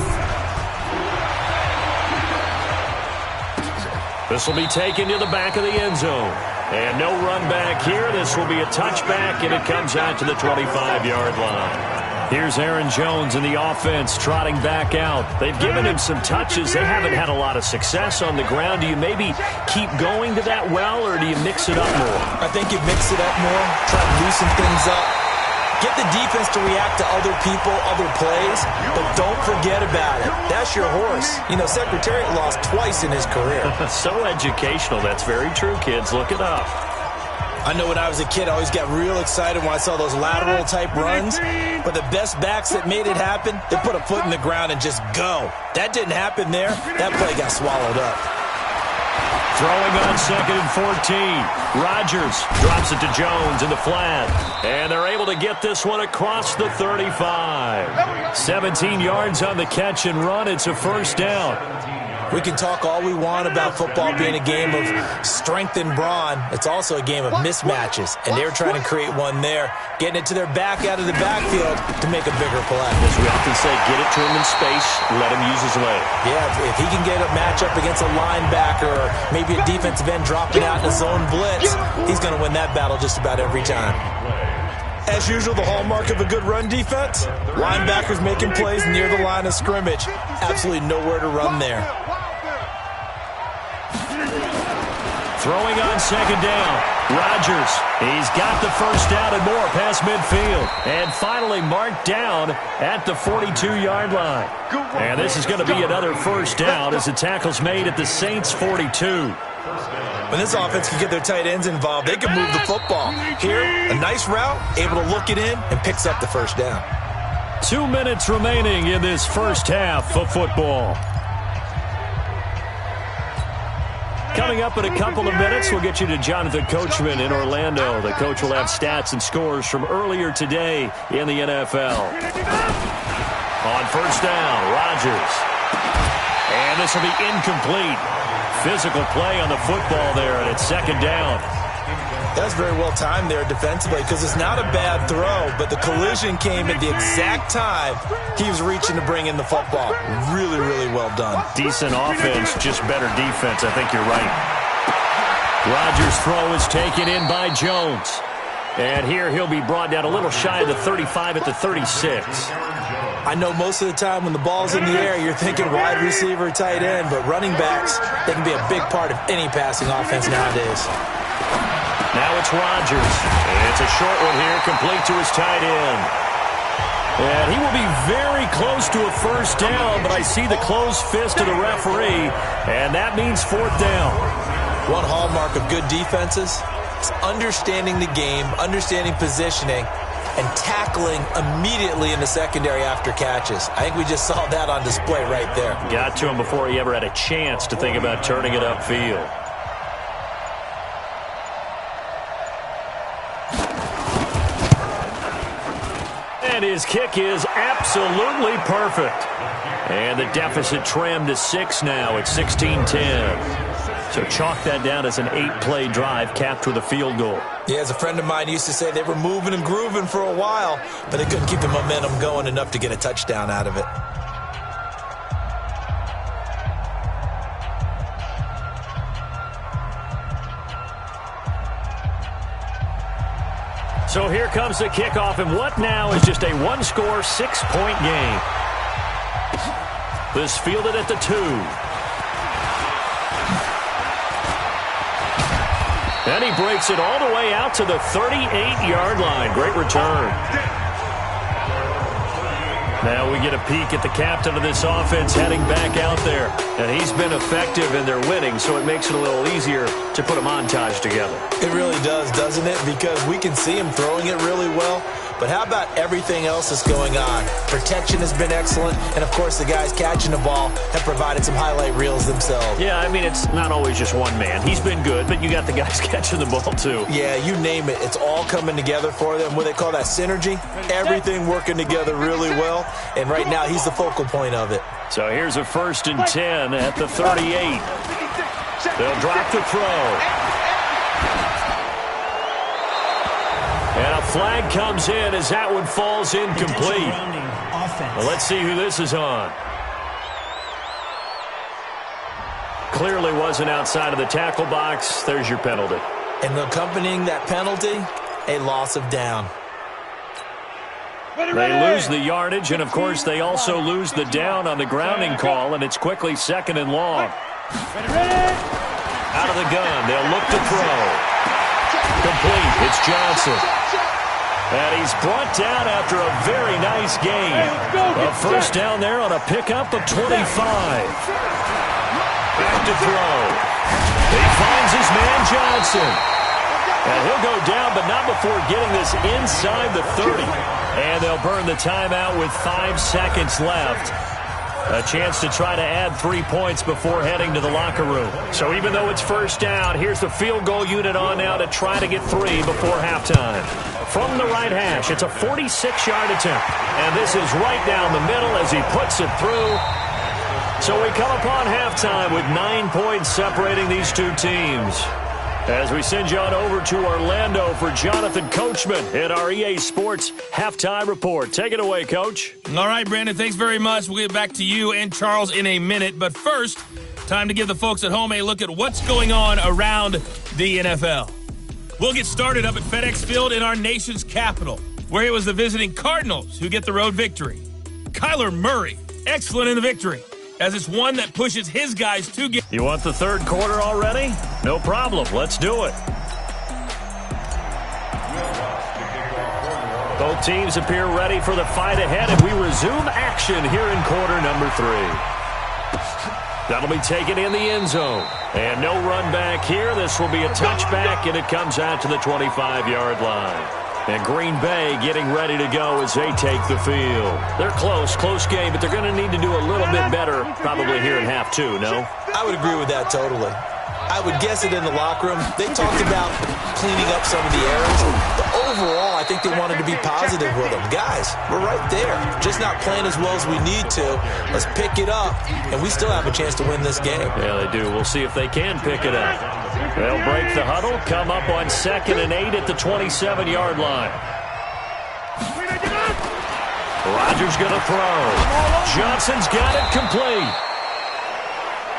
This will be taken to the back of the end zone. And no run back here. This will be a touchback, and it comes out to the 25-yard line. Here's Aaron Jones in the offense trotting back out. They've given him some touches. They haven't had a lot of success on the ground. Do you maybe keep going to that well, or do you mix it up more?
I think you mix it up more, try to loosen things up. Get the defense to react to other people, other plays, but don't forget about it. That's your horse. You know, Secretariat lost twice in his career.
So educational. That's very true, kids. Look it up.
I know when I was a kid, I always got real excited when I saw those lateral-type runs. But the best backs that made it happen, they put a foot in the ground and just go. That didn't happen there. That play got swallowed up.
Throwing on 2nd and 14. Rodgers drops it to Jones in the flat. And they're able to get this one across the 35. 17 yards on the catch and run. It's a first down.
We can talk all we want about football being a game of strength and brawn. It's also a game of mismatches, and they're trying to create one there, getting it to their back out of the backfield to make a bigger play.
As we often say, get it to him in space, let him use his leg.
Yeah, if he can get a matchup against a linebacker or maybe a defensive end dropping out in a zone blitz, he's going to win that battle just about every time. As usual, the hallmark of a good run defense, linebackers making plays near the line of scrimmage. Absolutely nowhere to run there.
Throwing on 2nd down. Rodgers, he's got the first down and more past midfield. And finally marked down at the 42-yard line. And this is going to be another first down as the tackle's made at the Saints' 42.
When this offense can get their tight ends involved, they can move the football. Here, a nice route, able to look it in, and picks up the first down.
2 minutes remaining in this first half of football. Coming up in a couple of minutes, we'll get you to Jonathan Coachman in Orlando. The coach will have stats and scores from earlier today in the NFL. On first down, Rodgers. And this will be incomplete. Physical play on the football there, and it's second down.
That's very well timed there defensively because it's not a bad throw, but the collision came at the exact time he was reaching to bring in the football. Really, really well done.
Decent offense, just better defense. I think you're right. Rodgers' throw is taken in by Jones. And here he'll be brought down a little shy of the 35 at the 36.
I know most of the time when the ball's in the air, you're thinking wide receiver, tight end, but running backs, they can be a big part of any passing offense nowadays.
Now it's Rodgers. It's a short one here, complete to his tight end. And he will be very close to a first down, but I see the closed fist of the referee, and that means fourth down.
One hallmark of good defenses is understanding the game, understanding positioning, and tackling immediately in the secondary after catches. I think we just saw that on display right there.
Got to him before he ever had a chance to think about turning it upfield. And his kick is absolutely perfect. And the deficit trimmed to 6 now at 16-10. So chalk that down as an 8-play drive capped with a field goal.
Yeah, as a friend of mine used to say, they were moving and grooving for a while, but they couldn't keep the momentum going enough to get a touchdown out of it.
So here comes the kickoff, and what now is just a one-score, 6-point game. This fielded at the 2. And he breaks it all the way out to the 38-yard line. Great return. Now we get a peek at the captain of this offense heading back out there. And he's been effective in their winning, so it makes it a little easier to put a montage together.
It really does, doesn't it? Because we can see him throwing it really well. But how about everything else that's going on? Protection has been excellent, and, of course, the guys catching the ball have provided some highlight reels themselves.
Yeah, I mean, it's not always just one man. He's been good, but you got the guys catching the ball, too.
Yeah, you name it. It's all coming together for them. What they call that synergy. Everything working together really well, and right now he's the focal point of it.
So here's a 1st and 10 at the 38. They'll drop the throw. And a flag comes in as that one falls incomplete. Well, let's see who this is on. Clearly wasn't outside of the tackle box. There's your penalty.
And accompanying that penalty, a loss of down.
They lose the yardage, and, of course, they also lose the down on the grounding call, and it's quickly 2nd and long. Out of the gun, they'll look to throw. Complete. It's Johnson. And he's brought down after a very nice gain. A first down there on a pickup of 25. Back to throw. He finds his man Johnson. And he'll go down, but not before getting this inside the 30. And they'll burn the timeout with 5 seconds left. A chance to try to add 3 points before heading to the locker room. So even though it's first down, here's the field goal unit on now to try to get 3 before halftime. From the right hash, it's a 46-yard attempt. And this is right down the middle as he puts it through. So we come upon halftime with 9 points separating these two teams. As we send you on over to Orlando for Jonathan Coachman at our EA Sports Halftime Report. Take it away, Coach.
All right, Brandon, thanks very much. We'll get back to you and Charles in a minute. But first, time to give the folks at home a look at what's going on around the NFL. We'll get started up at FedEx Field in our nation's capital, where it was the visiting Cardinals who get the road victory. Kyler Murray, excellent in the victory, as it's one that pushes his guys to get.
You want the third quarter already? No problem. Let's do it. Both teams appear ready for the fight ahead, and we resume action here in quarter number 3. That'll be taken in the end zone. And no run back here. This will be a touchback, and it comes out to the 25-yard line. And Green Bay getting ready to go as they take the field. They're close game, but they're going to need to do a little bit better probably here in half two, no?
I would agree with that totally. I would guess it in the locker room. They talked about cleaning up some of the errors. But overall, I think they wanted to be positive with them. Guys, we're right there. Just not playing as well as we need to. Let's pick it up, and we still have a chance to win this game.
Yeah, they do. We'll see if they can pick it up. They'll break the huddle, come up on 2nd and 8 at the 27-yard line. Rodgers going to throw. Johnson's got it complete.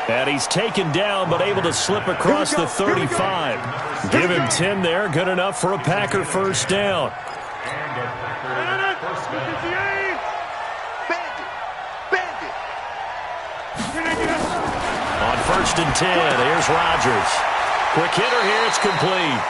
And he's taken down, but able to slip across the 35. Give him 10 there. Good enough for a Packer first down. On 1st and 10, here's Rodgers. Quick hitter here, it's complete.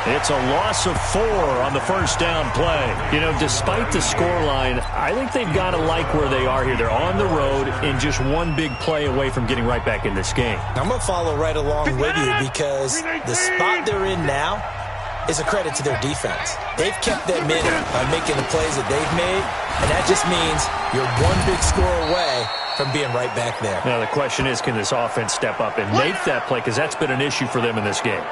It's a loss of 4 on the first down play. You know, despite the scoreline, I think they've got to like where they are here. They're on the road and just one big play away from getting right back in this game.
I'm going to follow right along with you because the spot they're in now is a credit to their defense. They've kept them in it by making the plays that they've made, and that just means you're one big score away from being right back there.
Now, the question is, can this offense step up and make that play? Because that's been an issue for them in this game.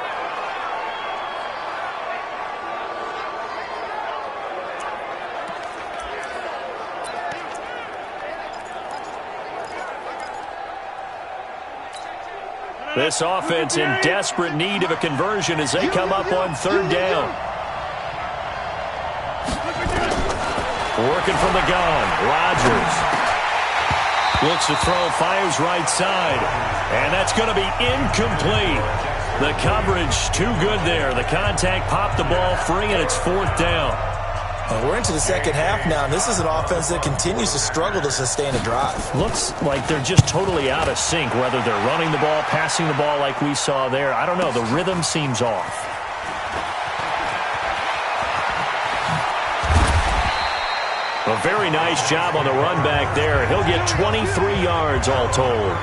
This offense in desperate need of a conversion as they come up on 3rd down. Working from the gun, Rodgers. Looks to throw, fires right side. And that's going to be incomplete. The coverage too good there. The contact popped the ball free, and it's 4th down.
We're into the second half now, and this is an offense that continues to struggle to sustain a drive.
Looks like they're just totally out of sync, whether they're running the ball, passing the ball like we saw there. I don't know. The rhythm seems off. A very nice job on the run back there. He'll get 23 yards all told.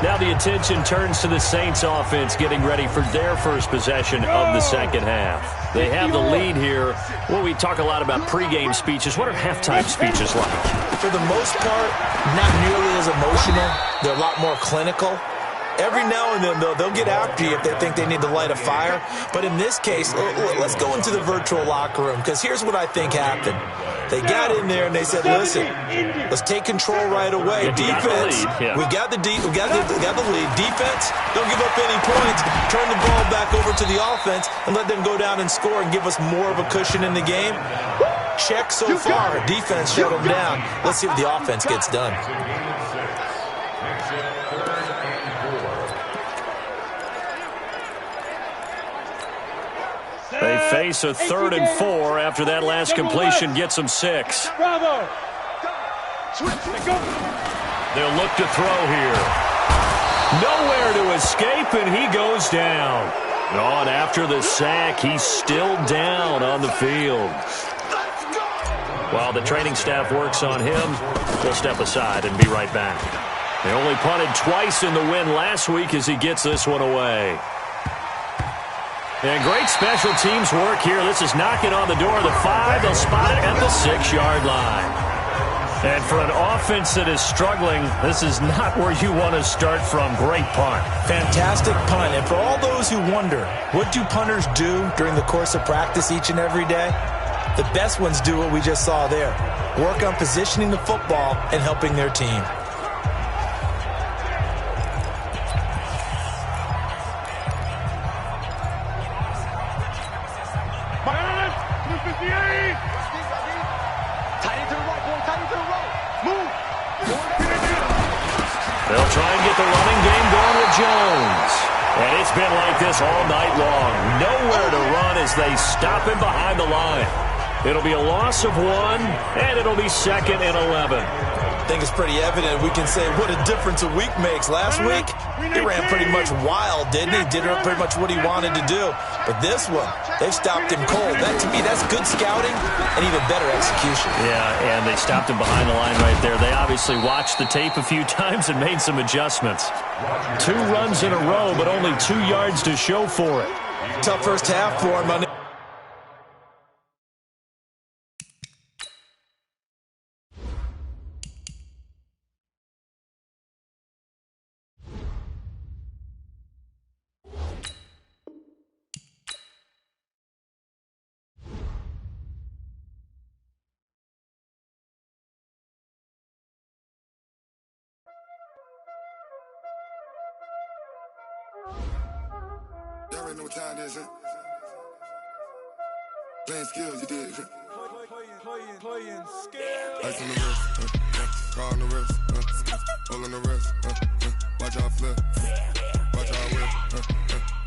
Now the attention turns to the Saints offense getting ready for their first possession of the second half. They have the lead here. Well, we talk a lot about pregame speeches. What are halftime speeches like?
For the most part, not nearly as emotional. They're a lot more clinical. Every now and then, they'll get after you if they think they need to light a fire. But in this case, let's go into the virtual locker room, because here's what I think happened. They got in there and they said, listen, let's take control right away. Defense, we got the lead. Defense, don't give up any points. Turn the ball back over to the offense and let them go down and score and give us more of a cushion in the game. Check so far. Defense shut them down. Let's see what the offense gets done.
They face a 3rd and 4 after that last completion gets them 6.
Bravo.
They'll look to throw here. Nowhere to escape, and he goes down. On after the sack, he's still down on the field. While the training staff works on him, they'll step aside and be right back. They only punted twice in the win last week as he gets this one away. And great special teams work here. This is knocking on the door of the 5. They'll spot it at the 6-yard line. And for an offense that is struggling, this is not where you want to start from. Great punt.
Fantastic punt. And for all those who wonder, what do punters do during the course of practice each and every day? The best ones do what we just saw there. Work on positioning the football and helping their team.
They'll try and get the running game going with Jones. And it's been like this all night long. Nowhere to run as they stop him behind the line. It'll be a loss of 1, and it'll be 2nd and 11.
think it's pretty evident. We can say what a difference a week makes. Last week, he ran pretty much wild, didn't he? Did pretty much what he wanted to do. But this one, they stopped him cold. That, to me, that's good scouting and even better execution.
Yeah, and they stopped him behind the line right there. They obviously watched the tape a few times and made some adjustments. 2 runs in a row, but only 2 yards to show for it.
Tough first half for him.
Y'all already know what time it is, huh? Playing skills, you did. Playing skills. Ice on the wrist, car on the wrist, hole in the wrist, watch out flip, watch out whip,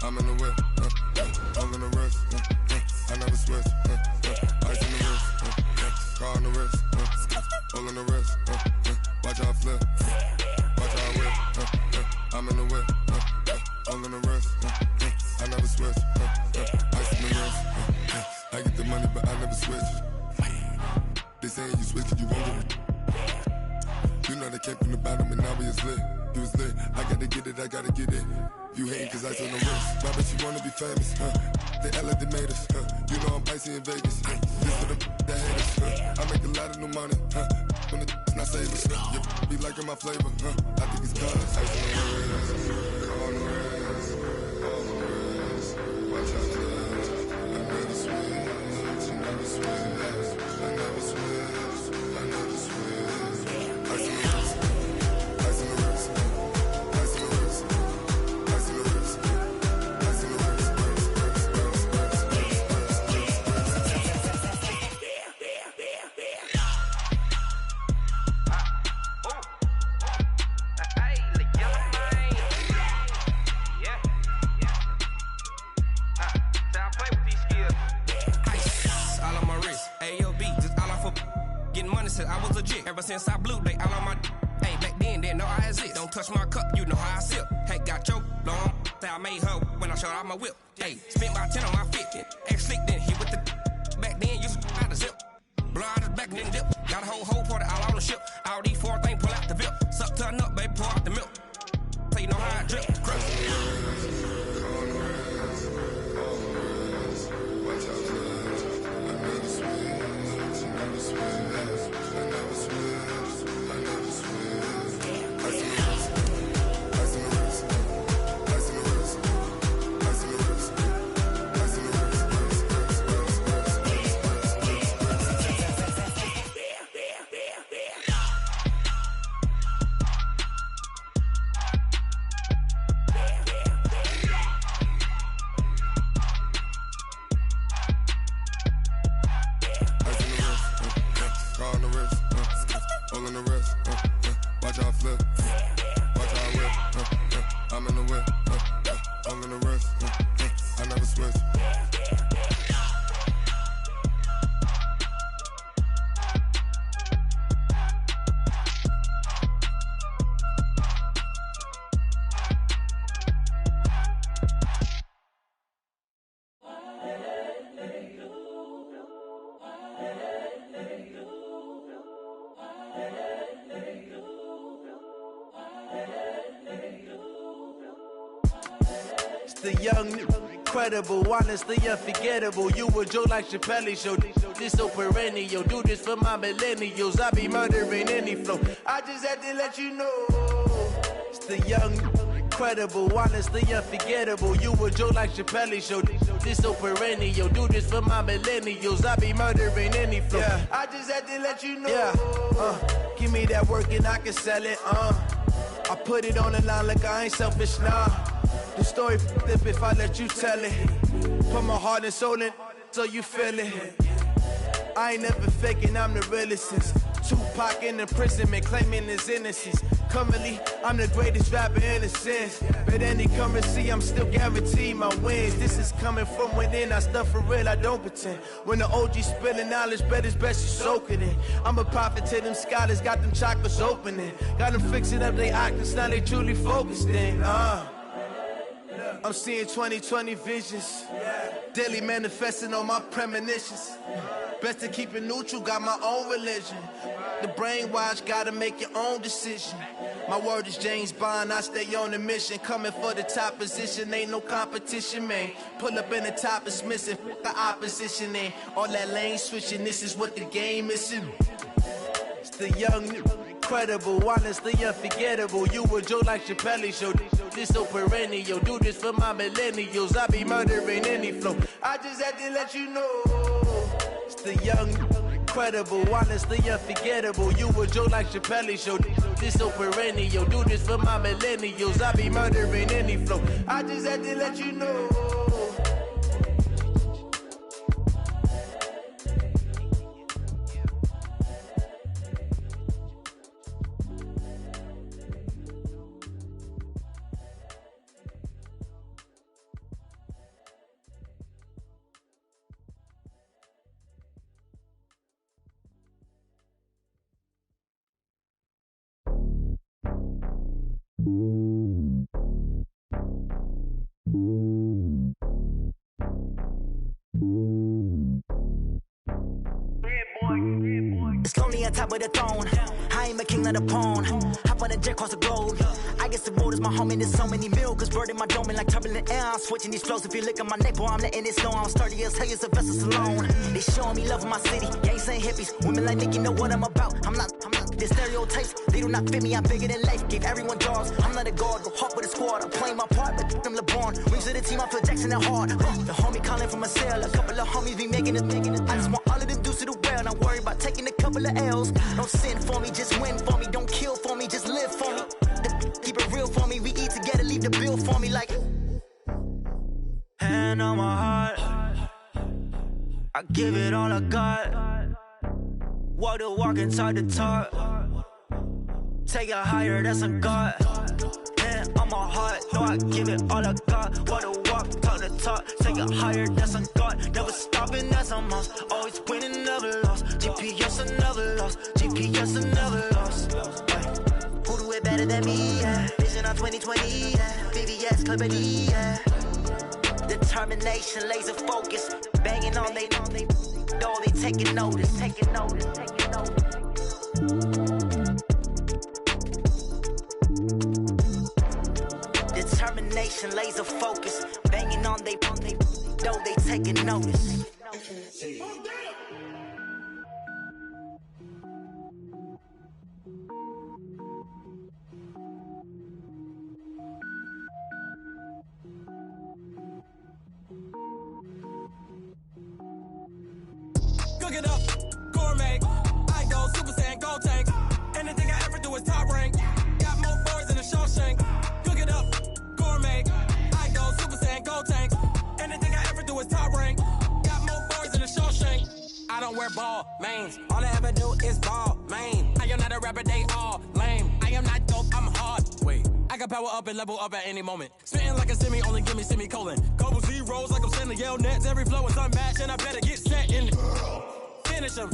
I'm in the whip, hole in the wrist, I never switch, ice on the wrist, car on the wrist, hole in the wrist, watch out flip, watch out whip, I'm in the whip, hole in the wrist, I never switch, ice on the wrist, I get the money but I never switch. They saying you switch it, you won't get it. You know they came from the bottom and now we is lit. You was lit, I gotta get it, I gotta get it. You hating cause ice on the wrist. Why bet you wanna be famous, They act like they made us, You know I'm icy in Vegas, This for the that hate us, I make a lot of new money, When the not save us, You be liking my flavor, I think it's cause ice on the wrist, on the wrist, on the wrist. Watch out, cuz I never switch, I never switch, I never switch, I never switch. Ice on the wrist, ice on the wrist, ice on the wrist, ice on the wrist, ice on the wrist,
I was legit ever since I blew they all on my hey back then didn't know I exist. Don't touch my cup, you know how I sip. Hey, got your long say I made her when I showed out my whip. Hey, spent about 10 on my 50. Ex slick then he with the back then used to out the zip. Blow out his back then dip. Got a whole party all on the ship. All these 4 things pull out the VIP. Suck turn up, baby, pour out the milk. So you know how I drip. Crush.
watch out, cuz I never switch, I never switch. I never switch, I never switch. Ice on the wrist, ice on the wrist, ice on the wrist, ice on the wrist, ice on the wrist, car on the wrist, hole in the wrist, watch out flip, watch out whip, I'm in the whip, hole in the wrist, I never switch.
The young, incredible, honestly unforgettable. You a joke like Chappelle show. This so perennial. Do this for my millennials. I be murdering any flow. I just had to let you know. It's the young, incredible, honestly unforgettable. You a joke like Chappelle show. This so perennial. Do this for my millennials. I be murdering any flow. Yeah. I just had to let you know. Yeah. Give me that work and I can sell it. I put it on the line like I ain't selfish, nah. The story f***ed if I let you tell it. Put my heart and soul in so you feel it. I ain't never faking, I'm the realest since Tupac in imprisonment claiming his innocence. Currently, I'm the greatest rapper in a sense. But any currency, I'm still guaranteed my wins. This is coming from within, I stuff for real, I don't pretend. When the OG spilling knowledge, bet it's best you soak it in. I'm a prophet to them scholars, got them chakras opening. Got them fixing up their octaves, now they truly focused in. I'm seeing 2020 visions. Daily manifesting on my premonitions. Best to keep it neutral, got my own religion. The brainwash, gotta make your own decision. My word is James Bond, I stay on the mission. Coming for the top position, ain't no competition, man. Pull up in the top, it's missing, the opposition ain't. All that lane switching, this is what the game is. It's the young, incredible, honestly unforgettable. You a joke like Chappelle show. This so perennial, do this for my millennials. I be murdering any flow. I just had to let you know. It's the young, incredible, honestly unforgettable. You a joke like Chappelle show. This so perennial, do this for my millennials. I be murdering any flow. I just had to let you know.
It's lonely on top of the throne. I ain't a king of the pawn. Hop on a jet across the globe. I guess the road is my home and there's so many miracles burning my dome like turbulent air. I'm switching these flows. If you look at my neck, boy, I'm letting it slow. I'm sturdy as hell as Sylvester Stallone. They showing me love in my city. Gangsta and hippies. Women like Nicki know what I'm about. I'm not the stereotypes. They do not fit me. I'm bigger than life. Gave everyone jaws. I'm not a guard. Go hard with a squad. I'm playing my part, but I'm LeBron. Wings of the team. I feel Jackson and hard. The homie calling from a cell. A couple of homies be making it. I just want all of them dudes to the well. Not worry about taking a couple of L's. Don't sin for me, just win for me. Don't kill for me, just live for me. Keep it real for me. We eat together, leave the bill for me like. Hand on my heart, I give it all I got. Walk the walk and talk the talk. Take it higher, that's a God. Hand on my heart, no, I give it all I got. Walk the walk, talk the talk. Take it higher, that's a God. Never stopping, that's a must. Always winning, never lost. GPS, I never lost. GPS, I never lost. Who do it better than me? Yeah. Vision on 2020. Yeah. VVS, company. Yeah. Determination, laser focus. Banging on they door, they taking notice. Taking notice. Taking notice. Determination, laser focus. Banging on they door, they taking notice.
Cook it up, gourmet. I go Super Saiyan, gold tank. Anything I ever do is top rank. Got more boards than a Shawshank. Cook it up, gourmet. I go Super Saiyan, gold tank. Anything I ever do is top rank. Got more boards than a Shawshank. I don't wear ball mains. All I ever do is ball main. I am not a rapper, they all lame. I am not dope, I'm hard. Wait, I can power up and level up at any moment. Spitting like a semi, only give me semicolon. Couple zeros like I'm sending yell nets. Every flow is unmatched, and I better get set in. Finish 'em.